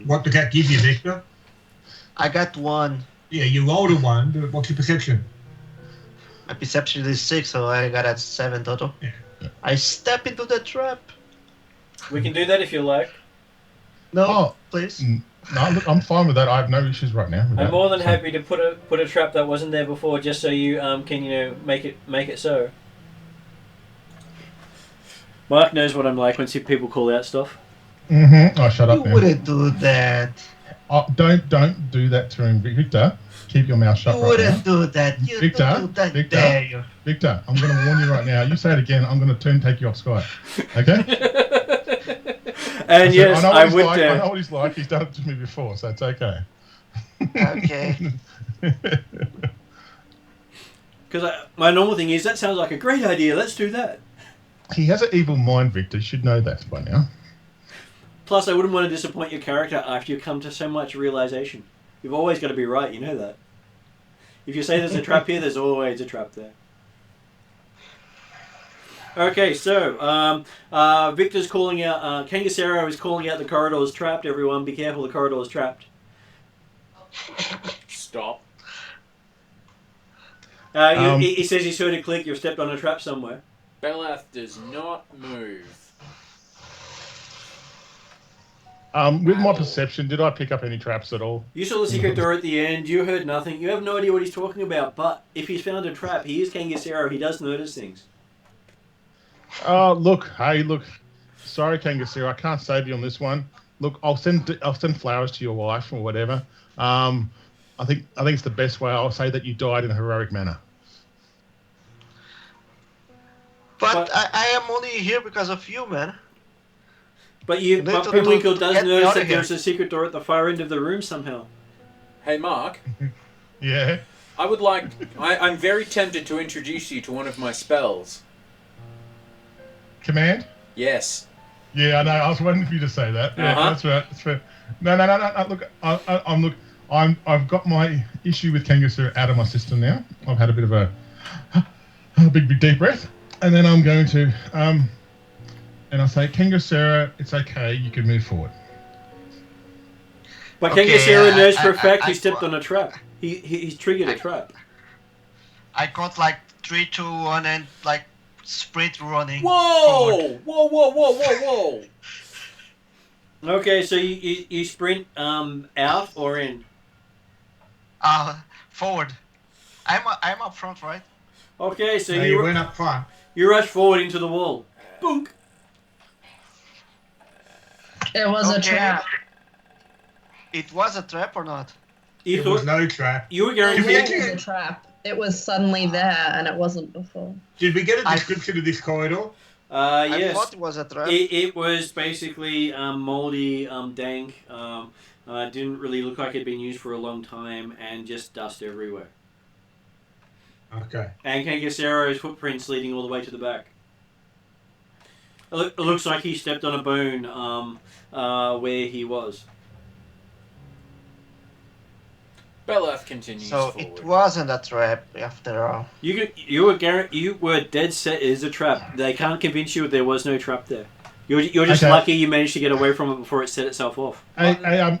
What did that give you, Victor? I got one. Yeah, you rolled a one. But what's your perception? My perception is 6, so I got at 7 total. Yeah. I step into the trap. We can do that if you like. No, Oh. please. No, look, I'm fine with that. I have no issues right now. With I'm that. more than So- happy to put a trap that wasn't there before, just so you can make it so. Mark knows what I'm like when people call out stuff. Oh, shut You up, man. wouldn't do that. Oh, don't do that to him, Victor. Keep your mouth shut You right wouldn't now. do that. You Victor, don't do that. Victor. Dare you. Victor, I'm going to warn you right now. You say it again, I'm going to take you off Skype. Okay? And yes, know what I he's would like. I dare. know what he's like. He's done it to me before, so it's okay. Okay. Because my normal thing is, that sounds like a great idea, let's do that. He has an evil mind, Victor. You should know that by now. Plus, I wouldn't want to disappoint your character after you come to so much realization. You've always got to be right, you know that. If you say there's a trap here, there's always a trap there. Okay, so, Victor's calling out, Kangasero is calling out the corridor is trapped, everyone. Be careful, the corridor is trapped. Stop. He says he heard a click, you've stepped on a trap somewhere. Belath does not move. With my perception, did I pick up any traps at all? You saw the secret door at the end, you heard nothing, you have no idea what he's talking about, but if he's found a trap, he is Kangasero, he does notice things. Look. Sorry, Kangasir, I can't save you on this one. Look, I'll send flowers to your wife or whatever. I think it's the best way. I'll say that you died in a heroic manner. But I am only here because of you, man. But to Pinwinkle does get me notice out of that here. there's a secret door at the far end of the room somehow. Hey, Mark. Yeah. I'm very tempted to introduce you to one of my spells. Command? Yes. Yeah, I know. I was waiting for you to say that. Yeah, Uh-huh. that's right. That's fair. No. Look, I've got my issue with Kangaskera out of my system now. I've had a bit of a big deep breath, and then I'm going to and I say, Kangaskera, it's okay. You can move forward. But Okay, Kangaskera knows for a fact I- he stepped on a trap. He's triggered a trap. I got like 3, 2, 1, and like sprint running. Whoa! Whoa! Whoa! Whoa! Whoa! Whoa! Okay, so you sprint out or in? Forward. I'm up front, right? Okay, so So you went up front. you rush forward into the wall. Boonk. It was a Okay. trap. It was a trap or not? You There was thought no trap. you were going Did we to. actually- It was a trap. It was suddenly there, and it wasn't before. Did we get a I- description of this corridor? I Yes. thought it was a trap. It was basically moldy, dank. Didn't really look like it'd been used for a long time, and just dust everywhere. Okay. And Kangasero's footprints leading all the way to the back. It looks like he stepped on a bone where he was. Beleth continues So forward. it wasn't a trap after all. You were dead set. It is a trap. They can't convince you there was no trap there. You're just Okay. lucky you managed to get away from it before it set itself off. Hey,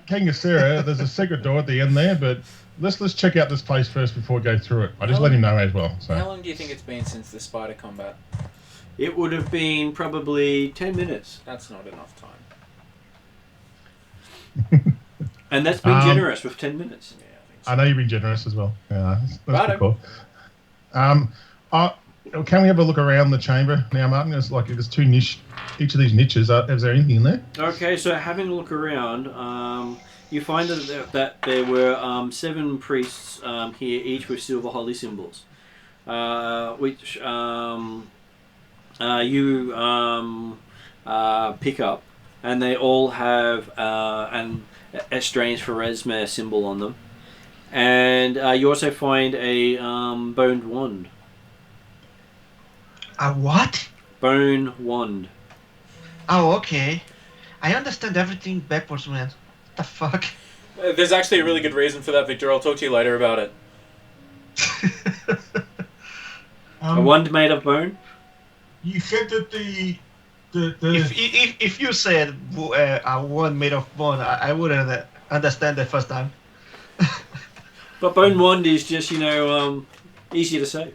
Kangaskera, there's a secret door at the end there, but let's check out this place first before we go through it. I just let him know as well. How So long do you think it's been since the spider combat? It would have been probably 10 minutes, That's not enough time. and that's been Um, generous with 10 minutes. Yeah, I think I know you've been generous as well. Yeah, that's Righto. pretty cool. Can we have a look around the chamber now, Martin? There's two niche. Each of these niches. Is there anything in there? Okay, so having a look around, you find that there were 7 priests here, each with silver holy symbols, which you pick up, and they all have a strange Pharasma symbol on them. And you also find a boned wand. A what? Bone wand. Oh, okay. I understand everything backwards, man. What the fuck? There's actually a really good reason for that, Victor. I'll talk to you later about it. A wand made of bone? You said that the if you said a one made of bone, I wouldn't understand the first time. But bone wand is just, easier to say.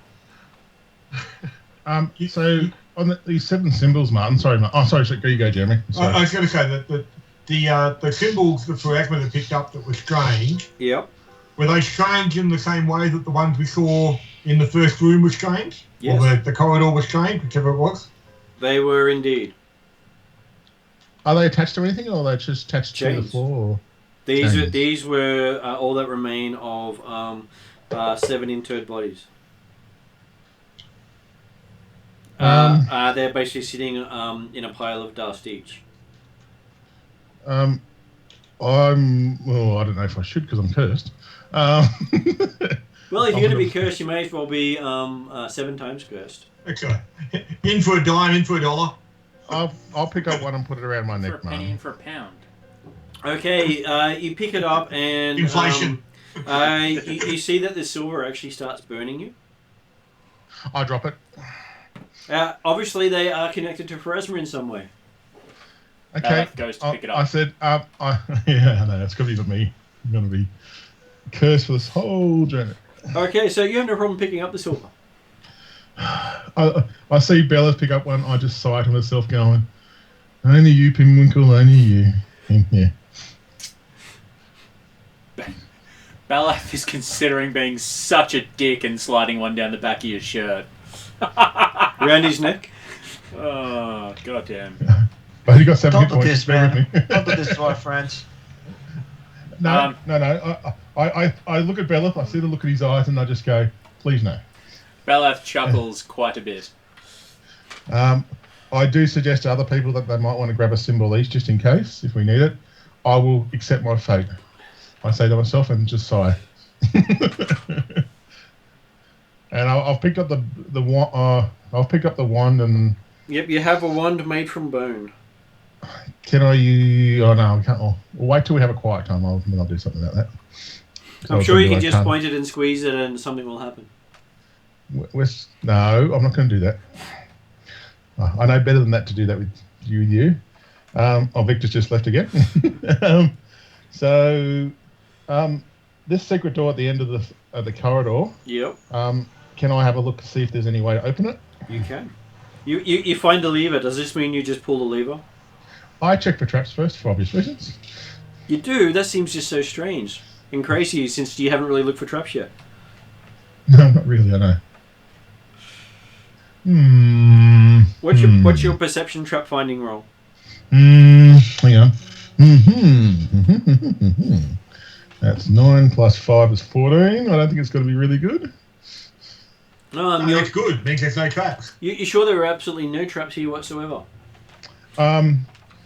So on these 7 symbols, Martin. Sorry, Martin. Oh, sorry. You go, Jeremy. I Sorry. was going to say that the symbols that Pharasma had picked up that were strange, Yep. were they strange in the same way that the ones we saw in the first room were strange? Yes. Or the corridor was strange, whichever it was? They were indeed. Are they attached to anything, or are they just attached to the Chains. floor? Or? These were all that remain of 7 interred bodies. They're basically sitting in a pile of dust each. Well, I don't know if I should because I'm cursed. Well, if you're going to be cursed, you may as well be 7 times cursed. Okay. In for a dime, in for a dollar. I'll pick up one and put it around my For a neck, penny Martin. and for a pound. Okay, you pick it up and Inflation. You see that the silver actually starts burning you. I drop it. Obviously, they are connected to Pharasma in some way. Okay. Goes to pick it up. I said, yeah, no, it's going to be me. I'm going to be cursed for this whole journey. Okay, so you have no problem picking up the silver. I see Bella's pick up one. I just sigh to myself, going, "Only you, Pinwinkle, only you." Yeah. Balak is considering being such a dick and sliding one down the back of your shirt. Around his neck. Oh, goddamn. But he got 7 Don't hit do points. this, Bear with man. me. Don't do this to our friends. No. I look at Bella. I see the look in his eyes, and I just go, "Please no." Balak chuckles quite a bit. I do suggest to other people that they might want to grab a symbol each, just in case, if we need it. I will accept my fate. I say to myself and just sigh. And I've picked up the wand. I've picked up the wand and. Yep, you have a wand made from bone. Can I use... Oh, no, I can't. Oh, we'll wait till we have a quiet time. Then I'll do something about that. I'm sure you can just point it and squeeze it and something will happen. No, I'm not going to do that. I know better than that to do that with you. Victor's just left again. This secret door at the end of the corridor. Yep. Can I have a look to see if there's any way to open it? You can. You find the lever. Does this mean you just pull the lever? I check for traps first for obvious reasons. You do? That seems just so strange and crazy since you haven't really looked for traps yet. No, not really, I know. What's your perception trap finding roll? Hang on. That's 9 plus 5 is 14. I don't think it's going to be really good. No, That's good. It means there's no traps. You sure there are absolutely no traps here whatsoever?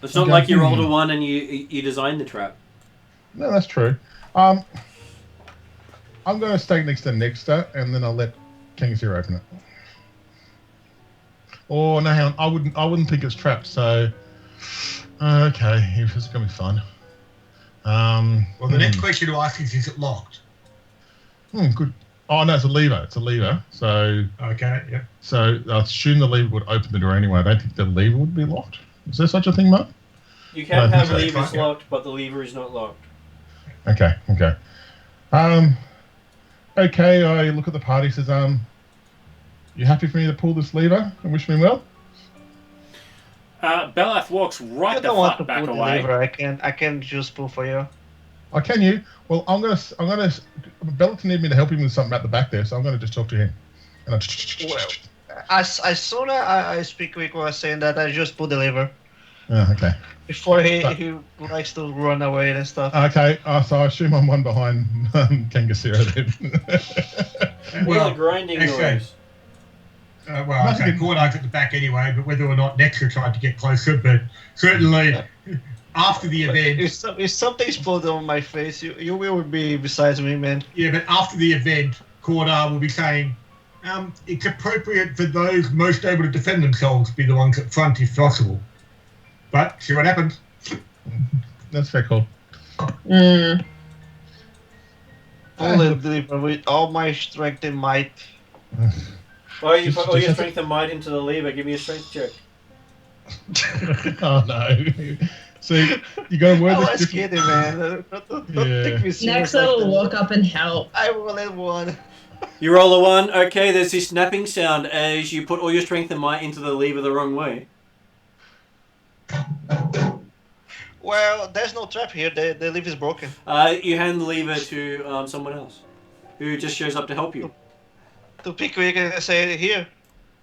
It's not Okay. like you rolled a 1 and you designed the trap. No, that's true. I'm going to stay next to Nexter, and then I'll let King Zero open it. Oh no, hang on. I wouldn't think it's trapped. So, okay, this is going to be fun. Well, the next question to ask is it locked? Good. Oh no, it's a lever. It's a lever. So Okay, yeah. So I assume the lever would open the door anyway. I don't think the lever would be locked. Is there such a thing, Mark? You can No, have okay. levers locked, but the lever is not locked. Okay. Okay, I look at the party, says, you happy for me to pull this lever and wish me well? Belath walks right You the don't want to fuck back pull the away. lever. I can just pull for you. Oh, can you? Well, I'm gonna. Bellaton need me to help him with something at the back there, so I'm gonna just talk to him. And As soon as I speak with was saying that, I just pull the lever okay. before he likes to run away and stuff. Okay, so I assume I'm one behind Kangasira then. Well, grinding actually, noise. Cordar's at the back anyway, but whether or not Nexter tried to get closer, but certainly after the event... If something's pulled on my face, you will be besides me, man. Yeah, but after the event, Cordar will be saying, it's appropriate for those most able to defend themselves be the ones at front if possible. But, see what happens. That's very cool. Pull the lever with all my strength and might. Well, you put all your strength and might into the lever. Give me a strength check. Oh no. See, you got to word I this was different. kidding, man. Don't take me serious. Next, like will that. walk up and help. I will at one. You roll a 1. Okay, there's this snapping sound as you put all your strength and might into the lever the wrong way. Well, there's no trap here. The lever is broken. You hand the lever to someone else who just shows up to help you. To Pickwick and say, here,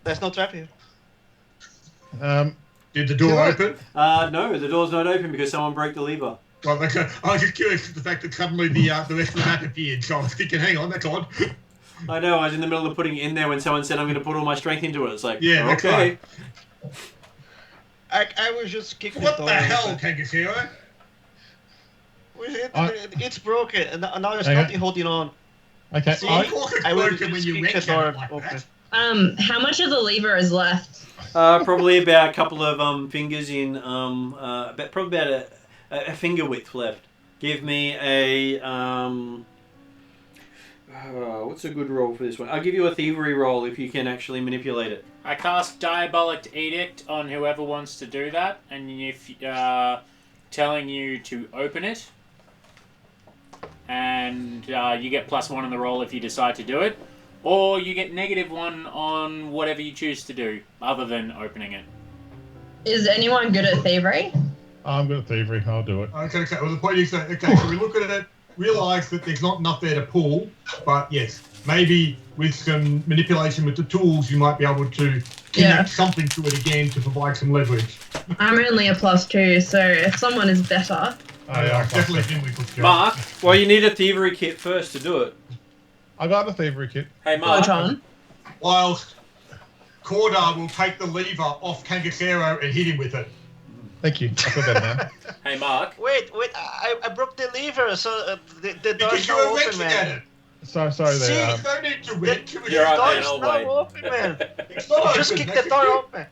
there's no trap here. Did the door open? No, the door's not open because someone broke the lever. Well, okay. I was just curious at the fact that suddenly the rest of the map appeared, so I was thinking, hang on, that's odd. I know, I was in the middle of putting it in there when someone said I'm going to put all my strength into it. It's like, Yeah, that's okay. right. I was just kicking What the the door. hell, Kangasiro? It's broken, and now there's Hang on. nothing holding on. Okay. See, Of course it's I will broken when just you kick wreck the it door like open. that. How much of the lever is left? Probably about a couple of fingers in, probably about a finger width left. Give me a, what's a good roll for this one? I'll give you a thievery roll if you can actually manipulate it. I cast Diabolic Edict on whoever wants to do that, and if telling you to open it, and you get +1 on the roll if you decide to do it, or you get -1 on whatever you choose to do, other than opening it. Is anyone good at thievery? I'm good at thievery. I'll do it. Okay, well, the point is that, okay, so we look at it, realise that there's not enough there to pull, but yes, maybe with some manipulation with the tools, you might be able to connect something to it again to provide some leverage. I'm only a +2, so if someone is better. I definitely think we could go. Mark, well, you need a thievery kit first to do it. I got the thievery kit. Hey, Mark. John. Whilst Cordar will take the lever off Kangasero and hit him with it. Thank you. I feel better now. Hey, Mark. Wait, I broke the lever, so the door's Because you now were open, wrenching at man. it. Sorry See, there. there's no need to wrench. You're right, man, Door's I'll now wait. open, man. It's not Just open, kick that's the door it. open.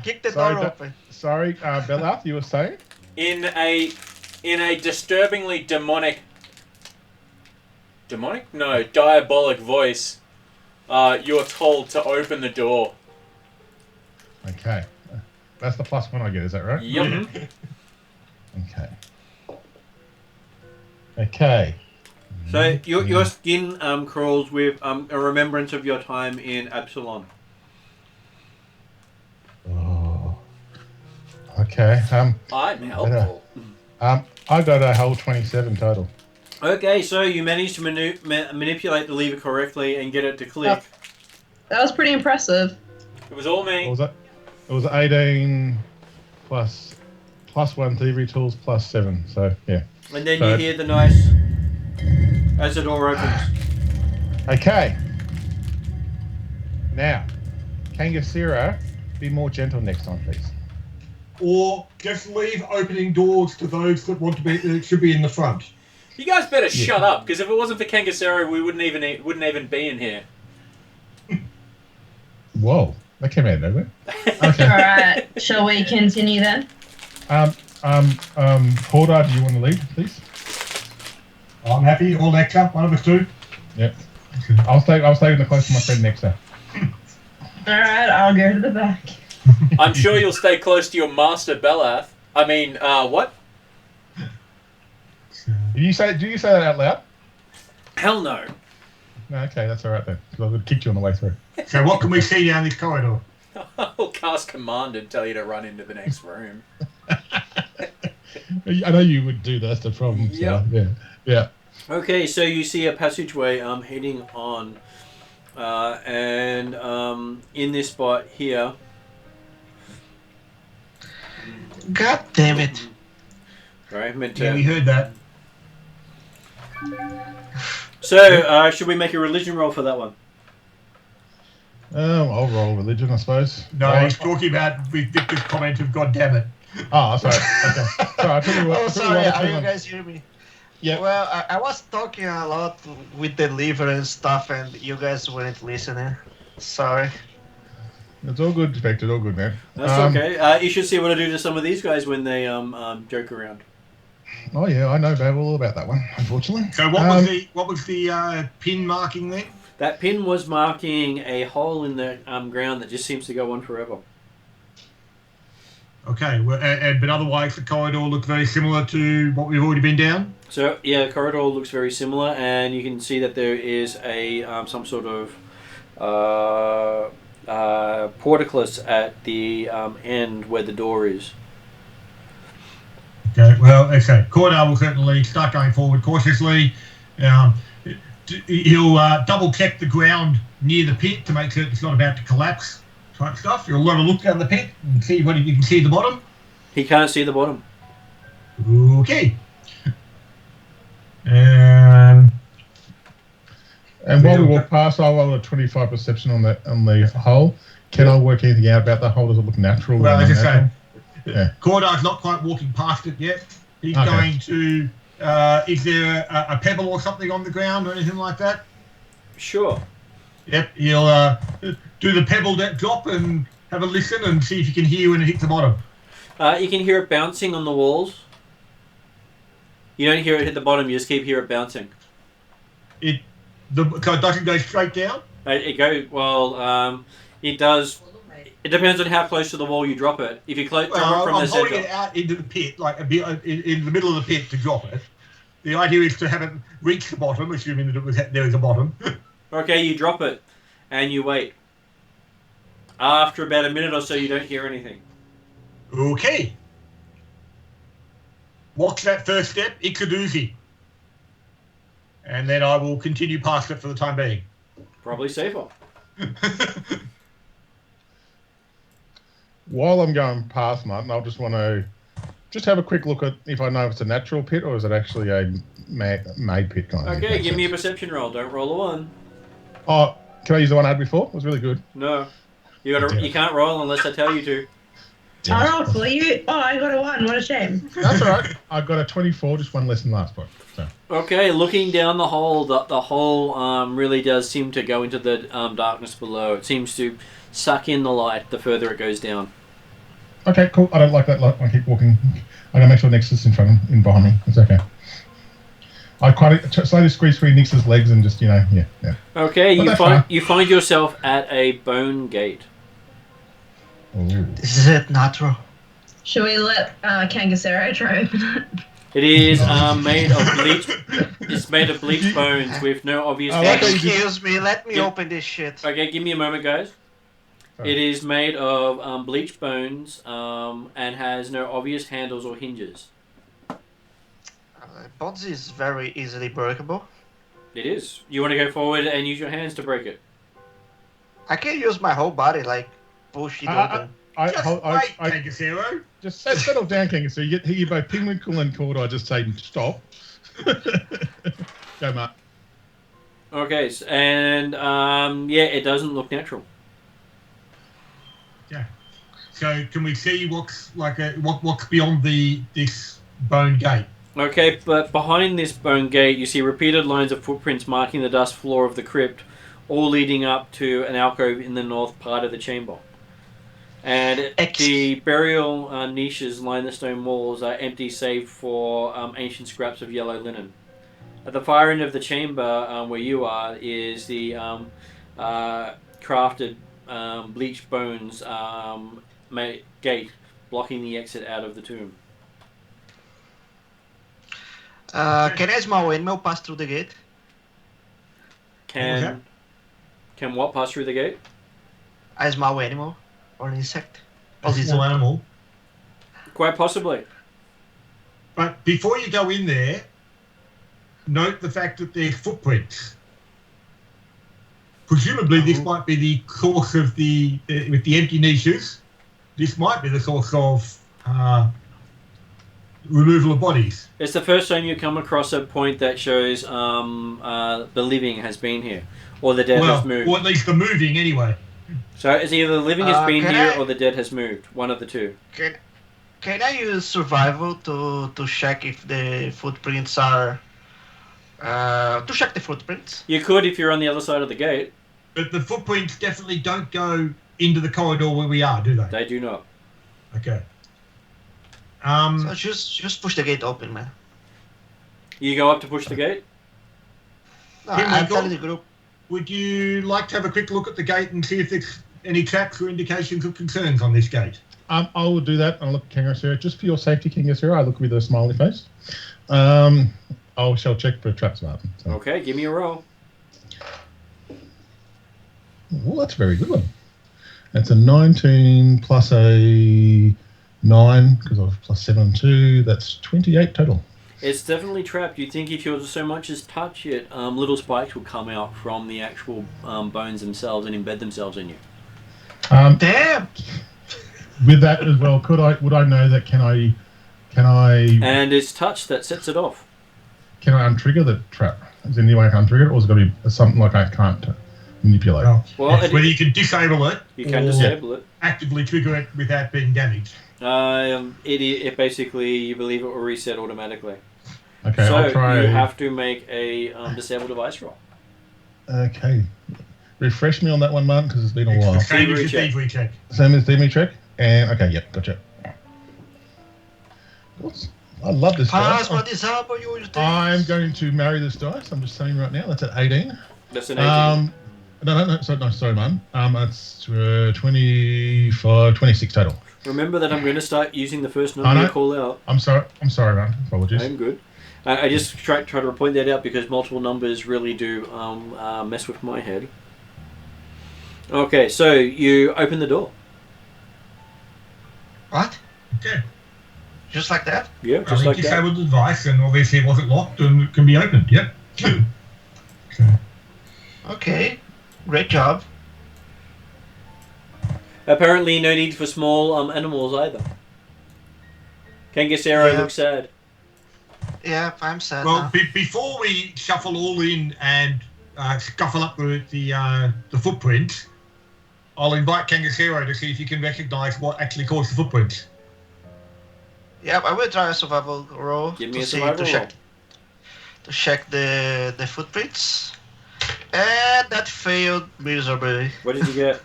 Kick the Sorry, door open. Sorry, Bellath, you were saying? In a disturbingly demonic, no, diabolic voice, you're told to open the door. Okay. That's the +1 I get, is that right? Yep. Okay. Okay. So your skin crawls with a remembrance of your time in Absalom. Oh. Okay. I'm helpful. I got a whole 27 total. Okay, so you managed to manipulate the lever correctly and get it to click. That was pretty impressive. It was all What me. was that? It was 18 plus +1 thievery tools +7. So yeah. And then So- you hear the nice as the door opens. Okay. Now, Kangasira, be more gentle next time, please. Or just leave opening doors to those that want to be that should be in the front. You guys better shut up, because if it wasn't for Kangasero, we wouldn't even be in here. Whoa, that came out of nowhere. All Okay. right, shall we continue then? Porter, do you want to lead, please? I'm happy. Or lecture, one of us two. Yep. I'll stay in the close to my friend Nexa. All right, I'll go to the back. I'm sure you'll stay close to your master, Bellath. I mean, what? Do you say that out loud? Hell no. No, okay, that's all right then. 'Cause I would have kicked you on the way through. So what can we see down this corridor? I'll cast command and tell you to run into the next room. I know you would do that. That's the problem. So, yeah. Okay, so you see a passageway heading on, and in this spot here. God damn it. Right, meant Yeah, we to. heard that. So, should we make a religion roll for that one? I'll roll religion, I suppose. No, Oh, he's talking about Victor's comment of "God damn it." Oh, sorry. Okay. Sorry, I tell you what. Oh, I tell you sorry. what, I Are tell you you what. guys hear me? Yeah. Well, I was talking a lot with the liver and stuff, and you guys weren't listening. Sorry. It's all good, Spectre. All good, man. That's okay. You should see what I do to some of these guys when they joke around. Oh yeah, I know all about that one. Unfortunately. So what was the pin marking there? That pin was marking a hole in the ground that just seems to go on forever. Okay, well, but otherwise the corridor looked very similar to what we've already been down. So yeah, the corridor looks very similar, and you can see that there is a some sort of portcullis at the end where the door is. Okay, well, okay. Corridor will certainly start going forward cautiously. He'll double check the ground near the pit to make certain it's not about to collapse type stuff. He'll want to look down the pit and see what you can see the bottom. He can't see the bottom. Okay. And while we walk past, I'll roll a 25 perception on the hole. Can I work anything out about the hole? Does it look natural? Well, as I say, Yeah. Corridor's not quite walking past it yet. He's Okay. going to. Is there a pebble or something on the ground or anything like that? Sure. Yep. He'll do the pebble drop and have a listen and see if you can hear when it hits the bottom. You can hear it bouncing on the walls. You don't hear it hit the bottom. You just keep hear it bouncing. So it doesn't go straight down. It does. It depends on how close to the wall you drop it. If you drop it Well, from I'm the holding center. it out into the pit, like a bit in the middle of the pit to drop it. The idea is to have it reach the bottom, assuming that there is a bottom. Okay, you drop it, and you wait. After about a minute or so, you don't hear anything. Okay. Watch that first step, it's a doozy. And then I will continue past it for the time being. Probably safer. While I'm going past Martin, I'll just want to have a quick look at if I know if it's a natural pit or is it actually a made pit kind of thing. Okay, give me a perception roll. Don't roll a 1. Oh, can I use the one I had before? It was really good. No. You can't roll unless I tell you to. I rolled for you. Oh, I got a 1. What a shame. That's all right. I got a 24, just one less than last one. So. Okay, looking down the hole, the hole really does seem to go into the darkness below. It seems to suck in the light the further it goes down. Okay, cool. I don't like that lot. I keep walking. I'm gonna make sure Nexus in behind me. It's okay. I slowly squeeze through Nexus' legs and just, yeah. Okay, But you find yourself at a bone gate. Ooh. This is it, Natro. Should we let Kangasero try open it? It is made of bleached. It's made of bleached bones with no obvious I like how handles. you Excuse me, let me Yeah. open this shit. Okay, give me a moment, guys. Sorry. It is made of bleached bones and has no obvious handles or hinges. Bones is very easily breakable. It is. You want to go forward and use your hands to break it? I can use my whole body, like, push it open. Kangasero. Just settle down, Kangasoo. You both Pingwinkle and Cordai just say stop. Go, Mark. Okay, and it doesn't look natural. Yeah. So can we see what's beyond this bone gate? Okay, but behind this bone gate, you see repeated lines of footprints marking the dust floor of the crypt, all leading up to an alcove in the north part of the chamber. And the burial niches line the stone walls are empty save for ancient scraps of yellow linen. At the far end of the chamber, where you are, is the crafted bleached bones gate blocking the exit out of the tomb. Can I small windmill pass through the gate? Can what pass through the gate? A small animal or an insect? A small animal. Quite possibly. But before you go in there, note the fact that there's footprints. Presumably, this might be the source of with the empty niches. This might be the source of removal of bodies. It's the first time you come across a point that shows the living has been here, or the dead has moved. Or at least the moving, anyway. So it's either the living has been can here I- or the dead has moved. One of the two. Can I use survival to check if the footprints are... to check the footprints? You could if you're on the other side of the gate. But the footprints definitely don't go into the corridor where we are, do they? They do not. Okay. So just push the gate open, man. You go up to push the gate? No, Can we I'm go- telling the group. Would you like to have a quick look at the gate and see if there's any tracks or indications of concerns on this gate? I will do that. I'll look at Kangasoo. Just for your safety, Kangasoo, I look with a smiley face. I shall check for traps, Martin. So. Okay, give me a roll. Well, that's a very good one. That's a 19 plus a 9, because I was plus 7 and 2. That's 28 total. It's definitely trapped. You'd think if you were to so much as touch it, little spikes will come out from the actual bones themselves and embed themselves in you. Damn! With that as well, would I know that can I And it's touch that sets it off. untrigger the trap? Is there any way I can untrigger it, or is it got to be something like I can't manipulate? Oh, Well, it's whether you can disable it You can or disable it. actively trigger it without being damaged. It basically, you believe it will reset automatically. Okay, So I'll try. you have to make a disable device roll. Okay. Refresh me on that one, Martin, because it's been a while. It's the same as Thievery your check. thievery check. Same as Thievery check. And okay, yep, gotcha. I love this Pass dice. my disable you I'm going to marry this dice. I'm just saying right now. That's at 18. That's an 18. No, sorry, man. It's 25, 26 total. Remember that I'm going to start using the first I number know. you call out. I'm sorry, man. Apologies. I'm good. I just try to point that out because multiple numbers really do mess with my head. Okay, so you open the door. What? Okay. Just like that? Yeah, I just mean, like that. disabled the device, and obviously it wasn't locked and it can be opened. Yep. Okay. Great job. Apparently, no need for small animals either. Kangasero Yeah. looks sad. Yeah, I'm sad Well, now. before we shuffle all in and scuffle up the footprint, I'll invite Kangasero to see if you can recognise what actually caused the footprint. Yeah, I will try a survival roll Give me to a see survival roll. to check the footprints. And that failed miserably. What did you get?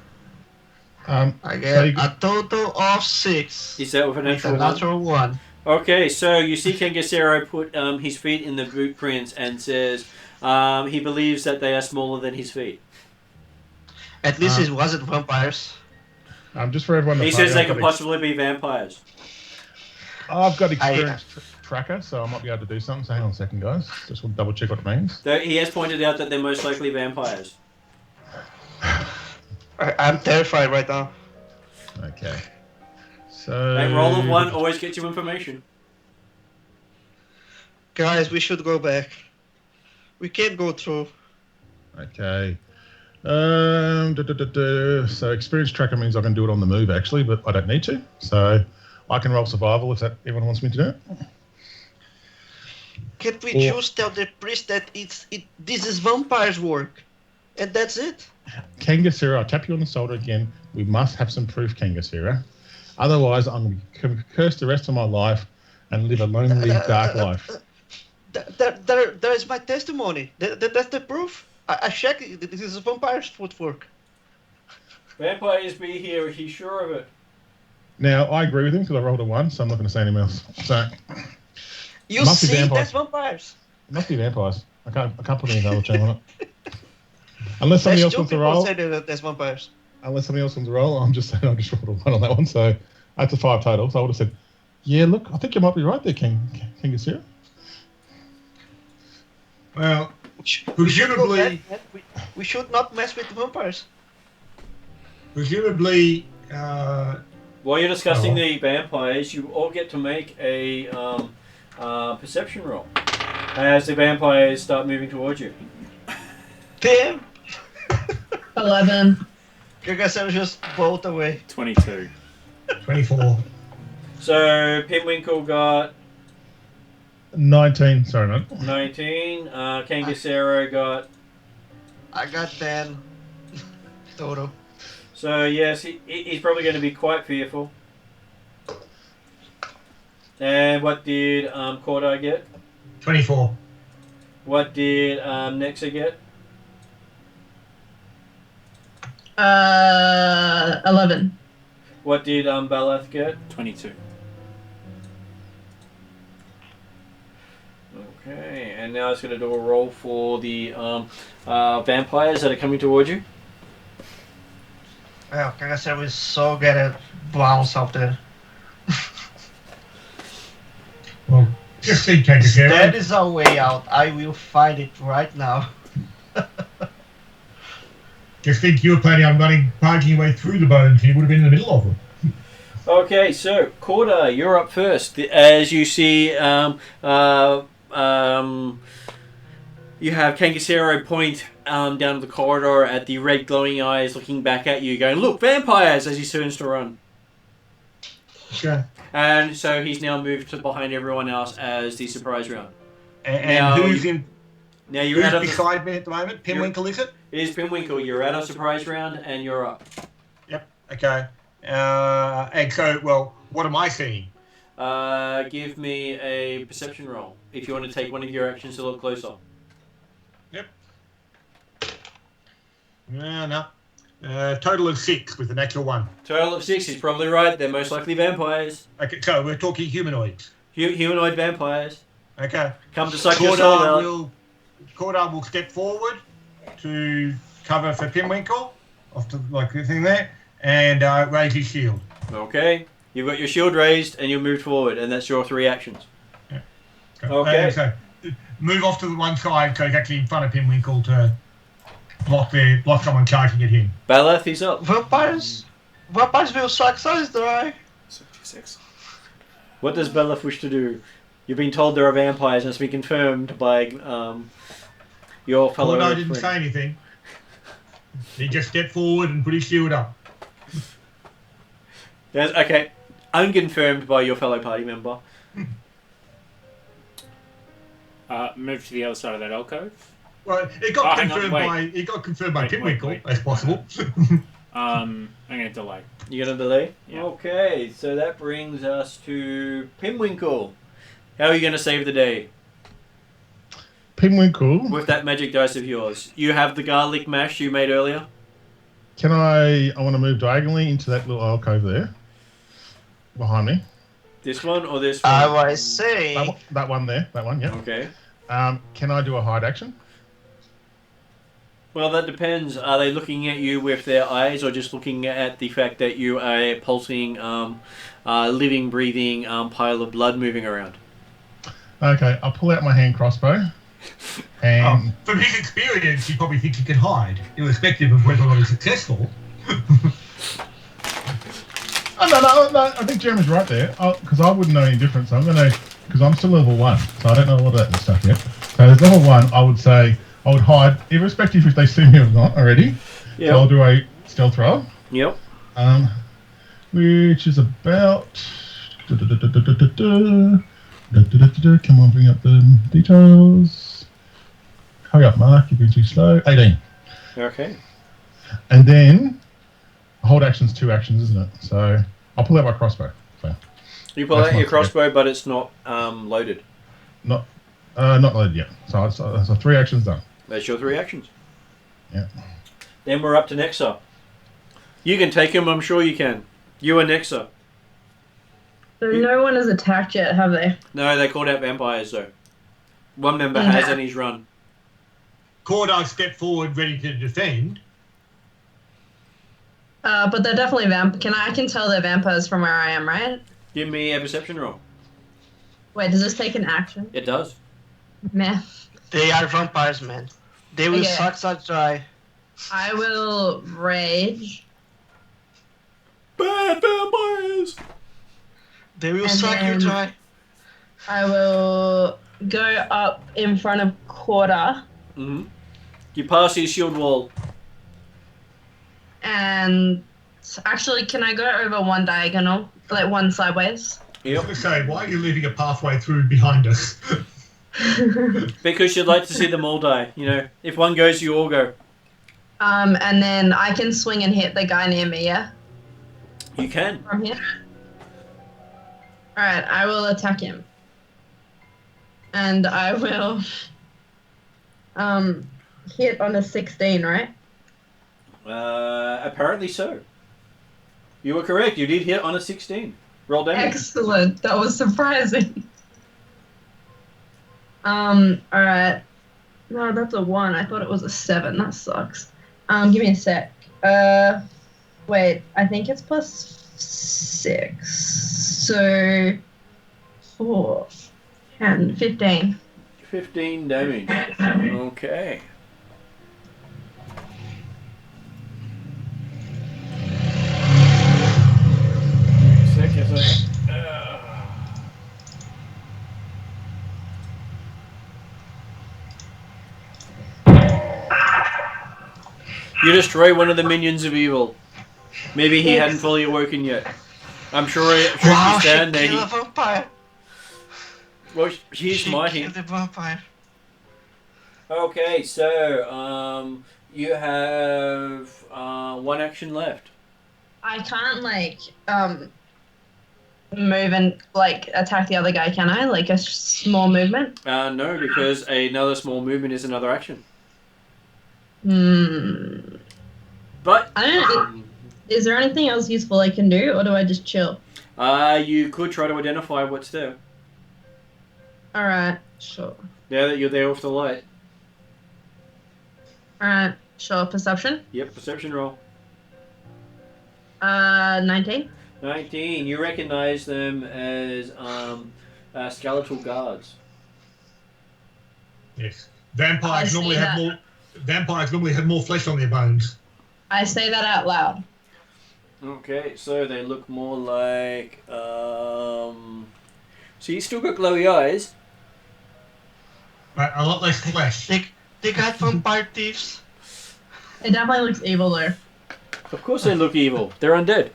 I So you get a total of 6. Is that with a With a natural one? natural 1. Okay, so you see Kangasero put his feet in the boot prints and says he believes that they are smaller than his feet. At least it wasn't vampires. just for everyone. He says they could possibly be vampires. I've got experience tracker, so I might be able to do something. So hang on a second, guys. Just want to double check what it means. He has pointed out that they're most likely vampires. I'm terrified right now. Okay. So. A roll of 1 always gets you information. Guys, we should go back. We can't go through. Okay. So experience tracker means I can do it on the move actually, but I don't need to. So I can roll survival if everyone wants me to do it. Can't we just tell the priest that this is vampires' work, and that's it? Kangasira, I'll tap you on the shoulder again. We must have some proof, Kangasira. Otherwise, I'm going to curse the rest of my life and live a lonely, dark life. There is my testimony. That's the proof. I checked. This is a vampire's footwork. Vampires be here. He's sure of it. Now, I agree with him because I rolled a 1, so I'm not going to say anything else. So, You must be see, vampires. that's vampires. It must be vampires. I can't put any other term on it. Unless somebody else wants to roll. Say that that's vampires. Unless somebody else wants to roll, I'm just saying I just rolled a 1 on that one, so that's a 5 total. So I would have said, yeah, look, I think you might be right there, Kangasira. Well, presumably, we should not mess with vampires. presumably, While you're discussing the vampires, you all get to make a perception roll as the vampires start moving towards you. Damn! 11. You guys are just bolt away. 22. 24. So Pinwinkle got 19, sorry, man. 19. Kangasero got. I got 10 total. So yes, he's probably going to be quite fearful. And what did Cordai get? 24. What did Nexa get? 11. What did Balath get? 22. Okay, and now it's going to do a roll for the vampires that are coming towards you. Well, like I said, we're so good at bounce out there. Well, just think, Kangasero. That is our way out. I will find it right now. Just think you were planning on parking your way through the bones, you would have been in the middle of them. Okay, so Corda, you're up first. As you see, you have Kangasero point down the corridor at the red glowing eyes, looking back at you, going, "Look, vampires!" as he turns to run. Okay. And so he's now moved to behind everyone else as the surprise round. And Now who's Now you're out of the, beside me at the moment? Pinwinkle, is it? it is Pinwinkle. You're out of surprise round, and you're up. Yep. Okay. And so, well, what am I seeing? Give me a perception roll if you want to take one of your actions to look closer. Yep. No. Total of 6 with an actual 1. Total of 6. He's probably right. They're most likely vampires. Okay, so we're talking humanoids. Humanoid vampires. Okay. Come to suck your soul out. Cordar will step forward to cover for Pinwinkle, off to like the thing there, and raise his shield. Okay. You've got your shield raised and you moved forward, and that's your 3 actions. Yeah. Okay. So move off to the one side so he's actually in front of Pinwinkle to block someone charging at him. Balath, he's up. Vampires will suck size dry. 66. What does Balath wish to do? You've been told there are vampires, and it's been confirmed by your fellow Cordar didn't friend. say anything. He just stepped forward and put his shield up. Yes, okay. Unconfirmed by your fellow party member. Move to the other side of that alcove. Well, it got hang on, confirmed by Wait, Pinwinkle wait. as possible. I'm going to delay. You gonna delay? Yeah. Okay, so that brings us to Pinwinkle. How are you gonna save the day Pinwinkle. with that magic dice of yours? You have the garlic mash you made earlier. Can I want to move diagonally into that little alcove there, behind me. This one or this one? I was saying. That one there. That one. Yeah. Okay. Can I do a hide action? Well, that depends. Are they looking at you with their eyes, or just looking at the fact that you are a pulsing, living, breathing pile of blood moving around? Okay, I'll pull out my hand crossbow. And from his experience, you probably think he can hide, irrespective of whether or not he's successful. No, I think Jeremy's right there. Because I wouldn't know any difference. I'm going to, because I'm still level 1, so I don't know all that stuff yet. So as level 1, I would say I would hide, irrespective if they see me or not already. Yep. So I'll do a stealth roll. Yep. Which is about. Come on, bring up the details. Hurry up, Mark. You've been too slow. 18. Okay. And then hold action's 2 actions, isn't it? So I'll pull out my crossbow. So you pull out your crossbow, but it's not loaded. Not loaded yet. So 3 actions done. That's your 3 actions. Yeah. Then we're up to Nexa. You can take him. I'm sure you can. You and Nexa. So no one has attacked yet, have they? No, they called out vampires though. One member has, and he's run. Cordar stepped forward, ready to defend. But they're definitely I can tell they're vampires from where I am, right? Give me a perception roll. Wait, does this take an action? It does. Meh. They are vampires, man. They will suck dry. I will rage. Bad vampires! They will suck you dry. I will go up in front of Quarter. Mm-hmm. You pass his shield wall. And actually, can I go over one diagonal? Like one sideways? I was going to say, why are you leaving a pathway through behind us? Because you'd like to see them all die. You know, if one goes, you all go. And then I can swing and hit the guy near me, yeah? You can. From here? Alright, I will attack him. And I will hit on a 16, right? Apparently so. You were correct. You did hit on a 16. Roll damage. Excellent. That was surprising. Alright. No, that's a 1. I thought it was a 7. That sucks. Give me a sec. Wait. I think it's plus 6. So 4, 10, 15. 15 damage. Okay. You destroy one of the minions of evil. Maybe he hadn't fully awoken yet. I'm sure if you stand there. She killed a vampire. Well, he's mighty. She killed a vampire. Okay, so you have 1 action left. I can't move and attack the other guy, can I? Like a small movement? No, because another small movement is another action. But I don't. Is there anything else useful I can do, or do I just chill? You could try to identify what's there. All right, sure. Now that you're there with the light. All right, sure. Perception. Yep, perception roll. 19. 19. You recognize them as skeletal guards. Yes. Vampires normally have more flesh on their bones. I say that out loud. Okay, so they look more like so you still got glowy eyes. But a lot less flesh. They got vampire thieves. It definitely looks evil there. Of course they look evil. They're undead.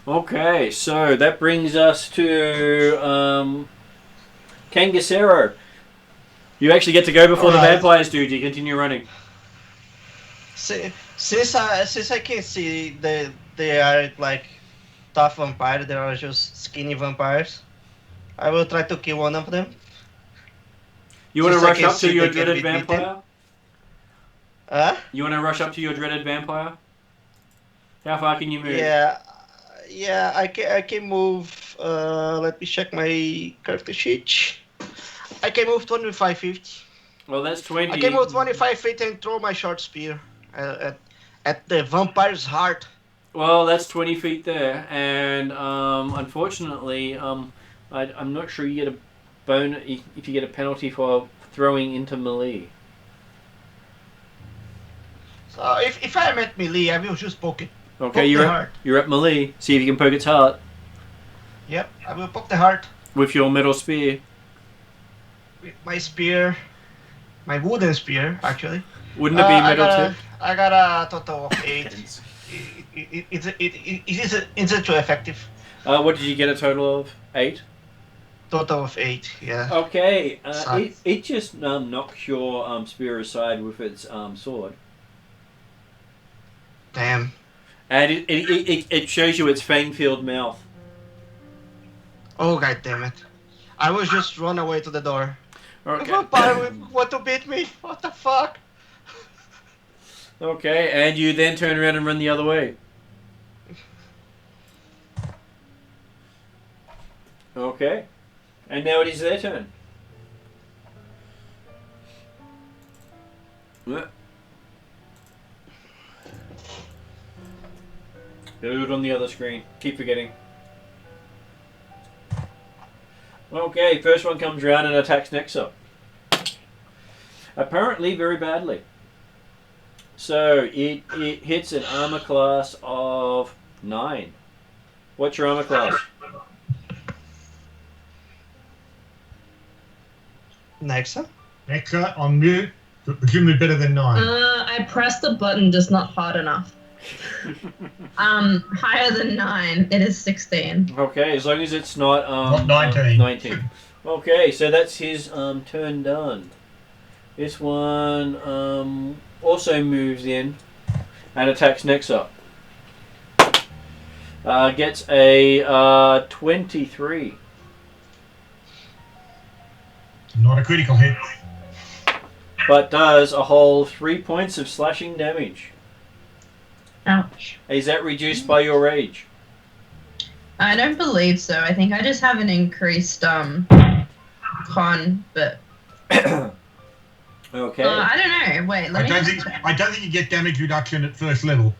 Okay, so that brings us to Kangasero. You actually get to go before the vampires do. Do you continue running? Since I can see they are like tough vampires, they are just skinny vampires. I will try to kill one of them. You want to Since I rush can up to see your they can dreaded be beaten. vampire? You want to rush up to your dreaded vampire? How far can you move? Yeah, I can move. Let me check my character sheet. I can move 25 feet. Well, that's 20. I can move 25 feet and throw my short spear at the vampire's heart. Well, that's 20 feet there, and unfortunately, I'm not sure you get a if you get a penalty for throwing into melee. So if I'm at melee, I will just poke it. Okay, Poke you're at melee. See if you can poke its heart Yep, I will poke the heart with your metal spear. with my spear, my wooden spear actually. Wouldn't it be metal tip? I got a total of 8. It's too effective. What did you get a total of? 8? Total of 8, yeah. Okay, Sucks. it just knocks your spear aside with its sword. Damn. And it shows you its fang-filled mouth. Oh, god damn it. I was just run away to the door. The Okay. vampire will want to beat me. What the fuck? Okay, and you then turn around and run the other way. Okay. And now it is their turn. Yeah. Do it on the other screen. Keep forgetting. Okay, first one comes around and attacks Nexa. Apparently very badly. So it hits an armor class of 9. What's your armor class? Nexa? Nexa on mute, but presumably better than 9. I pressed the button, just not hard enough. Higher than 9. It is 16. Okay, as long as it's not Not 19. 19. Okay, so that's his turn done. This one also moves in and attacks Nexa. Gets a 23. Not a critical hit. But does a whole 3 points of slashing damage. Ouch. Is that reduced by your rage? I don't believe so. I think I just have an increased con, but Okay. I don't know. Wait, let me just check. I don't think you get damage reduction at first level.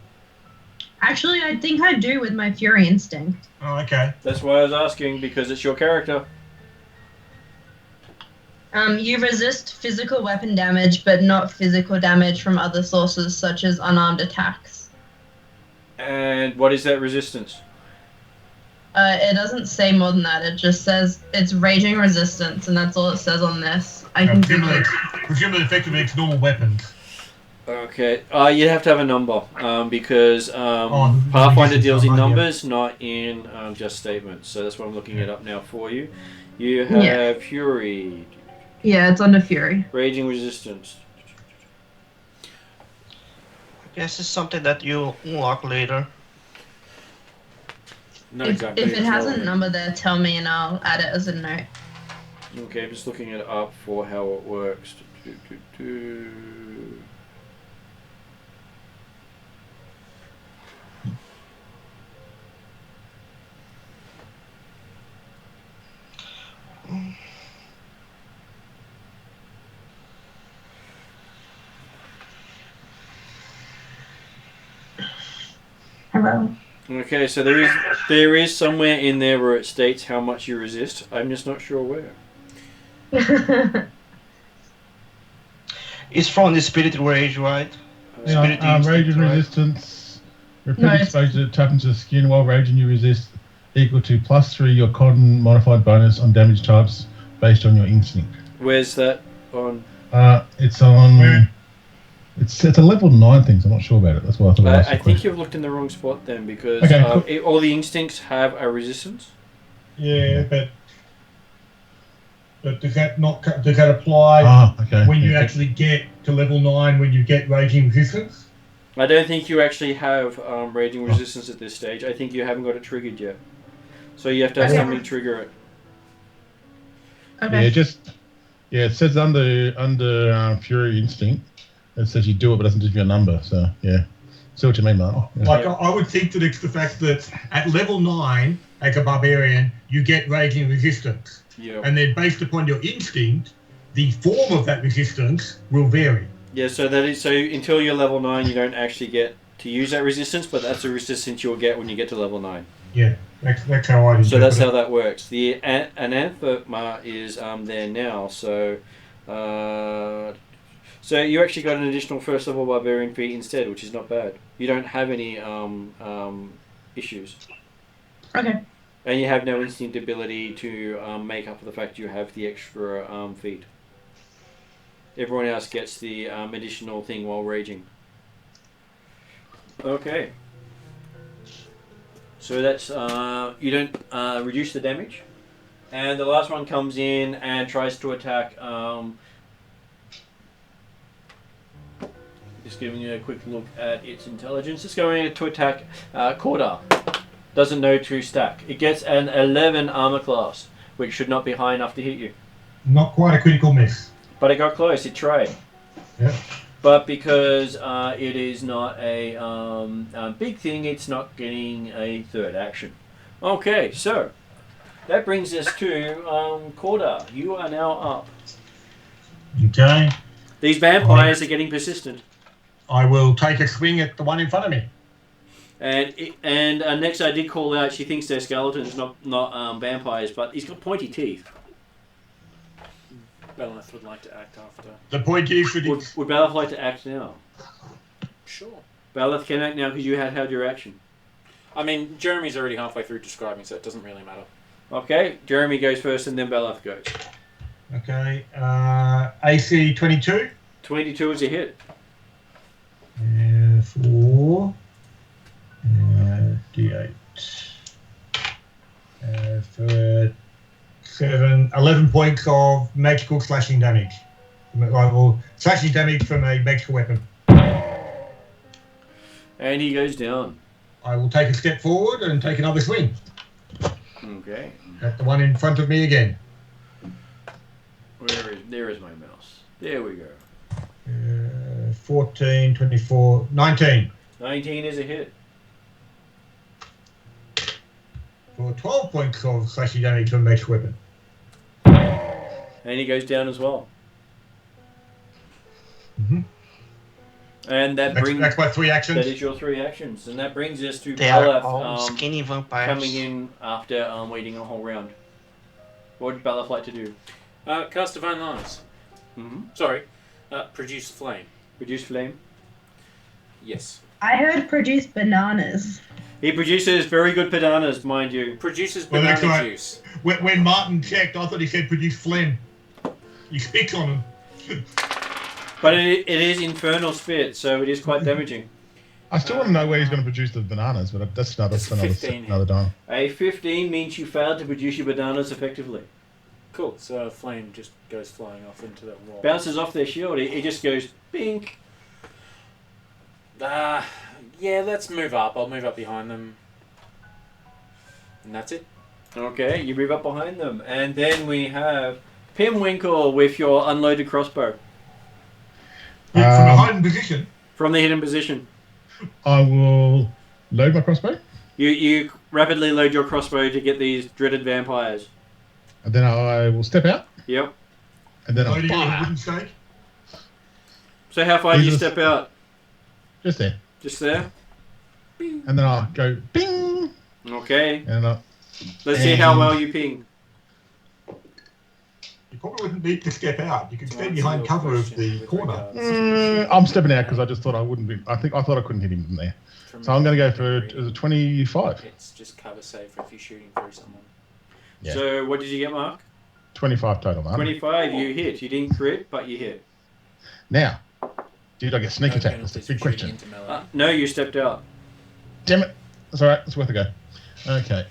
Actually, I think I do with my Fury Instinct. Oh, okay. That's why I was asking, because it's your character. You resist physical weapon damage, but not physical damage from other sources, such as unarmed attacks. And what is that resistance? It doesn't say more than that. It just says it's raging resistance, and that's all it says on this. I can Google it. Presumably effectively it's normal weapons. Okay. You have to have a number, because Oh, Pathfinder resistance deals in number, yeah. numbers, not in just statements. So that's what I'm looking it up now for you. You have Fury, Yeah, it's under Fury. Raging Resistance. Guess it's something that you unlock later. Not If exactly. it has a relevant. number there, tell me, and I'll add it as a note. Okay, I'm just looking it up for how it works. Hello. Okay, so there is somewhere in there where it states how much you resist. I'm just not sure where. It's from the Spirit Rage, right? Spirit Yeah, rage instinct, and right? resistance. Repeat No, it's- exposure to happen to the skin while raging you resist equal to +3 your con modified bonus on damage types based on your instinct. Where's that on? It's on. Where? It's a level 9 thing, so I'm not sure about it. That's why I thought I'd ask I the think question. you've looked in the wrong spot then, because Okay, cool. all the instincts have a resistance. Yeah, but does that not does that apply Okay. when you Yeah, actually get to level 9 when you get raging resistance? I don't think you actually have raging resistance at this stage. I think you haven't got it triggered yet. So you have to have Okay. something trigger it. Okay. Yeah, it says under Fury Instinct. It says you do it, but it doesn't give you a number. So yeah, See what you mean, Martin. Yeah. Like, I would think that it's the fact that at level 9, as a barbarian, you get raging resistance. Yeah. And then based upon your instinct, the form of that resistance will vary. Yeah, so until you're level 9, you don't actually get to use that resistance, but that's the resistance you'll get when you get to level 9. Yeah, that's how I do it. So that's how that works. The anathema is there now, so you actually got an additional first level barbarian feat instead, which is not bad. You don't have any issues. Okay. And you have no instinct ability to make up for the fact you have the extra feat. Everyone else gets the additional thing while raging. Okay. So that's you don't reduce the damage, and the last one comes in and tries to attack. Just giving you a quick look at its intelligence. It's going to attack Cordar. Doesn't know to stack. It gets an 11 armor class, which should not be high enough to hit you. Not quite a critical miss. But it got close. It tried. Yeah. But because it is not a big thing, it's not getting a third action. Okay, so that brings us to Cordar. You are now up. Okay. These vampires are getting persistent. I will take a swing at the one in front of me. And next I did call out, she thinks they're skeletons, not vampires, but he's got pointy teeth. Belnath would like to act after. The point is that Would Baleth like to act now? Sure. Baleth can act now because you had your action. I mean, Jeremy's already halfway through describing, so it doesn't really matter. Okay, Jeremy goes first and then Baleth goes. Okay, AC 22. 22 is a hit. 4. D8. For 7, 11 points of magical slashing damage. Or slashing damage from a magical weapon. And he goes down. I will take a step forward and take another swing. Okay. At the one in front of me again. There is my mouse. There we go. 14, 24, 19. 19 is a hit. For 12 points of slashing damage from a magical weapon. And he goes down as well. Mm-hmm. And That's my 3 actions. That is your 3 actions. And that brings us to They are Baleth all skinny vampires. coming in after waiting a whole round. What would Baleth like to do? Cast Divine Lance. Mm-hmm. Sorry. Produce Flame. Produce flame. Yes. I heard produce bananas. He produces very good bananas, mind you. Produces Well, that's banana right. juice. When Martin checked, I thought he said produce phlegm. He spits on him. But it is infernal spit, so it is quite damaging. I still want to know where he's going to produce the bananas, but that's another 15 another time. A 15 means you failed to produce your bananas effectively. Cool. So flame just goes flying off into the wall. Bounces off their shield, it just goes bink. Yeah, let's move up. I'll move up behind them. And that's it. Okay, you move up behind them. And then we have Pimwinkle with your unloaded crossbow. From a hidden position. From the hidden position. I will load my crossbow, You rapidly load your crossbow to get these dreaded vampires. and then I will step out, Yep. and then I'll Loading a fire. wooden stake. So how far do you Jesus. step out? Just there, Just there? and then I'll go bing, Okay. and Let's see how well you ping. You probably wouldn't need to step out. You could To stand answer behind your cover of question the with corner. regards to I'm stepping out because I just thought I wouldn't be. I thought I couldn't hit him from there. from So I'm going to go memory, for 25. It's just cover safe if you're shooting through someone. Yeah. So what did you get, Mark? 25 total, man. 25, you hit. You didn't crit, but you hit. Now, did I get sneak No attack? That's the penalties big for shooting question. into melee. No, you stepped out. Damn it! That's all right. It's worth a go. Okay.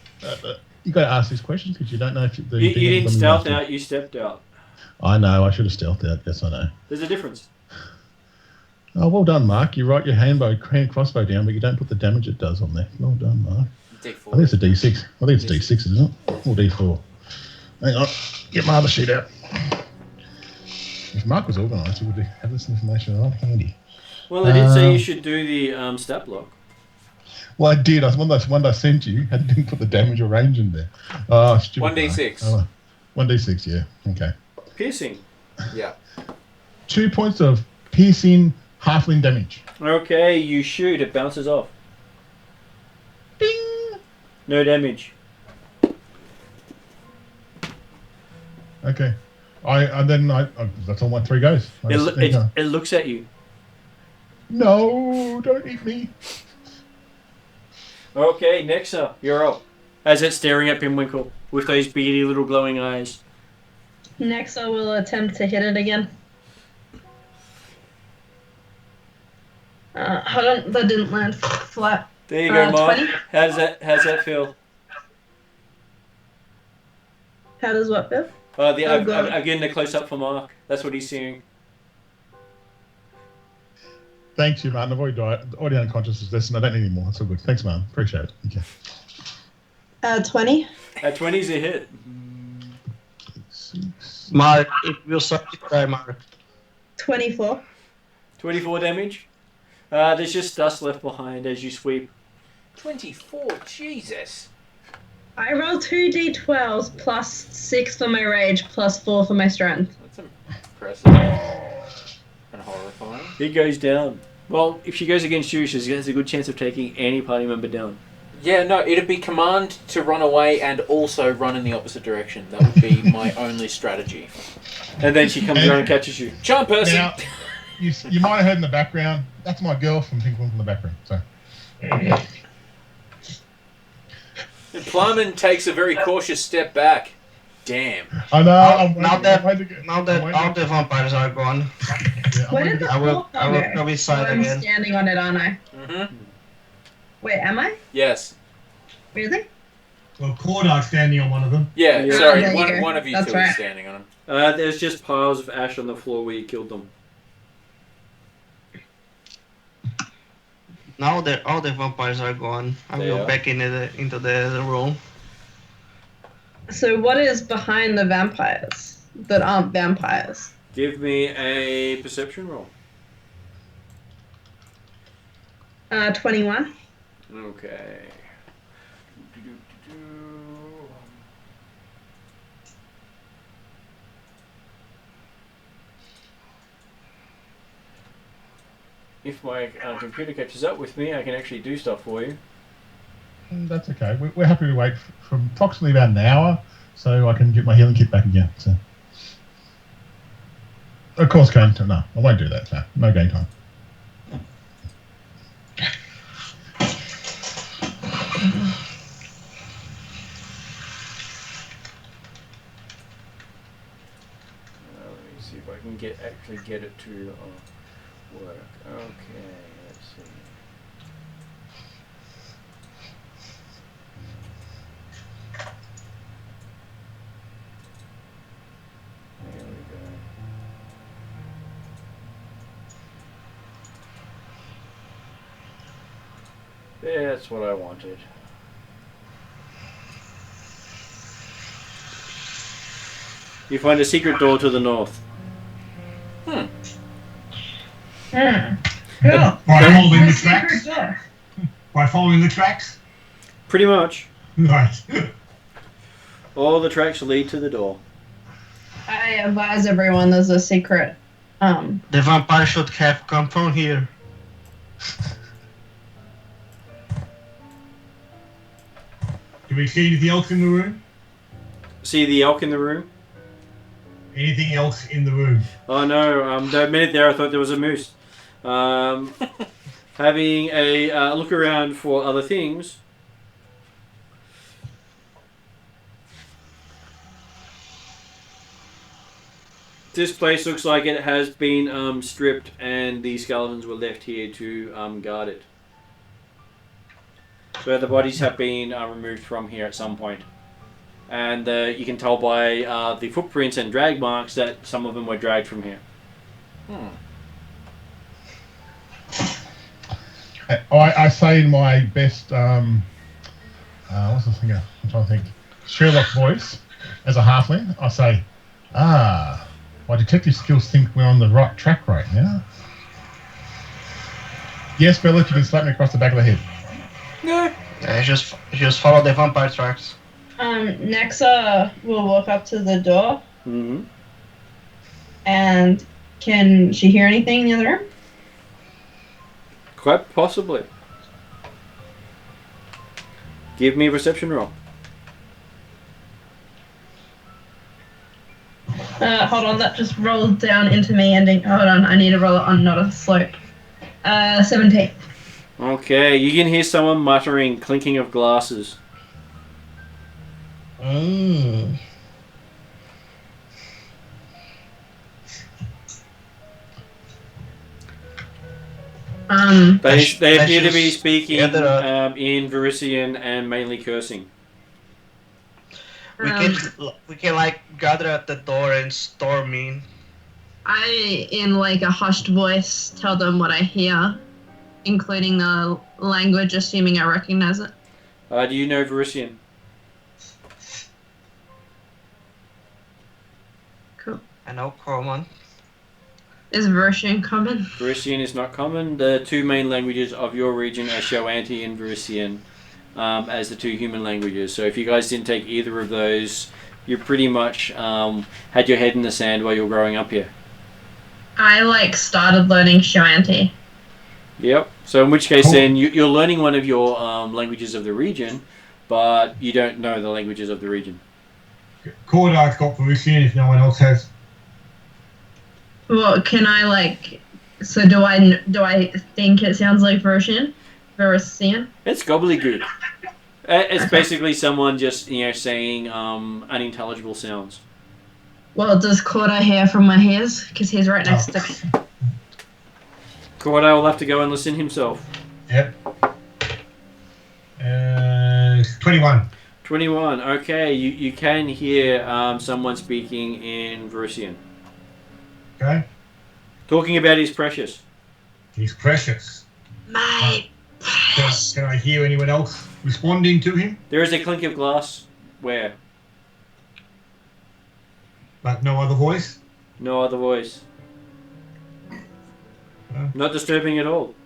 You got to ask these questions because you don't know if the. You didn't stealth out, you stepped out. I know. I should have stealthed out. Yes, I know. There's a difference. Oh, well done, Mark. You write your hand crossbow down, but you don't put the damage it does on there. Well done, Mark. D4. I think it's a D6. I think it's a D6, isn't it? Or D4. Hang on. Get my other sheet out. If Mark was organised, he would have this information on handy. Well, I did say you should do the stat block. Well, I did. One I sent you. I didn't put the damage or range in there. Oh, stupid. 1d6. Oh, 1d6, yeah. Okay. Piercing. Yeah. 2 points of piercing halfling damage. Okay, you shoot. It bounces off. Ding! No damage. Okay. That's all my 3 goes. It looks at you. No, don't eat me. Okay, Nexa, you're up. As it's staring at Pinwinkle with those beady little glowing eyes. Next, I will attempt to hit it again. Hold on, that didn't land flat. There you go, Mark. 20. How's that feel? How does what feel? I'm getting a close up for Mark. That's what he's seeing. Thanks, you, Martin. I've already unconscious of this, and I don't need any more. That's all good. Thanks, Martin. Appreciate it. Okay. 20. At 20's a hit. Mark, it will satisfy Mark. 24. 24 damage. There's just dust left behind as you sweep. 24, Jesus. I roll 2d12s plus 6 for my rage, plus 4 for my strength. That's impressive. And horrifying. He goes down. Well, if she goes against you, she has a good chance of taking any party member down. Yeah, no, it'd be command to run away and also run in the opposite direction. That would be my only strategy. And then she comes around and catches you. Charm person! Now, you might have heard in the background, that's my girl from Pink One from the background. So. And Plumman takes a very cautious step back. Damn. I know. Now that all the vampires are gone, Where did the I will fourth one go? go inside I'm again. standing on it, aren't I? Mm-hmm. Wait, am I? Yes. Really? Well, Cordar's standing on one of them. Yeah, Yeah. sorry. There you go. One of you That's two is right. standing on him. There's just piles of ash on the floor where you killed them. Now that all the vampires are gone, I They will are. back into the room. So what is behind the vampires that aren't vampires? Give me a perception roll. 21. Okay. If my computer catches up with me, I can actually do stuff for you. That's okay. We're happy to wait for approximately about an hour so I can get my healing kit back again. So. Of course, game time. No, I won't do that. No game time. Let me see if I can actually get it to work. Okay, let's see. There we go. That's what I wanted. You find a secret door to the north. Yeah. By following the tracks? By following the tracks? Pretty much. Right. All the tracks lead to the door. I advise everyone there's a secret. The vampire should have come from here. Do we see anything else in the room? See the elk in the room? Anything else in the room? Oh no, the minute there I thought there was a moose. Having a look around for other things. This place looks like it has been stripped and the skeletons were left here to guard it. So the bodies have been removed from here at some point. And you can tell by the footprints and drag marks that some of them were dragged from here. I say in my best, what's the thing? I'm trying to think. Sherlock voice, as a halfling, I say, my detective skills think we're on the right track right now. Yes, Bella, you can slap me across the back of the head. Yeah. Yeah, just follow the vampire tracks. Nexa will walk up to the door, Mm-hmm. and can she hear anything in the other room? Quite possibly. Give me a perception roll. Hold on, that just rolled down into me ending. Hold on, I need to roll it on not a slope. 17. Okay, you can hear someone muttering, clinking of glasses. Mm. They appear to be just speaking gather up. in Varisian and mainly cursing. We can like gather at the door and storm in. I, in like a hushed voice, tell them what I hear, including the language, assuming I recognize it. Do you know Varisian? Cool. I know common. Is Version common? Varisian is not common. The two main languages of your region are Shoanti and Varisian as the two human languages. So if you guys didn't take either of those, you pretty much had your head in the sand while you were growing up here. I started learning Shoanti. Yep. So in which case then you're learning one of your languages of the region, but you don't know the languages of the region. Cordar's got Varisian if no one else has. Well, can I so do I think it sounds like Version? Verisian? It's gobbledygook. It's basically someone just saying unintelligible sounds. Well, does Corda hear from my ears? Because he's right next to me. Corda will have to go and listen himself. Yep. 21. 21. Okay, you can hear someone speaking in Varisian. Okay. Talking about his precious. He's precious. My Can I hear anyone else responding to him? There is a clink of glass. Where? But no other voice? No other voice. Not disturbing at all.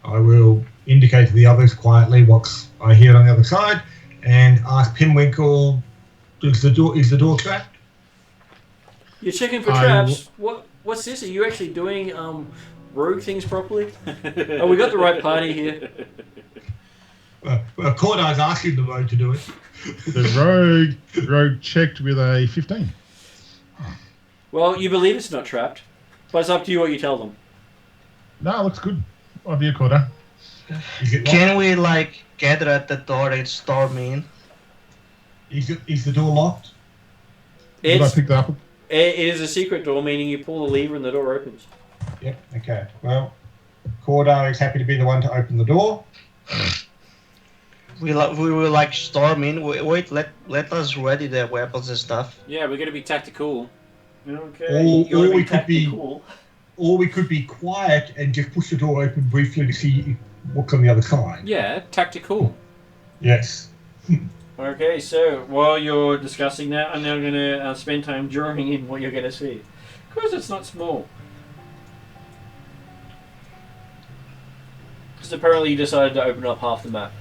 I will indicate to the others quietly what I hear on the other side and ask Pinwinkle, is the door trapped? You're checking for traps? What's this? Are you actually doing rogue things properly? Oh, we got the right party here. Cordar's asking the rogue to do it. The rogue checked with a 15. Well, you believe it's not trapped, but it's up to you what you tell them. No, it looks good. Idea, Cordar. Can we gather at the door and storm in? Is the door locked? Did I pick that up? It is a secret door, meaning you pull the lever and the door opens. Yep, okay. Well, Cordar is happy to be the one to open the door. We will storm in. Wait, let us ready the weapons and stuff. Yeah, we're gonna be tactical. Okay. Or we could be quiet and just push the door open briefly to see what's on the other side. Yeah, tactical. Yes. Okay, so while you're discussing that, I'm now going to spend time drawing in what you're going to see. Of course, it's not small. Because apparently you decided to open up half the map.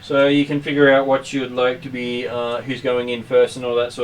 So you can figure out what you'd like to be, who's going in first and all that sort of